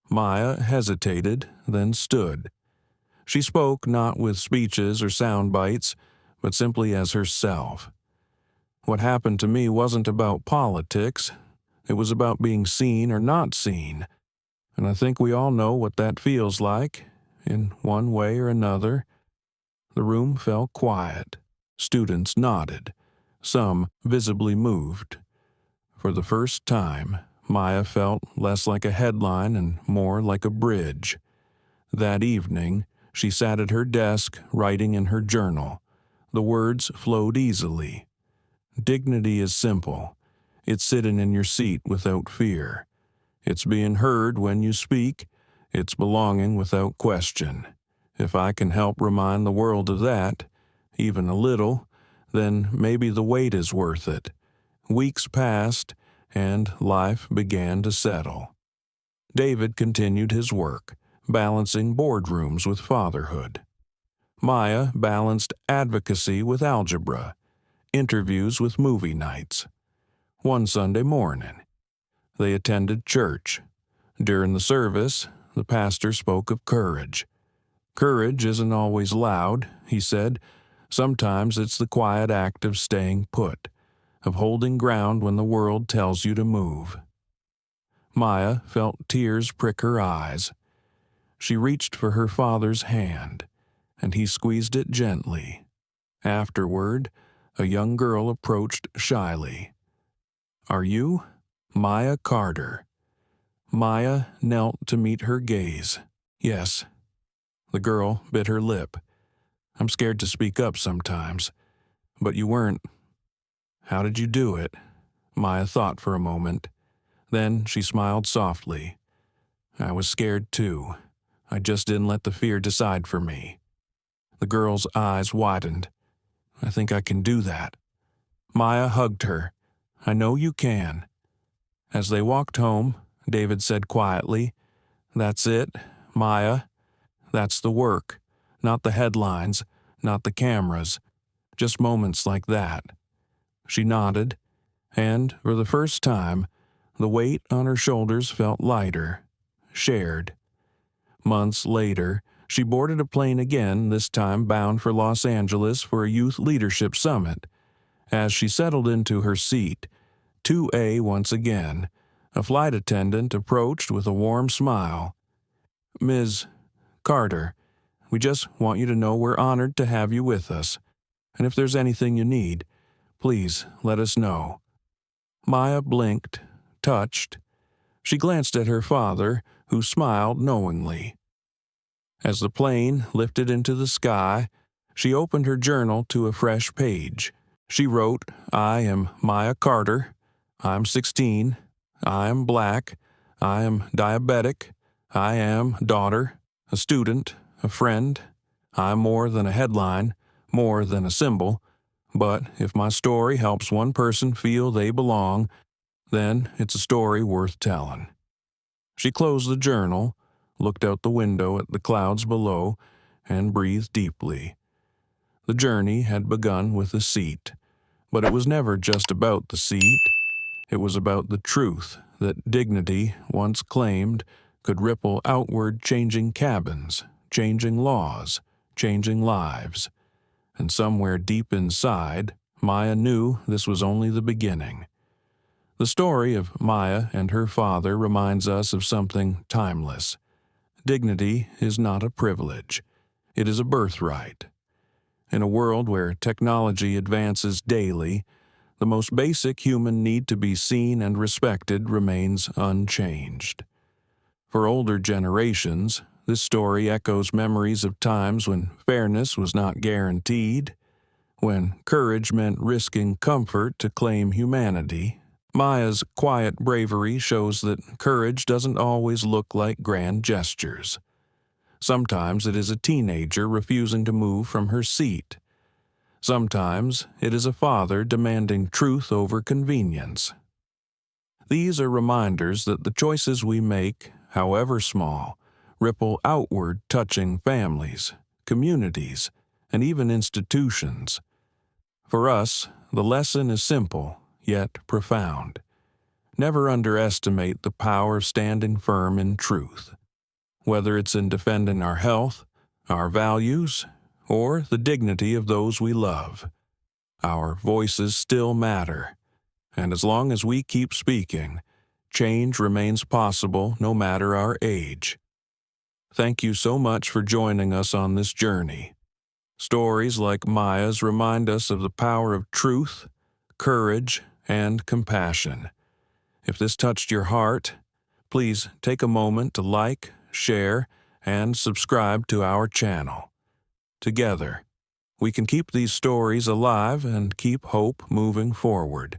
Maya hesitated, then stood. She spoke not with speeches or sound bites, but simply as herself. "What happened to me wasn't about politics. It was about being seen or not seen. And I think we all know what that feels like, in one way or another." The room fell quiet. Students nodded, some visibly moved. For the first time, Maya felt less like a headline and more like a bridge. That evening, she sat at her desk writing in her journal. The words flowed easily. "Dignity is simple. It's sitting in your seat without fear. It's being heard when you speak. It's belonging without question. If I can help remind the world of that, even a little, then maybe the wait is worth it." Weeks passed, and life began to settle. David continued his work, balancing boardrooms with fatherhood. Maya balanced advocacy with algebra, interviews with movie nights. One Sunday morning, they attended church. During the service, the pastor spoke of courage. "Courage isn't always loud," he said. "Sometimes it's the quiet act of staying put, of holding ground when the world tells you to move." Maya felt tears prick her eyes. She reached for her father's hand, and he squeezed it gently. Afterward, a young girl approached shyly. "Are you?" "Maya Carter." Maya knelt to meet her gaze. "Yes." The girl bit her lip. "I'm scared to speak up sometimes. But you weren't. How did you do it?" Maya thought for a moment. Then she smiled softly. "I was scared too. I just didn't let the fear decide for me." The girl's eyes widened. "I think I can do that." Maya hugged her. "I know you can." As they walked home, David said quietly, "That's it, Maya. That's the work. Not the headlines, not the cameras. Just moments like that." She nodded, and for the first time, the weight on her shoulders felt lighter, shared. Months later, she boarded a plane again, this time bound for Los Angeles for a youth leadership summit. As she settled into her seat, 2A once again, a flight attendant approached with a warm smile. "Ms. Carter, we just want you to know we're honored to have you with us. And if there's anything you need, please let us know." Maya blinked, touched. She glanced at her father, who smiled knowingly. As the plane lifted into the sky, she opened her journal to a fresh page. She wrote, "I am Maya Carter. I'm 16. I am black. I am diabetic. I am a daughter, a student, a friend. I'm more than a headline, more than a symbol. But if my story helps one person feel they belong, then it's a story worth telling." She closed the journal, looked out the window at the clouds below, and breathed deeply. The journey had begun with a seat, but it was never just about the seat. It was about the truth that dignity, once claimed, could ripple outward, changing cabins, changing laws, changing lives. And somewhere deep inside, Maya knew this was only the beginning. The story of Maya and her father reminds us of something timeless. Dignity is not a privilege. It is a birthright. In a world where technology advances daily, the most basic human need to be seen and respected remains unchanged. For older generations, this story echoes memories of times when fairness was not guaranteed, when courage meant risking comfort to claim humanity. Maya's quiet bravery shows that courage doesn't always look like grand gestures. Sometimes it is a teenager refusing to move from her seat. Sometimes it is a father demanding truth over convenience. These are reminders that the choices we make, however small, ripple outward, touching families, communities, and even institutions. For us, the lesson is simple, yet profound. Never underestimate the power of standing firm in truth. Whether it's in defending our health, our values, or the dignity of those we love, our voices still matter. And as long as we keep speaking, change remains possible no matter our age. Thank you so much for joining us on this journey. Stories like Maya's remind us of the power of truth, courage, and compassion. If this touched your heart, please take a moment to like, share, and subscribe to our channel. Together, we can keep these stories alive and keep hope moving forward.